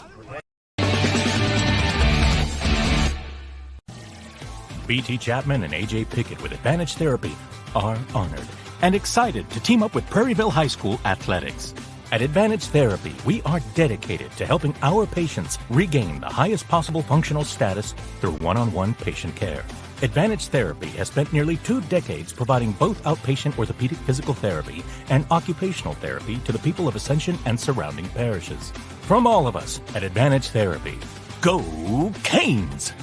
BT Chapman and AJ Pickett with Advantage Therapy are honored and excited to team up with Prairieville High School Athletics. At Advantage Therapy, we are dedicated to helping our patients regain the highest possible functional status through one-on-one patient care. Advantage Therapy has spent nearly 2 decades providing both outpatient orthopedic physical therapy and occupational therapy to the people of Ascension and surrounding parishes. From all of us at Advantage Therapy, go Canes!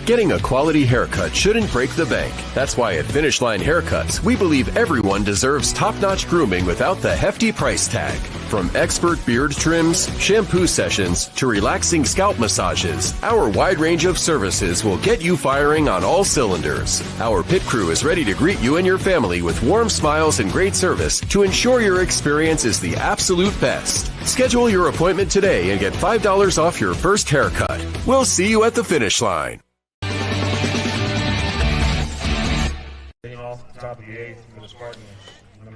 Getting a quality haircut shouldn't break the bank. That's why at Finish Line Haircuts, we believe everyone deserves top-notch grooming without the hefty price tag. From expert beard trims, shampoo sessions, to relaxing scalp massages, our wide range of services will get you firing on all cylinders. Our pit crew is ready to greet you and your family with warm smiles and great service to ensure your experience is the absolute best. Schedule your appointment today and get $5 off your first haircut. We'll see you at the finish line. Top of the 8th for the Spartans.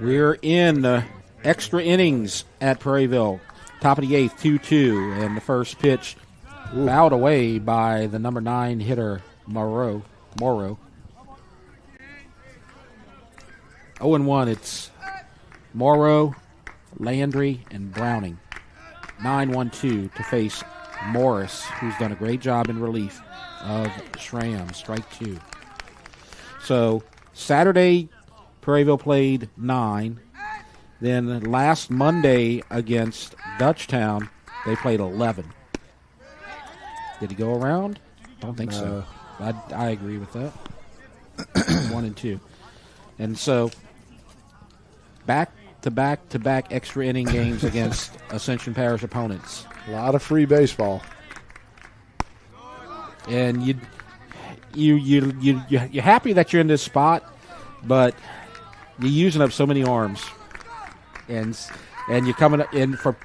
We're in extra innings at Prairieville. Top of the 8th, 2-2, and the first pitch fouled away by the number 9 hitter, Morrow. 0-1, it's Morrow, Landry, and Browning. 9-1-2 to face Morris, who's done a great job in relief of Schramm. Strike 2. So Saturday, Prairieville played 9. Then last Monday against Dutchtown, they played 11. Did he go around? Don't think so. I agree with that. 1 and 2. And so back-to-back extra inning games against Ascension Parish opponents. A lot of free baseball. And you're happy that you're in this spot, but you're using up so many arms, and you're coming in for.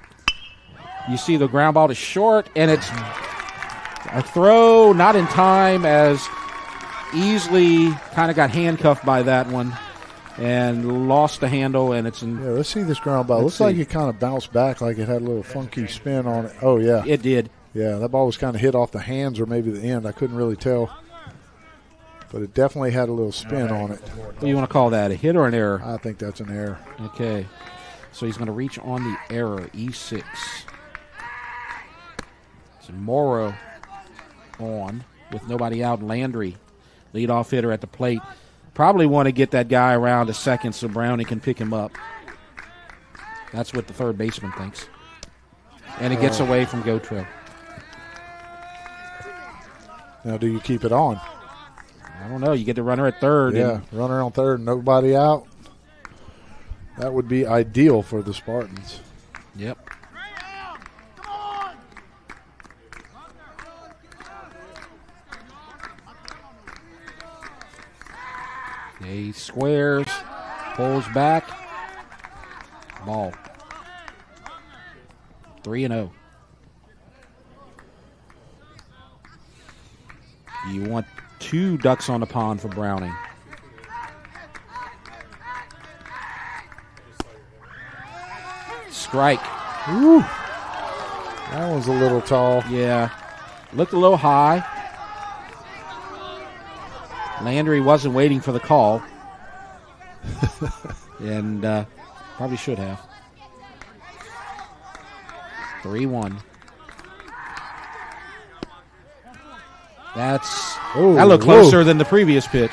You see the ground ball is short, and it's a throw not in time as Easley kind of got handcuffed by that one and lost the handle, and it's in. Yeah, let's see this ground ball. Looks like it kind of bounced back, like it had a little funky spin on it. Oh yeah, it did. Yeah, that ball was kind of hit off the hands or maybe the end. I couldn't really tell. But it definitely had a little spin on it. What do you want to call that, a hit or an error? I think that's an error. Okay. So he's going to reach on the error, E6. So Morrow on with nobody out. Landry, leadoff hitter at the plate. Probably want to get that guy around to second so Browning can pick him up. That's what the third baseman thinks. And it gets away from Gautreaux. Now, do you keep it on? I don't know. You get the runner at third. Yeah, runner on third, nobody out. That would be ideal for the Spartans. Yep. He squares, pulls back, ball. 3-0. You want 2 ducks on the pond for Browning. Strike. Woo. That was a little tall. Yeah. Looked a little high. Landry wasn't waiting for the call. And probably should have. 3-1. That looked closer than the previous pitch.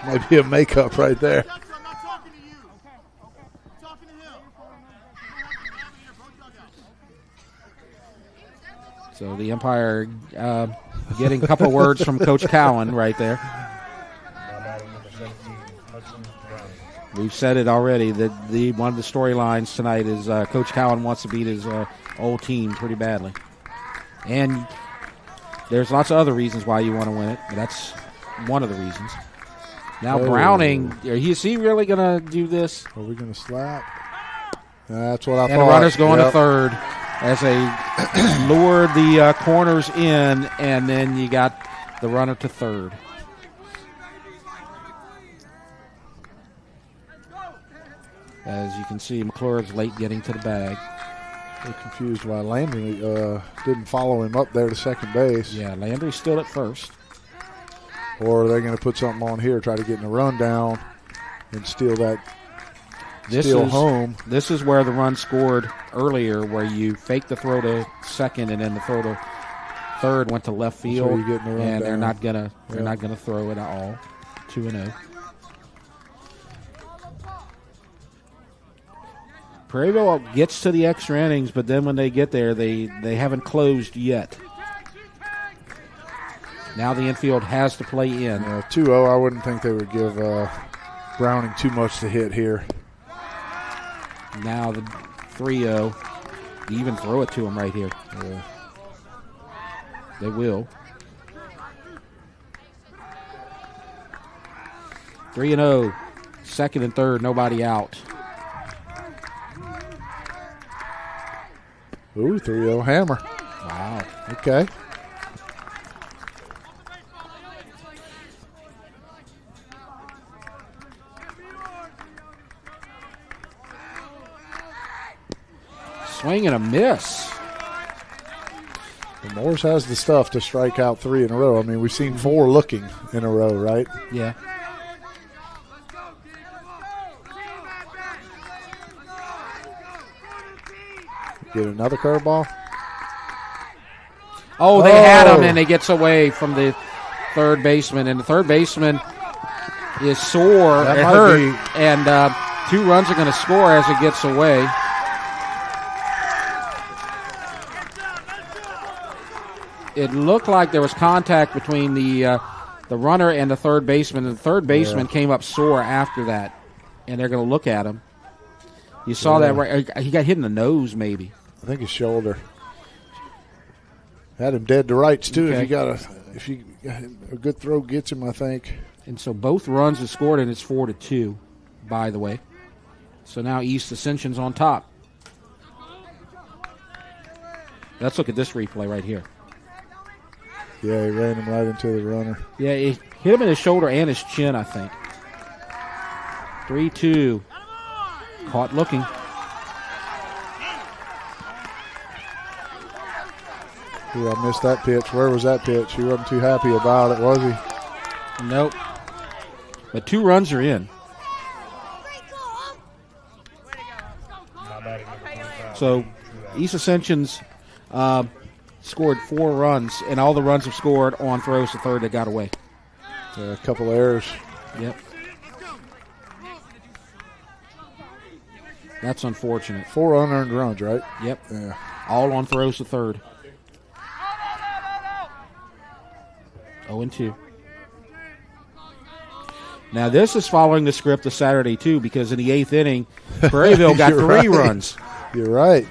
Might be a makeup right there. So the umpire getting a couple words from Coach Cowan right there. We've said it already that one of the storylines tonight is Coach Cowan wants to beat his old team pretty badly. And there's lots of other reasons why you want to win it, but that's one of the reasons. Now Browning, is he really going to do this? Are we going to slap? That's what I thought. And the runner's going to third as they lure the corners in, and then you got the runner to third. As you can see, McClure's late getting to the bag. I'm confused why Landry didn't follow him up there to second base. Yeah, Landry's still at first. Or are they going to put something on here, try to get in a run down and steal home? This is where the run scored earlier, where you fake the throw to second and then the throw to third went to left field, and they're not gonna throw it at all. 2-0. Prairieville gets to the extra innings, but then when they get there, they haven't closed yet. Now the infield has to play in. 2-0, I wouldn't think they would give Browning too much to hit here. Now the 3-0. You even throw it to him right here. Yeah. They will. 3-0. Second and third, nobody out. Ooh, 3-0 hammer. Wow. Okay. Swing and a miss. Well, Morris has the stuff to strike out 3 in a row. I mean, we've seen 4 looking in a row, right? Yeah. Get another curveball. Oh, they had him, and he gets away from the third baseman. And the third baseman is sore and hurt. And 2 runs are going to score as it gets away. It looked like there was contact between the runner and the third baseman. And the third baseman came up sore after that, and they're going to look at him. You saw that right? He got hit in the nose, maybe. I think his shoulder. Had him dead to rights too. Okay. If a good throw gets him, I think. And so both runs are scored, and it's 4-2. By the way, so now East Ascension's on top. Let's look at this replay right here. Yeah, he ran him right into the runner. Yeah, he hit him in his shoulder and his chin, I think. 3-2. Caught looking. Ooh, I missed that pitch. Where was that pitch? He wasn't too happy about it, was he? Nope. But 2 runs are in. So East Ascension's scored 4 runs, and all the runs have scored on throws to third that got away. A couple errors. Yep. That's unfortunate. 4 unearned runs, right? Yep. Yeah. All on throws to third. 0-2. Now, this is following the script of Saturday, too, because in the 8th inning, Prairieville got 3 runs. You're right.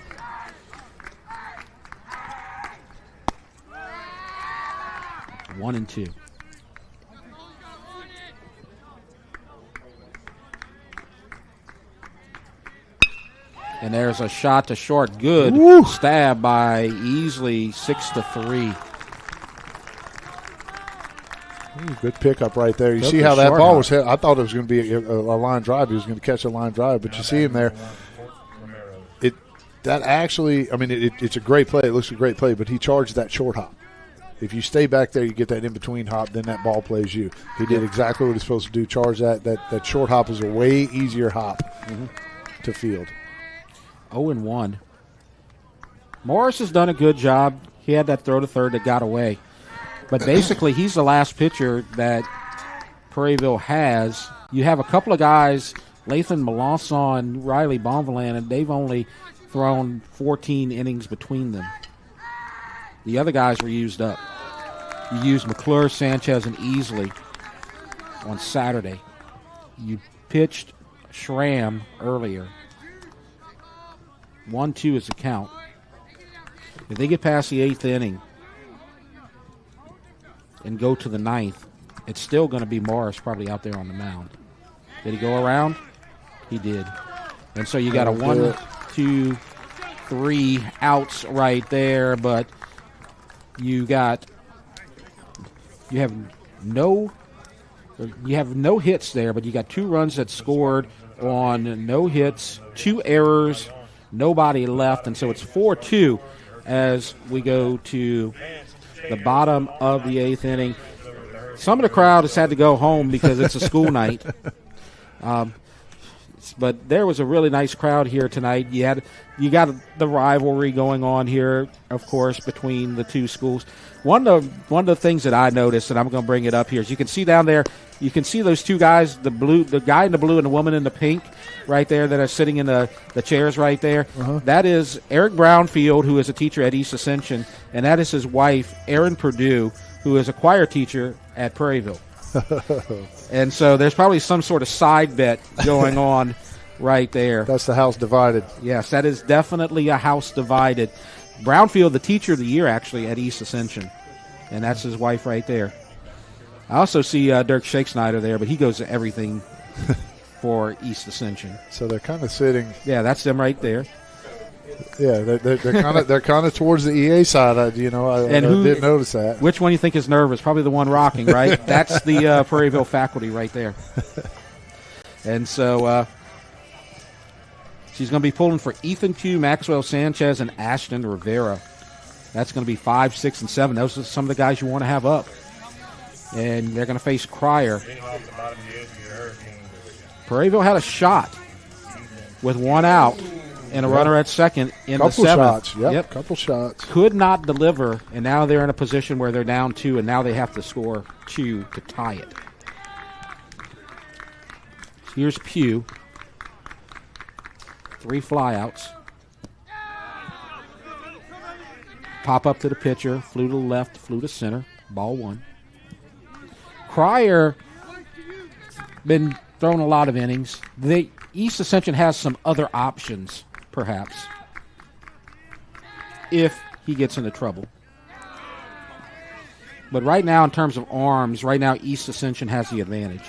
One and 2. And there's a shot to short. Good stab by Easley, 6-3. Good pickup right there. You see how that ball was hit. I thought it was going to be a line drive. He was going to catch a line drive, but you see him there. It's a great play. It looks a great play, but he charged that short hop. If you stay back there, you get that in-between hop, then that ball plays you. He did exactly what he's supposed to do, charge that. That short hop is a way easier hop to field. 0-1. Morris has done a good job. He had that throw to third that got away. But basically, he's the last pitcher that Prairieville has, you have a couple of guys, Lathan Melanson and Riley Bonvillain, and they've only thrown 14 innings between them. The other guys were used up. You used McClure, Sanchez, and Easley on Saturday. You pitched Schramm earlier. 1-2 is the count. If they get past the 8th inning and go to the 9th, it's still going to be Morris probably out there on the mound. Did he go around? He did. And so you got a 1, 2, 3 outs right there, but you have no hits there, but you got 2 runs that scored on no hits, 2 errors, nobody left, and so it's 4-2 as we go to the bottom of the 8th inning. Some of the crowd has had to go home because it's a school night. But there was a really nice crowd here tonight. You got the rivalry going on here, of course, between the two schools. One of the things that I noticed, and I'm going to bring it up here, is you can see down there, you can see those two guys, the guy in the blue and the woman in the pink right there that are sitting in the chairs right there. Uh-huh. That is Eric Brownfield, who is a teacher at East Ascension, and that is his wife, Erin Purdue, who is a choir teacher at Prairieville. And so there's probably some sort of side bet going on right there. That's the house divided. Yes, that is definitely a house divided. Brownfield, the teacher of the year, actually, at East Ascension. And that's his wife right there. I also see Dirk Shakesnyder there, but he goes to everything for East Ascension. So they're kind of sitting. Yeah, that's them right there. Yeah, they're kind of towards the EA side. I didn't notice that. Which one you think is nervous? Probably the one rocking, right? That's the Prairieville faculty right there. And so she's going to be pulling for Ethan Pugh, Maxwell Sanchez, and Ashton Rivera. That's going to be 5, 6, and 7. Those are some of the guys you want to have up. And they're going to face Cryer. Prairieville had a shot with 1 out and a runner at second in the 7th. Shots. Yep, couple shots. Could not deliver, and now they're in a position where they're down 2, and now they have to score 2 to tie it. Here's Pugh. 3 flyouts. Pop up to the pitcher, flew to the left, flew to center, ball 1. Cryer been throwing a lot of innings. East Ascension has some other options, perhaps, if he gets into trouble. But right now, in terms of arms, right now East Ascension has the advantage.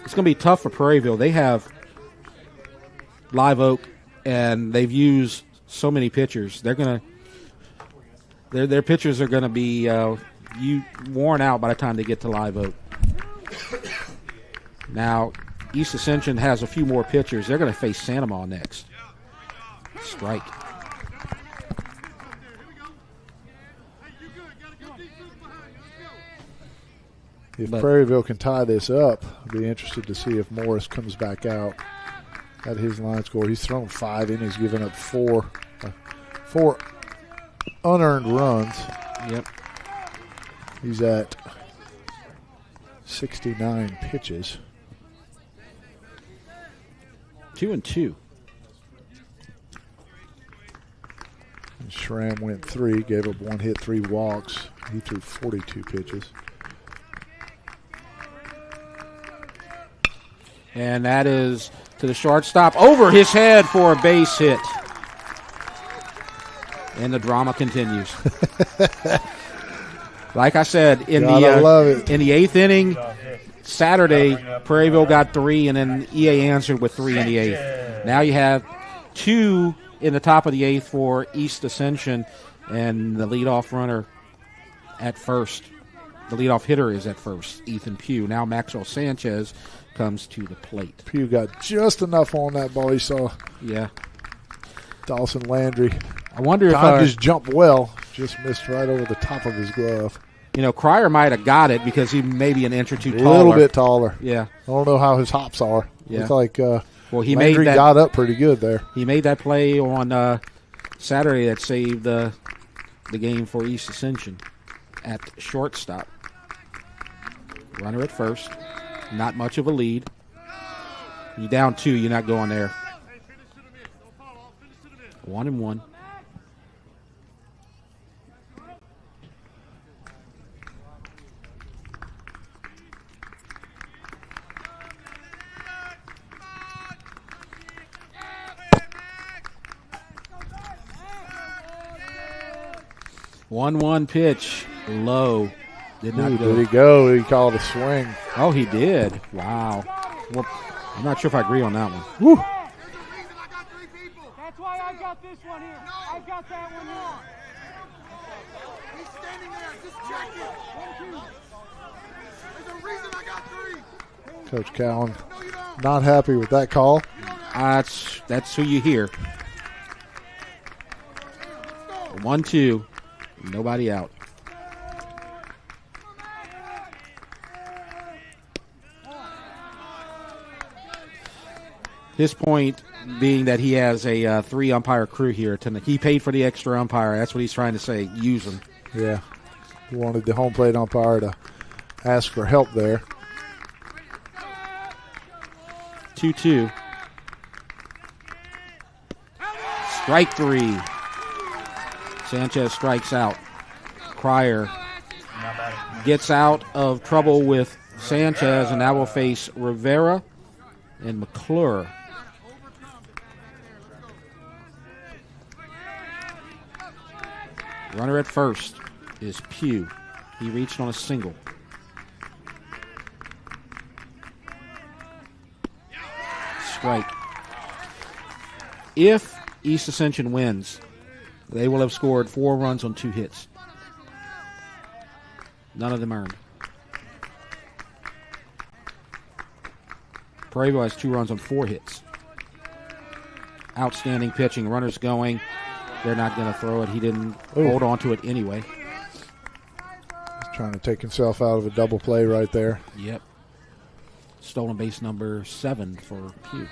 It's going to be tough for Prairieville. They have Live Oak, and they've used so many pitchers. Their pitchers are going to be worn out by the time they get to Live Oak. Now, East Ascension has a few more pitchers. They're going to face Sanamaw next. Strike. If Prairieville can tie this up, I'll be interested to see if Morris comes back out at his line score. He's thrown 5 innings, given up 4 unearned runs. Yep. He's at 69 pitches. 2-2. And Schramm went 3, gave up 1 hit, 3 walks. He threw 42 pitches. And that is to the shortstop, over his head for a base hit. And the drama continues. Like I said, in the 8th inning, Saturday, Prairieville got 3, and then EA answered with 3 in the 8th. Now you have 2 in the top of the 8th for East Ascension, and the leadoff runner at first. The leadoff hitter is at first, Ethan Pugh. Now Maxwell Sanchez comes to the plate. Pugh got just enough on that ball. He saw Dawson Landry. I wonder if just jumped well, just missed right over the top of his glove. You know, Cryer might have got it because he may be an inch or two taller. A little bit taller. Yeah. I don't know how his hops are. Yeah. It's like he Landry got up pretty good there. He made that play on Saturday that saved the game for East Ascension at shortstop. Runner at first. Not much of a lead. You down 2, you're not going there. 1-1. One pitch, low. Did not go. Did he go? He called a swing. Oh, he did. Wow. Well, I'm not sure if I agree on that one. Woo. That's why I got this one here. I got that one here. He's standing there. Just check it. 1-2. There's a reason I got 3. Coach Cowan not happy with that call. That's who you hear. 1-2. Nobody out. His point being that he has a 3-umpire crew here tonight. He paid for the extra umpire. That's what he's trying to say. Use him. Yeah. He wanted the home plate umpire to ask for help there. 2-2. Strike 3. Sanchez strikes out. Crier gets out of trouble with Sanchez, and now will face Rivera and McClure. Runner at first is Pugh. He reached on a single. Strike. If East Ascension wins, they will have scored 4 runs on 2 hits. None of them earned. Prairieville has 2 runs on 4 hits. Outstanding pitching. Runners going. They're not going to throw it. He didn't hold on to it anyway. He's trying to take himself out of a double play right there. Yep. Stolen base number 7 for Pugh.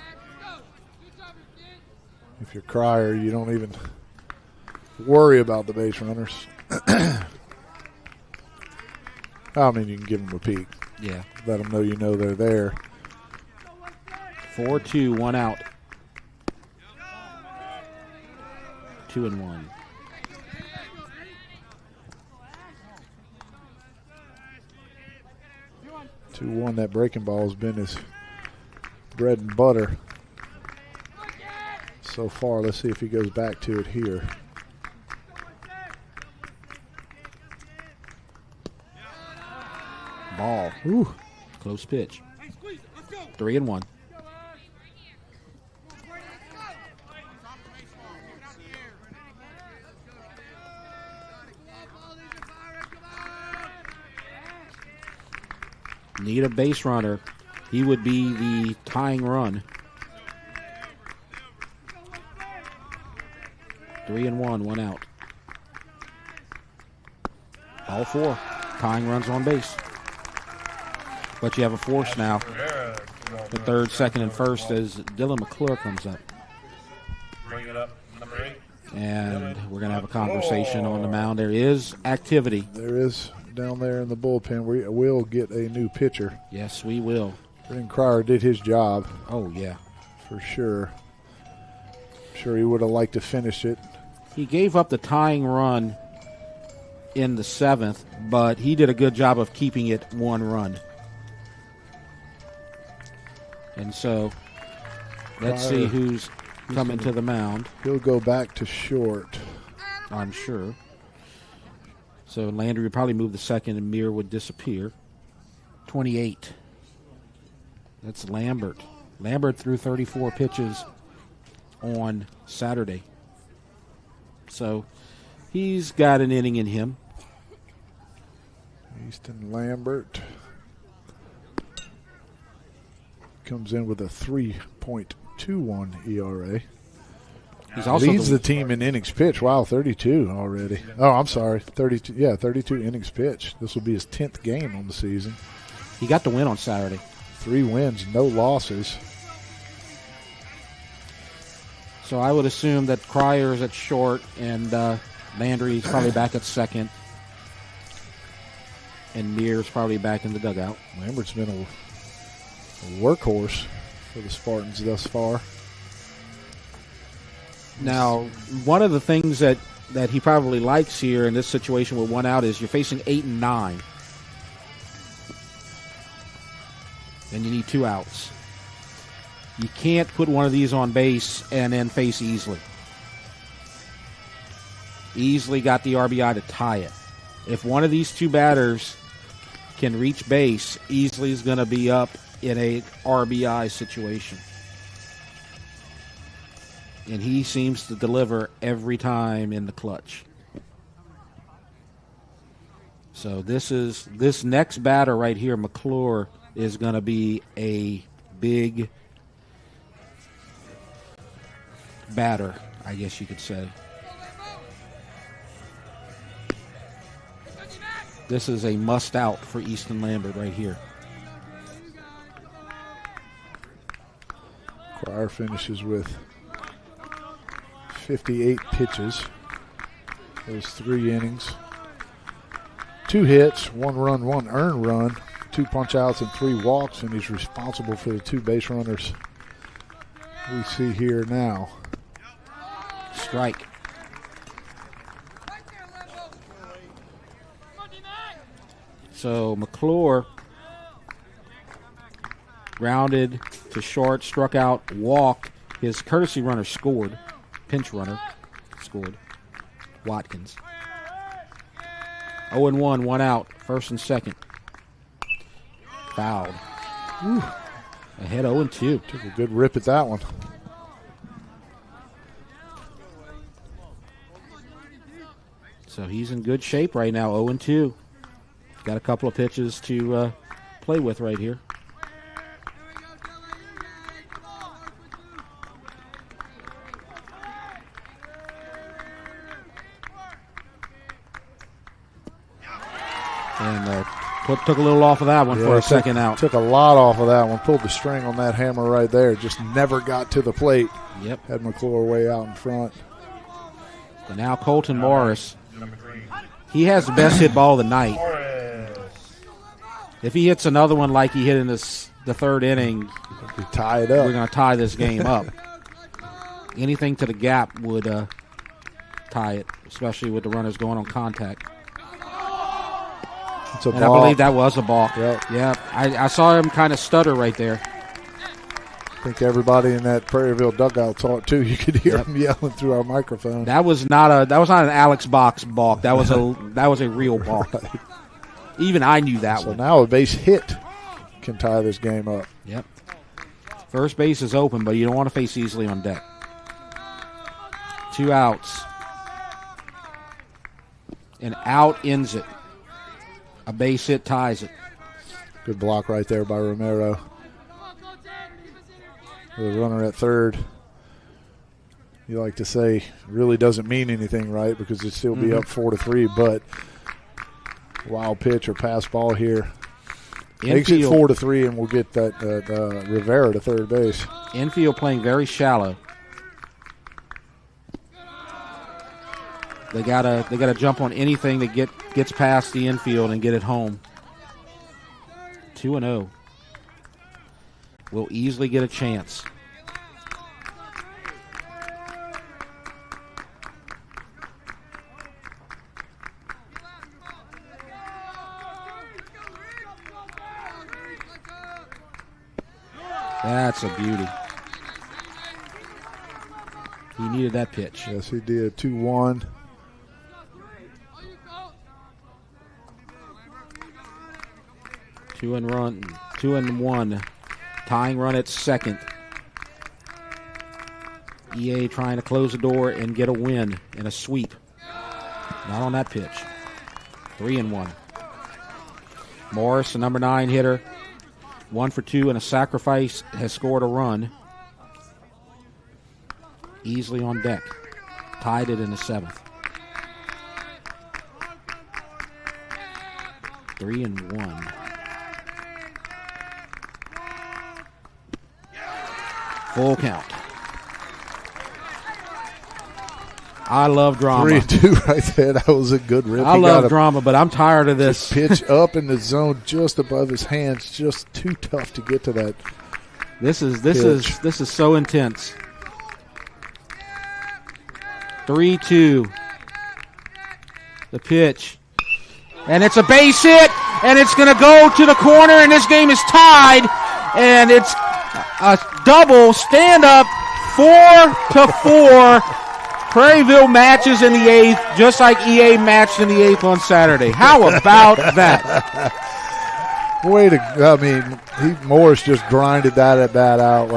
If you're Crier, you don't even worry about the base runners. I mean, you can give them a peek. Yeah. Let them know you know they're there. 4-2, 1 out. 2-1. 2-1. That breaking ball has been his bread and butter so far. Let's see if he goes back to it here. Ball. Ooh. Close pitch. 3-1. Need a base runner. He would be the tying run. 3-1, 1 out. All 4 tying runs on base. But you have a force now. The third, second, and first as Dylan McClure comes up. Bring it up, number 8. And we're going to have a conversation on the mound. There is activity. There is down there in the bullpen. We will get a new pitcher. Yes, we will. Brendan Crier did his job. Oh, yeah. For sure. I'm sure he would have liked to finish it. He gave up the tying run in the 7th, but he did a good job of keeping it 1 run. And so let's see who's coming to the mound. He'll go back to short, I'm sure. So Landry would probably move the second and Muir would disappear. 28. That's Lambert. Lambert threw 34 pitches on Saturday. So he's got an inning in him. Easton Lambert comes in with a 3.21 ERA. He's also leads the team in innings pitched. Wow, 32 already. Oh, I'm sorry, 32. Yeah, 32 innings pitched. This will be his 10th game on the season. He got the win on Saturday. 3 wins, no losses. So I would assume that Crier is at short and Landry is probably back at second. And Mears probably back in the dugout. Lambert's been a workhorse for the Spartans thus far. Now, one of the things that he probably likes here in this situation with one out is you're facing 8 and 9. And you need 2 outs. You can't put one of these on base and then face Easley. Easley got the RBI to tie it. If one of these 2 batters can reach base, Easley's going to be up in a RBI situation. And he seems to deliver every time in the clutch. So this next batter right here, McClure, is going to be a big batter, I guess you could say. This is a must out for Easton Lambert right here. Pryor finishes with 58 pitches. Those 3 innings. 2 hits, 1 run, 1 earned run, 2 punch outs and 3 walks, and he's responsible for the 2 base runners we see here now. Strike. So McClure grounded to short, struck out, walked. His courtesy runner scored. Pinch runner scored. Watkins. 0-1, 1 out, first and second. Fouled. Whew. Ahead 0-2. Took a good rip at that one. So he's in good shape right now, 0-2. Got a couple of pitches to play with right here. And took a little off of that one for a second out. Took a lot off of that one. Pulled the string on that hammer right there. Just never got to the plate. Yep. Had McClure way out in front. But now Colton Morris. He has the best hit ball of the night. If he hits another one like he hit in the 3rd inning, we tie it up. We're going to tie this game up. Anything to the gap would tie it, especially with the runners going on contact. And I believe that was a balk. Yep. Yeah, I saw him kind of stutter right there. I think everybody in that Prairieville dugout saw it too. You could hear him yelling through our microphone. That was not an Alex Box balk. That was a real balk. Right. Even I knew that one. So now a base hit can tie this game up. Yep. First base is open, but you don't want to face Easley on deck. 2 outs. An out ends it. A base hit ties it. Good block right there by Romero. The runner at third, you like to say, really doesn't mean anything, right? Because it'd still be up 4-3, but wild pitch or pass ball here. Makes it 4-3, and we'll get that Rivera to third base. Infield playing very shallow. They gotta jump on anything that gets past the infield and get it home. 2-0. Will easily get a chance. That's a beauty. He needed that pitch. Yes, he did. 2-1. Two and one. Tying run at second. EA trying to close the door and get a win and a sweep. Not on that pitch. 3-1. Morris, the number 9 hitter, 1 for 2 and a sacrifice, has scored a run. Easily on deck. Tied it in the 7th. 3-1. Full count. I love drama. 3-2 right there. That was a good rip. I love drama, but I'm tired of this. Pitch up in the zone just above his hands. Just too tough to get to that. This is so intense. 3-2. The pitch. And it's a base hit, and it's going to go to the corner, and this game is tied. And it's a double stand-up, 4-4. Prairieville matches in the 8th, just like EA matched in the 8th on Saturday. How about that? Morris just grinded that at bat out.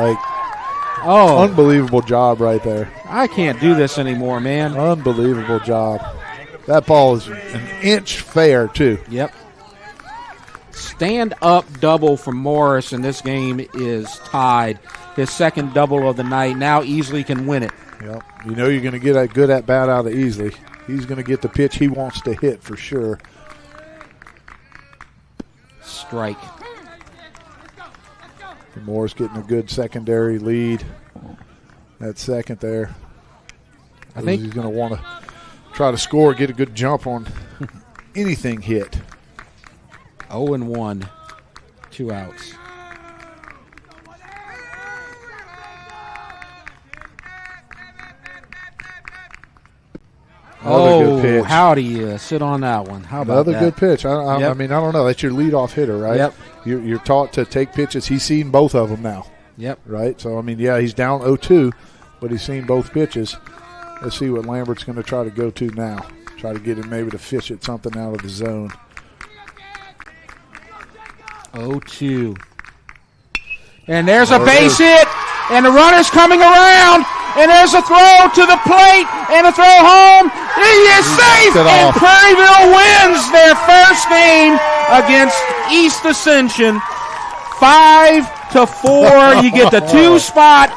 Unbelievable job right there. I can't do this anymore, man. Unbelievable job. That ball is an inch fair, too. Yep. Stand-up double from Morris, and this game is tied. His second double of the night. Now Easley can win it. Yep. You know you're going to get a good at-bat out of Easley. He's going to get the pitch he wants to hit for sure. Strike. Morris getting a good secondary lead. That second there. I think he's going to want to try to score, get a good jump on anything hit. 0-1, 2 outs. Good pitch. How do you sit on that one? How about Another good pitch. I mean, I don't know. That's your leadoff hitter, right? Yep. You're taught to take pitches. He's seen both of them now. Yep. Right? So, I mean, yeah, he's down 0-2, but he's seen both pitches. Let's see what Lambert's going to try to go to now. Try to get him maybe to fish at something out of the zone. 0-2. And there's a base hit, and the runner's coming around, and there's a throw to the plate, and a throw home. He is safe, and Prairieville wins their first game against East Ascension. 5-4. You get the 2 spot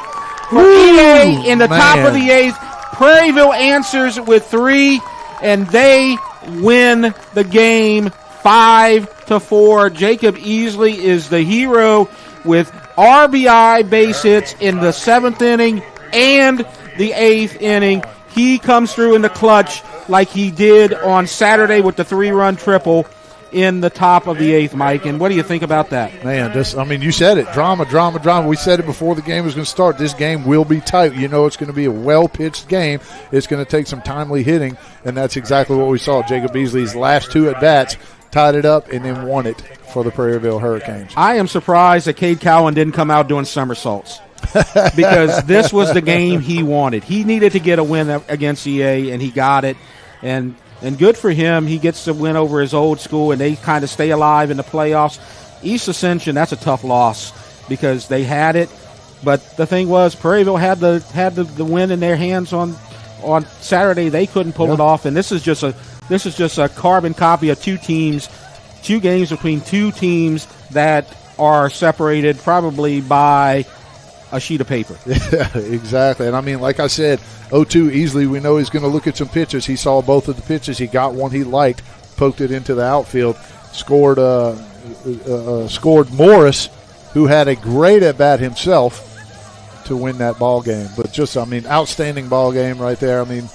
for EA in the top of the 8th. Prairieville answers with 3, and they win the game 5-4. Jacob Easley is the hero with RBI base hits in the 7th inning and the 8th inning. He comes through in the clutch like he did on Saturday with the 3-run triple in the top of the 8th, Mike. And what do you think about that? Man, you said it. Drama. We said it before the game was going to start. This game will be tight. You know it's going to be a well-pitched game. It's going to take some timely hitting, and that's exactly what we saw. Jacob Easley's last 2 at-bats tied it up and then won it for the Prairieville Hurricanes. I am surprised that Cade Cowan didn't come out doing somersaults because this was the game he wanted. He needed to get a win against EA, and he got it. And good for him. He gets to win over his old school, and they kind of stay alive in the playoffs. East Ascension, that's a tough loss because they had it. But the thing was, Prairieville had the win in their hands on Saturday. They couldn't pull it off, and this is just a carbon copy of 2 games between 2 teams that are separated probably by a sheet of paper. Yeah, exactly. And I mean, like I said, 0-2 easily. We know he's going to look at some pitches. He saw both of the pitches. He got one he liked, poked it into the outfield, scored Morris, who had a great at bat himself to win that ball game. But just, I mean, outstanding ball game right there. I mean,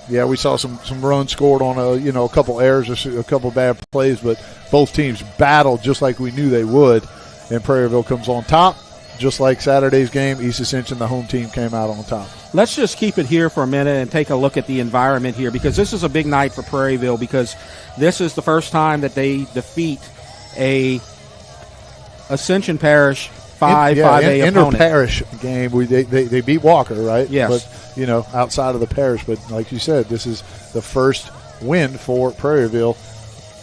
yeah, we saw some runs scored on a couple errors or a couple bad plays, but both teams battled just like we knew they would. And Prairieville comes on top. Just like Saturday's game, East Ascension, the home team, came out on top. Let's just keep it here for a minute and take a look at the environment here, because this is a big night for Prairieville, because this is the first time that they defeat a Ascension Parish 5A opponent. Inter-parish game. They beat Walker, right? Yes. But, outside of the parish. But like you said, this is the first win for Prairieville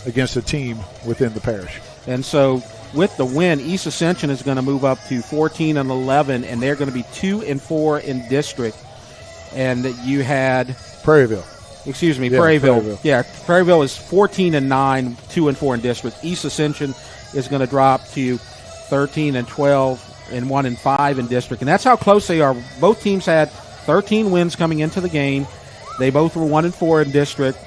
against a team within the parish. And so with the win, East Ascension is going to move up to 14-11, and they're going to be 2-4 in district. And you had Prairieville. Excuse me, Prairieville. Yeah, Prairieville is 14-9, 2-4 in district. East Ascension is going to drop to 13-12 and 1-5 in district, and that's how close they are. Both teams had 13 wins coming into the game. They both were 1-4 in district.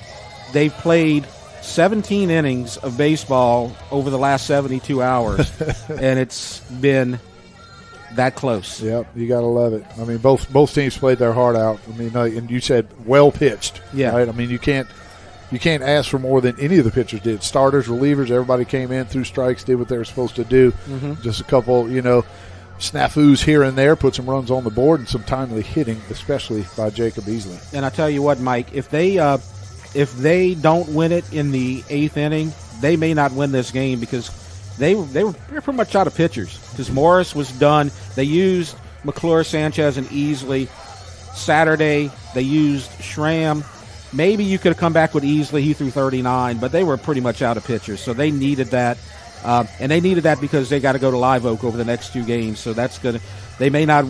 They've played 17 innings of baseball over the last 72 hours, and it's been that close. Yep, you got to love it. I mean, both teams played their heart out. I mean, and you said well pitched. Yeah. Right? I mean, you can't ask for more than any of the pitchers did. Starters, relievers, everybody came in, threw strikes, did what they were supposed to do. Just a couple, snafus here and there, put some runs on the board, and some timely hitting, especially by Jacob Easley. And I tell you what, Mike, if they don't win it in the 8th inning, they may not win this game because they were pretty much out of pitchers. Because Morris was done. They used McClure, Sanchez, and Easley. Saturday, they used Schramm. Maybe you could have come back with Easley. He threw 39, but they were pretty much out of pitchers. So they needed that. And they needed that because they got to go to Live Oak over the next 2 games. So that's going to – they may not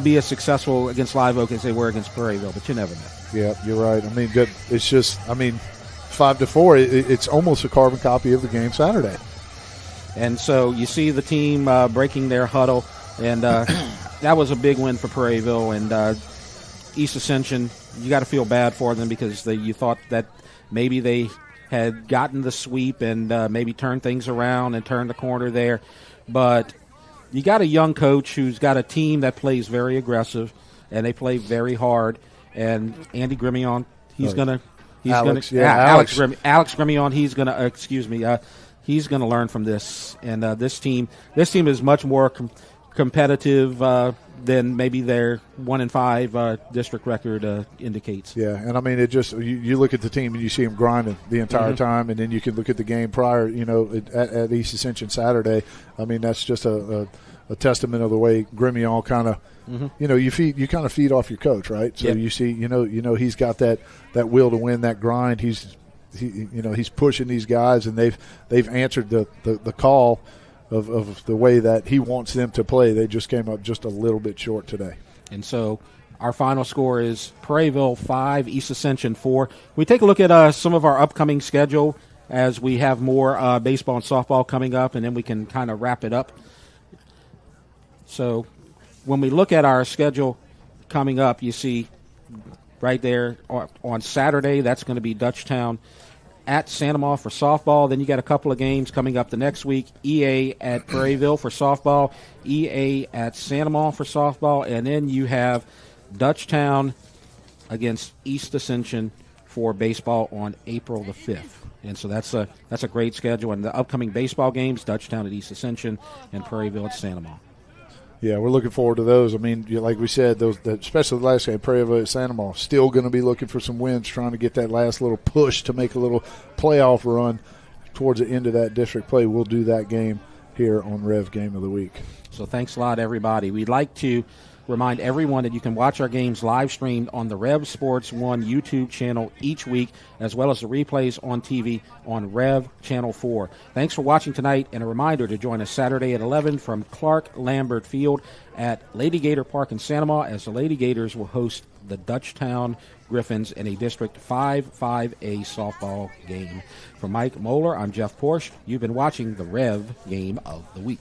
be as successful against Live Oak as they were against Prairieville, but you never know. Yeah, you're right. I mean, it's just – 5-4, it's almost a carbon copy of the game Saturday. And so you see the team breaking their huddle, and that was a big win for Prairieville. And East Ascension, you got to feel bad for them because you thought that maybe they had gotten the sweep and maybe turned things around and turned the corner there. But you got a young coach who's got a team that plays very aggressive, and they play very hard. And Andy Grimion, Alex Grimion, he's going to learn from this. And this team is much more competitive than maybe their 1-5 district record indicates. Yeah, and I mean, it just you look at the team and you see them grinding the entire time, and then you can look at the game prior, at East Ascension Saturday. I mean, that's just a testament of the way Grimion kind of, you kind of feed off your coach, right? So you see, he's got that will to win, that grind. He's pushing these guys, and they've answered the call of the way that he wants them to play. They just came up just a little bit short today. And so our final score is Prairieville 5, East Ascension 4. We take a look at some of our upcoming schedule as we have more baseball and softball coming up, and then we can kind of wrap it up. So when we look at our schedule coming up, you see right there on Saturday, that's going to be Dutchtown at Santa Maria for softball. Then you got a couple of games coming up the next week. EA at Prairieville for softball, EA at Santa Maria for softball, and then you have Dutchtown against East Ascension for baseball on April the 5th. And so that's a great schedule. And the upcoming baseball games, Dutchtown at East Ascension and Prairieville at Santa Maria. Yeah, we're looking forward to those. I mean, like we said, especially the last game, Prairieville at Santa Maria, still going to be looking for some wins, trying to get that last little push to make a little playoff run towards the end of that district play. We'll do that game here on Rev Game of the Week. So thanks a lot, everybody. We'd like to remind everyone that you can watch our games live streamed on the Rev Sports 1 YouTube channel each week, as well as the replays on TV on Rev Channel 4. Thanks for watching tonight, and a reminder to join us Saturday at 11 from Clark Lambert Field at Lady Gator Park in Santa Maria, as the Lady Gators will host the Dutchtown Griffins in a District 5-5A softball game. For Mike Moeller, I'm Jeff Porsche. You've been watching the Rev Game of the Week.